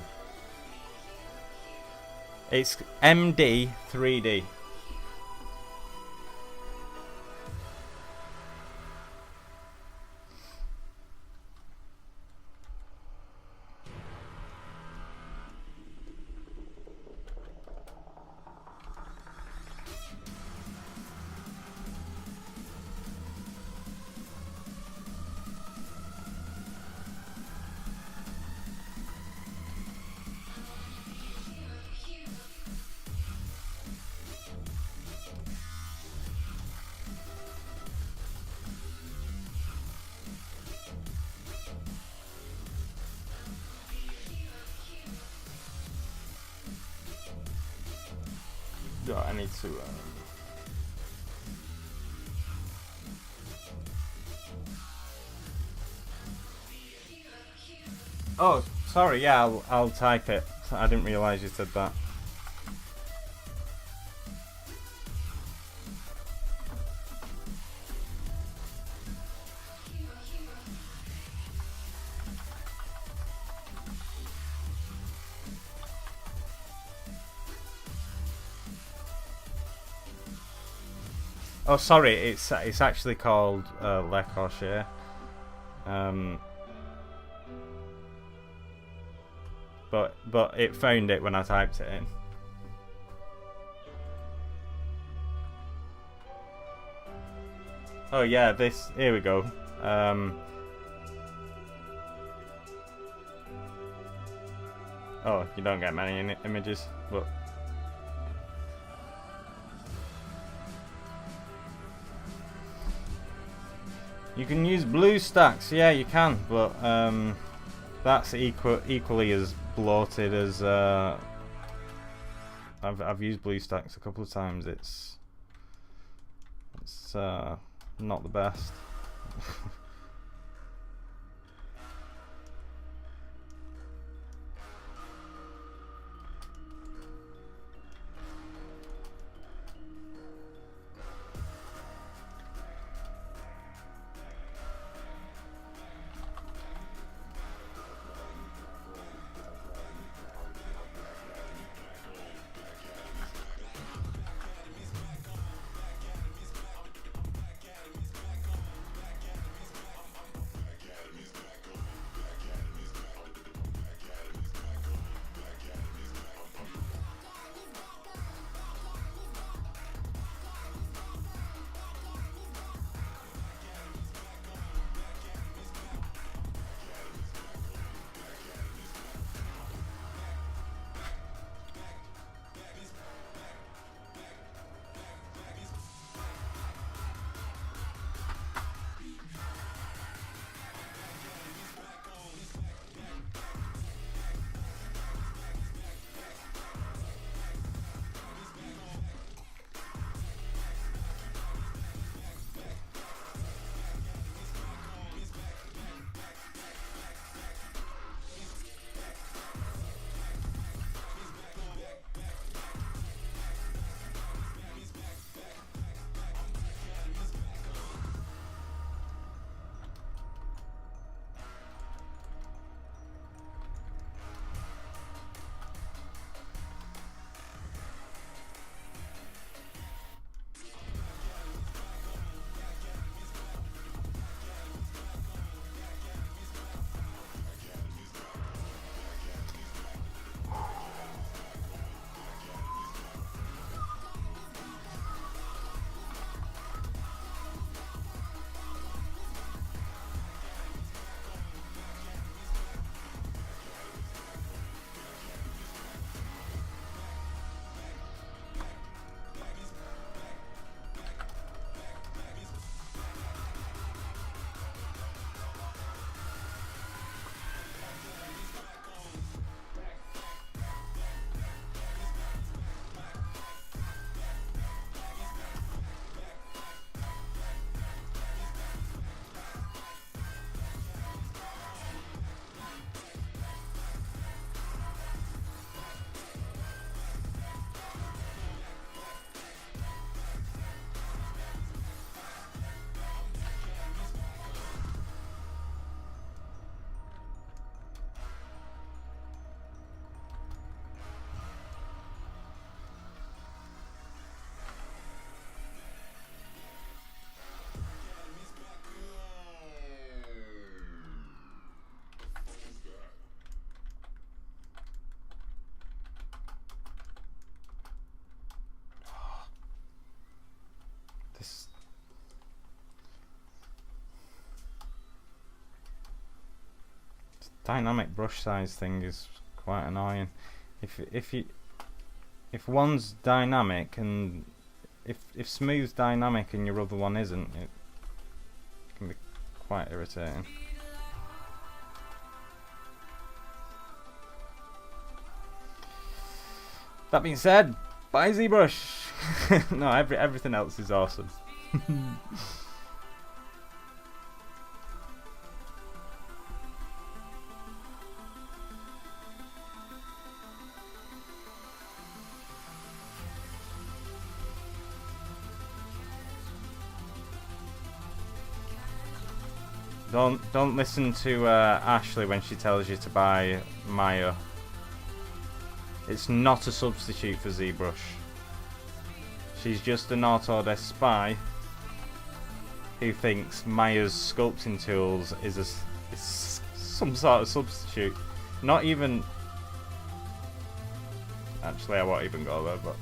A: It's MD 3D. I need to oh, sorry, yeah, I'll type it. I didn't realise you said that. Oh, sorry, it's actually called Le Crochet. But it found it when I typed it in. Oh yeah, this, here we go. Oh, you don't get many images, but you can use BlueStacks. Yeah, you can, but that's equally as bloated as I've used BlueStacks a couple of times. It's not the best. dynamic brush size thing is quite annoying. If one's dynamic and if smooth's dynamic and your other one isn't, it can be quite irritating. That being said, buy ZBrush. No, everything else is awesome. Don't listen to Ashley when she tells you to buy Maya. It's not a substitute for ZBrush. She's just an Autodesk spy who thinks Maya's sculpting tools is some sort of substitute. Not even. Actually, I won't even go there, but.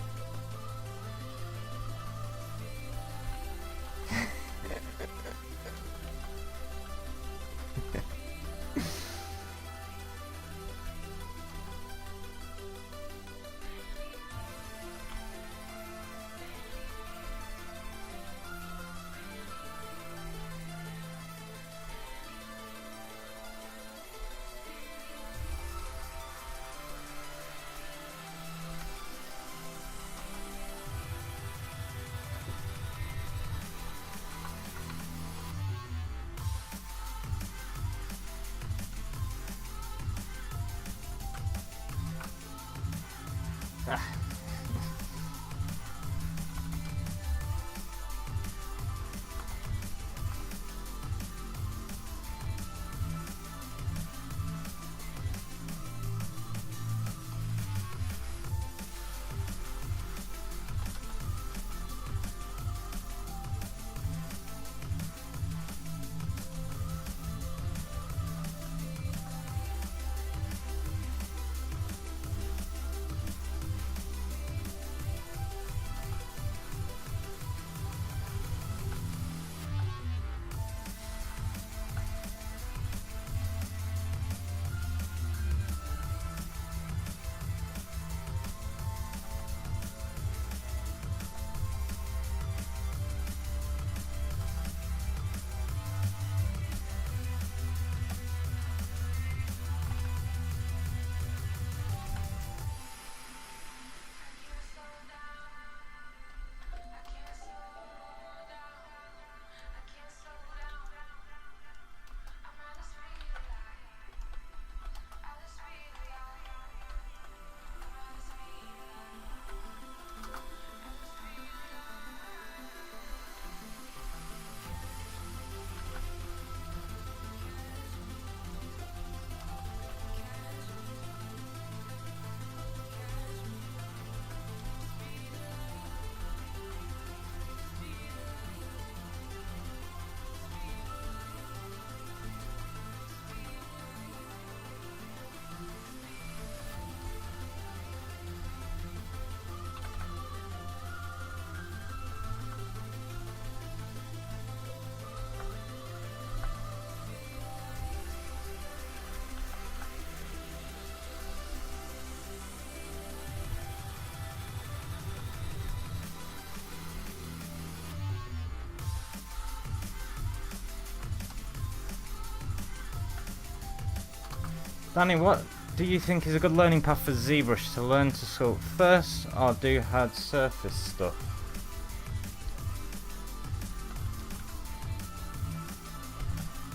A: Danny, what do you think is a good learning path for ZBrush to learn to sculpt first, or do hard surface stuff?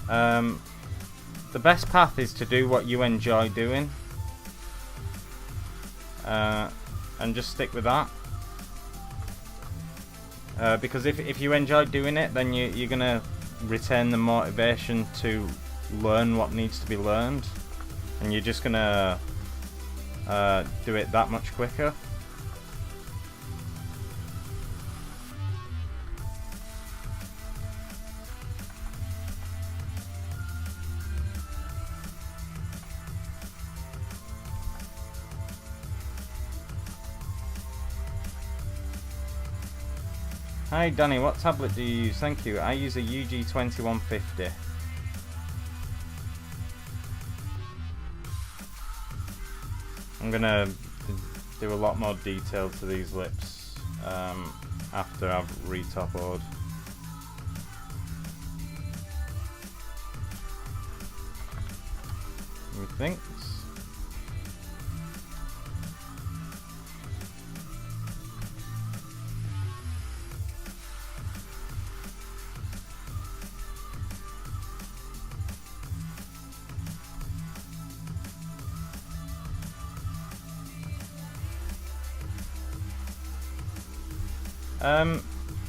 A: The best path is to do what you enjoy doing, and just stick with that. Because if you enjoy doing it, then you're gonna retain the motivation to learn what needs to be learned, and you're just gonna do it that much quicker. Hi Danny, what tablet do you use? Thank you. I use a UG 2150. I'm gonna do a lot more detail to these lips after I've retopoed. Methinks.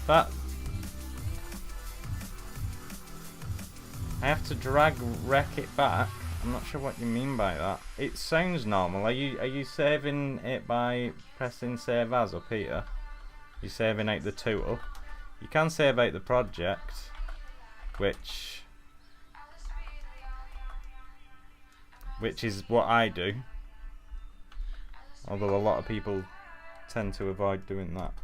A: That I have to drag rec it back. I'm not sure what you mean by that. It sounds normal. Are you saving it by pressing save as up here? You're saving out the tool. You can save out the project, which is what I do. Although a lot of people tend to avoid doing that.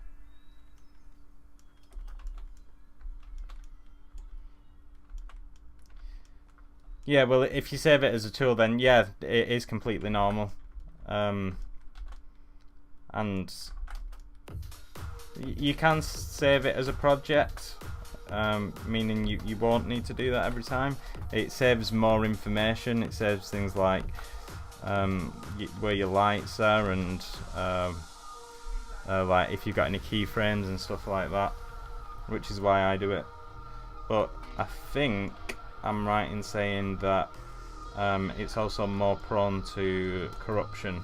A: Yeah, well, if you save it as a tool, then yeah, it is completely normal. And you can save it as a project, meaning you won't need to do that every time. It saves more information. It saves things like where your lights are and like if you've got any keyframes and stuff like that, which is why I do it. But I think I'm right in saying that it's also more prone to corruption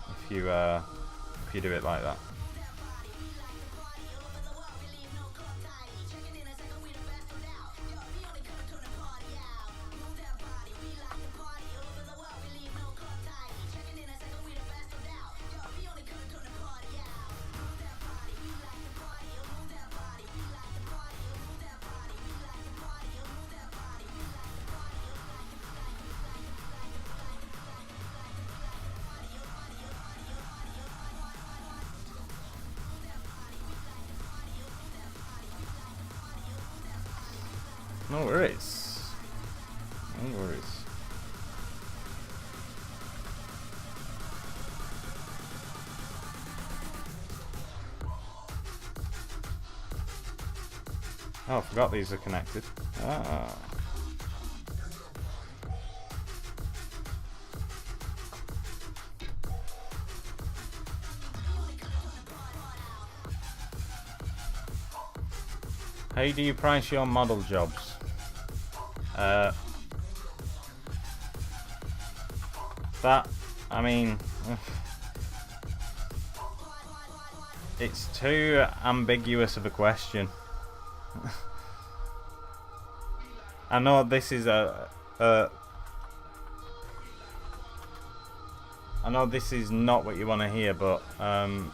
A: if you do it like that. No worries. No worries. Oh, I forgot these are connected. Ah. How do you price your model jobs? That, I mean, it's too ambiguous of a question. I know this is I know this is not what you want to hear, but the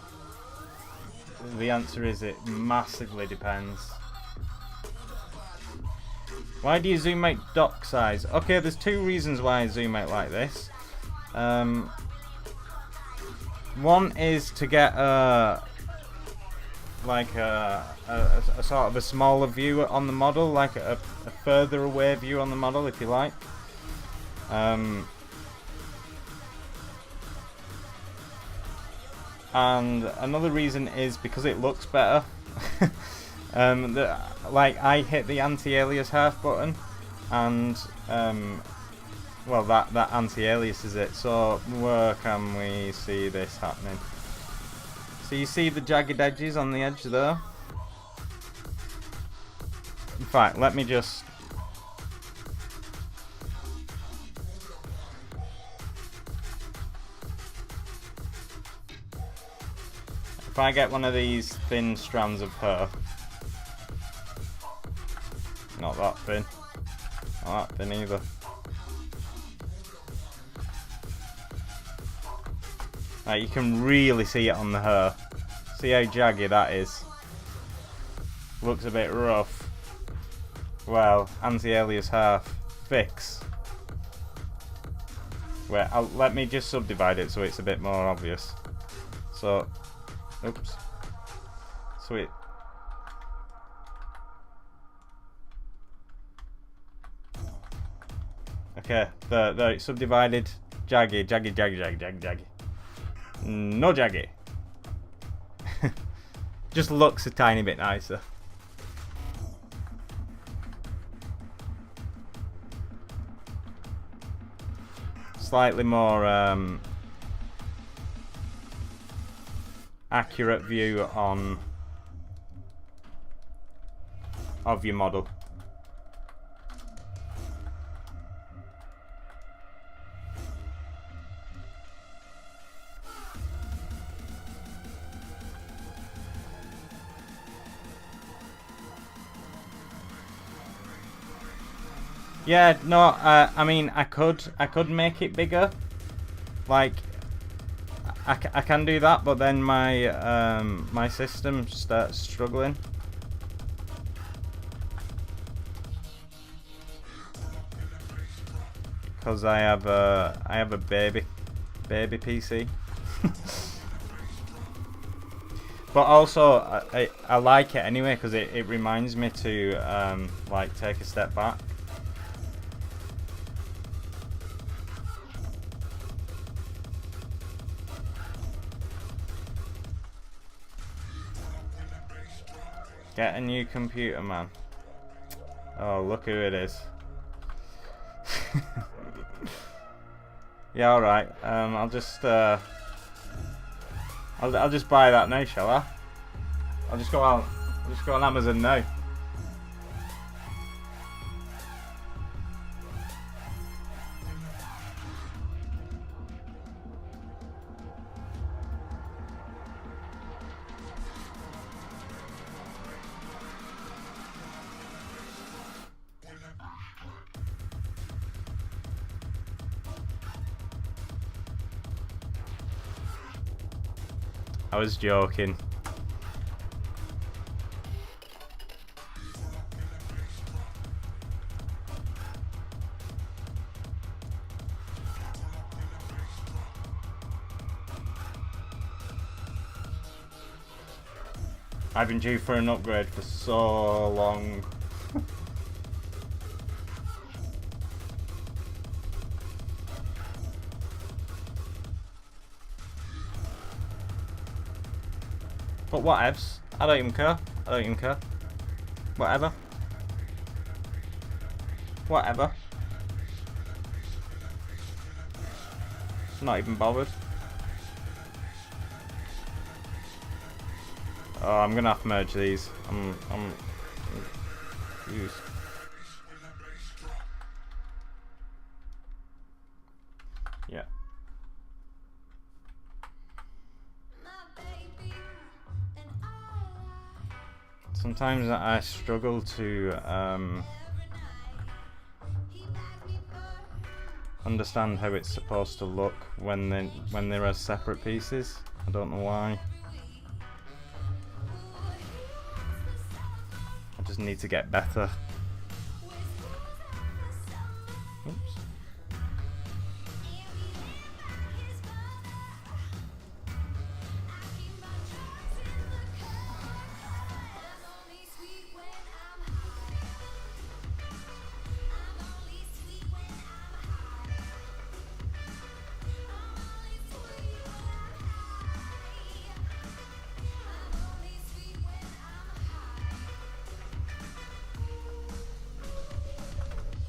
A: answer is it massively depends. Why do you zoom out dock size? Okay, there's two reasons why I zoom out like this. One is to get like a sort of a smaller view on the model, like a further away view on the model, if you like. And another reason is because it looks better. Like I hit the anti-alias half button, and well, that anti-alias is it. So where can we see this happening? So you see the jagged edges on the edge there. In fact, let me just if I get one of these thin strands of hair. Not that thin. Not that thin either. Right, you can really see it on the hair. See how jagged that is. Looks a bit rough. Well, anti-alias half. Fix. Wait, let me just subdivide it so it's a bit more obvious. So, oops. So it. Okay, there it's subdivided. Jaggy, jaggy, jaggy, jaggy, jaggy, jaggy. No jaggy. Just looks a tiny bit nicer. Slightly more accurate view of your model. Yeah, no, I mean, I could make it bigger. Like, I can do that, but then my my system starts struggling. Because I have a baby PC. But also, I like it anyway, because it reminds me to like take a step back. Get a new computer, man. Oh, look who it is. Yeah, alright. I'll just buy that now, shall I? I'll just go on Amazon now. I was joking. I've been due for an upgrade for so long. But whatevs. I don't even care. I don't even care. Whatever. Whatever. Not even bothered. Oh, I'm gonna have to merge these. I'm confused. Yeah. Sometimes I struggle to understand how it's supposed to look when there are separate pieces. I don't know why. I just need to get better. Oops.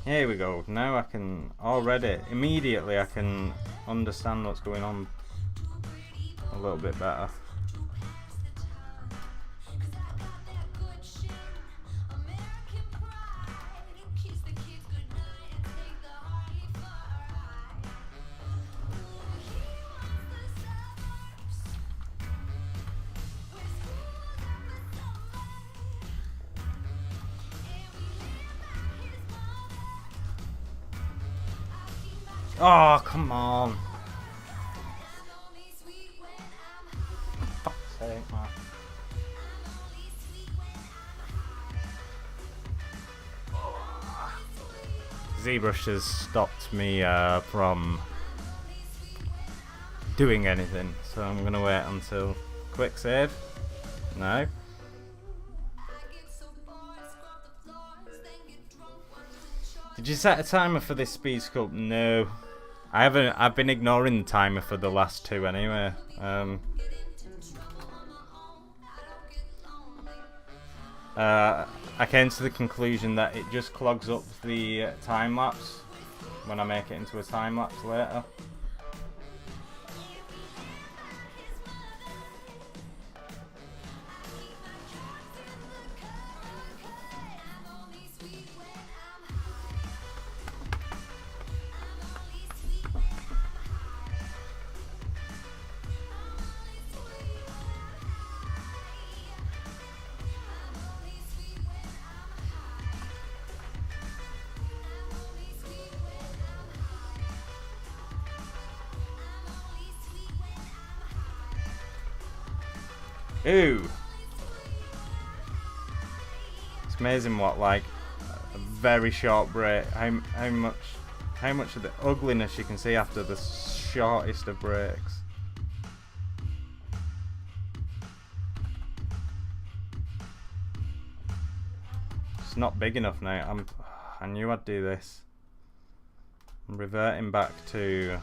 A: Here we go. Now I can immediately I can understand what's going on a little bit better. Oh, come on. Fuck's sake, man. ZBrush has stopped me from doing anything, so I'm gonna wait until quick save. No. Did you set a timer for this speed sculpt? No. I've been ignoring the timer for the last two anyway. I came to the conclusion that it just clogs up the time lapse when I make it into a time lapse later. Ooh! It's amazing what, like, a very short break, how much of the ugliness you can see after the shortest of breaks. It's not big enough now. I knew I'd do this. I'm reverting back to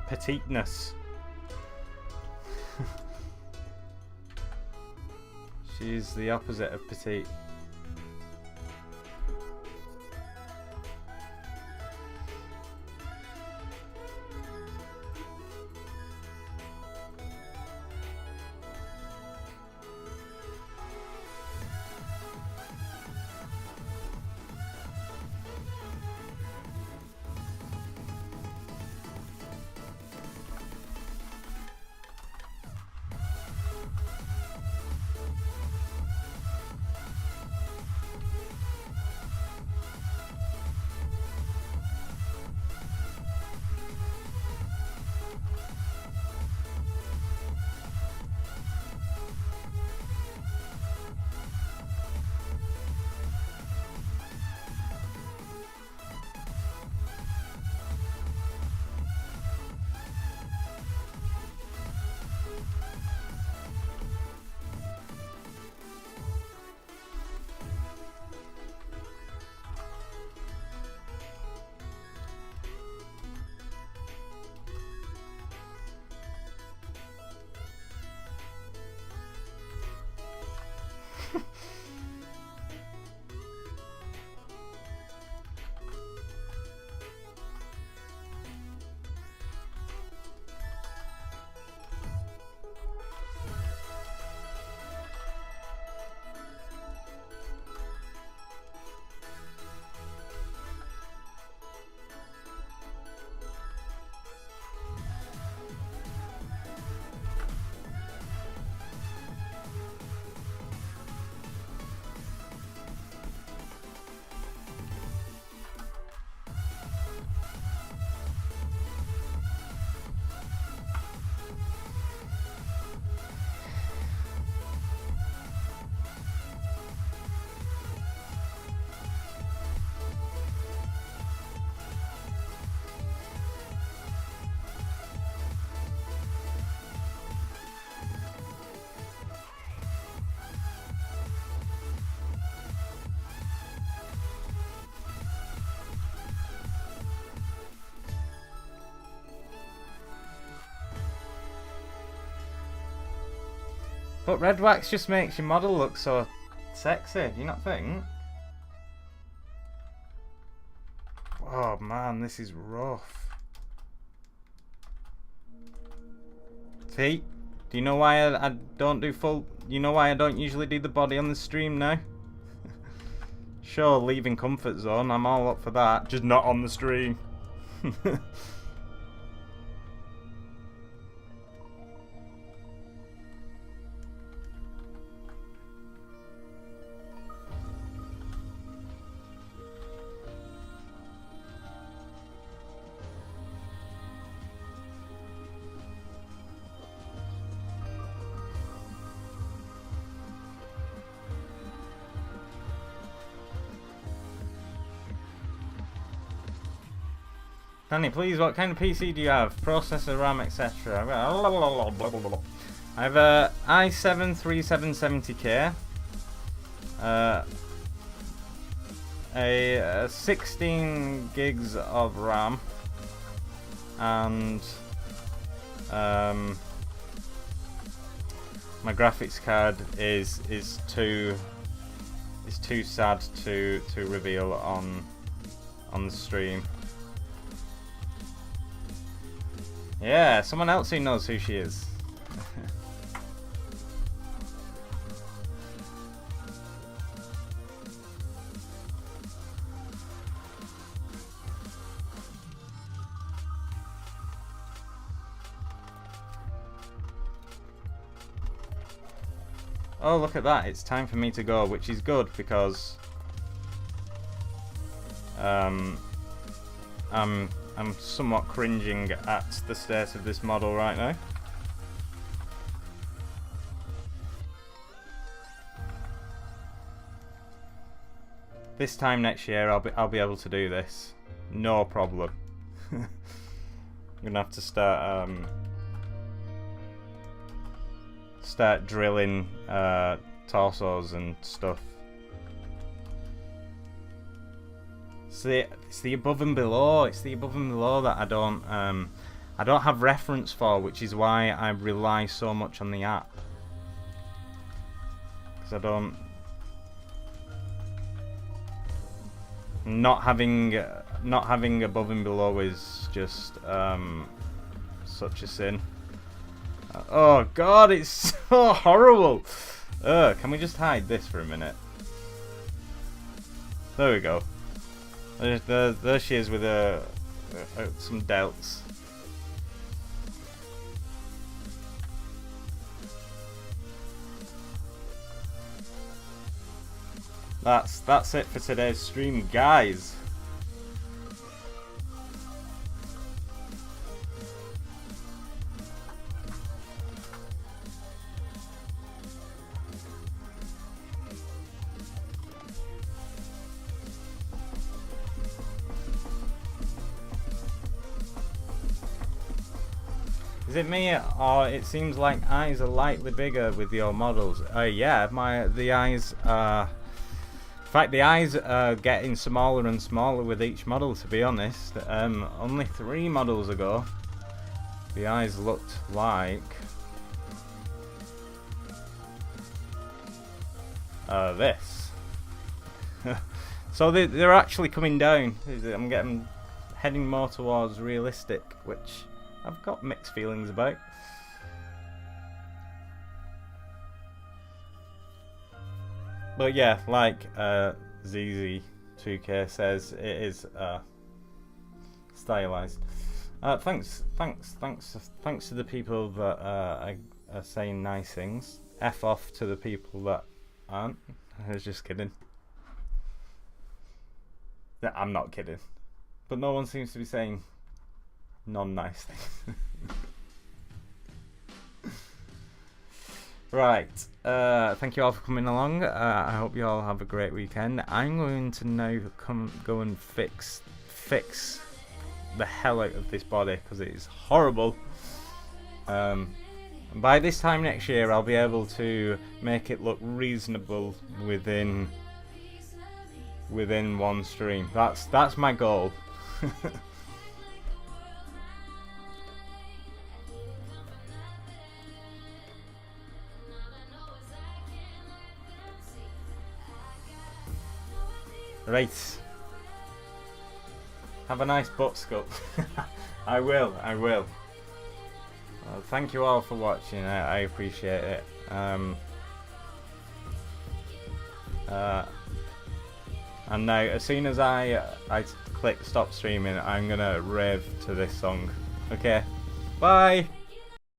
A: petiteness. She's the opposite of petite. But red wax just makes your model look so sexy, do you not think? Oh man, this is rough. See? Do you know why I don't do full... You know why I don't usually do the body on the stream now? Sure, leaving comfort zone, I'm all up for that. Just not on the stream. Danny, please, what kind of PC do you have? Processor, RAM, etc. I have a i7 3770K, a 16 gigs of RAM, and my graphics card is too sad to reveal on the stream. Yeah, someone else who knows who she is. Oh, look at that, it's time for me to go, which is good because I'm somewhat cringing at the state of this model right now. This time next year I'll be able to do this, no problem. I'm gonna have to start drilling torsos and stuff. It's the above and below. It's the above and below that I don't have reference for, which is why I rely so much on the app. Because not having above and below is just such a sin. Oh God, it's so horrible. Can we just hide this for a minute? There we go. There she is with some delts. That's it for today's stream, guys. Is it me, or it seems like eyes are lightly bigger with your models? Yeah, the eyes are... In fact, the eyes are getting smaller and smaller with each model, to be honest. Only 3 models ago, the eyes looked like... this. So they're actually coming down. I'm heading more towards realistic, which I've got mixed feelings about. But yeah, like ZZ2K says, it is stylized. Thanks to the people that are saying nice things. F off to the people that aren't. I was just kidding. I'm not kidding. But no one seems to be saying non-nice things. Right, thank you all for coming along. I hope you all have a great weekend. I'm going to now go and fix the hell out of this body because it is horrible. By this time next year I'll be able to make it look reasonable within one stream. That's my goal. Right. Have a nice butt sculpt. I will. Well, thank you all for watching. I appreciate it. And now, as soon as I click stop streaming, I'm gonna rave to this song. Okay. Bye.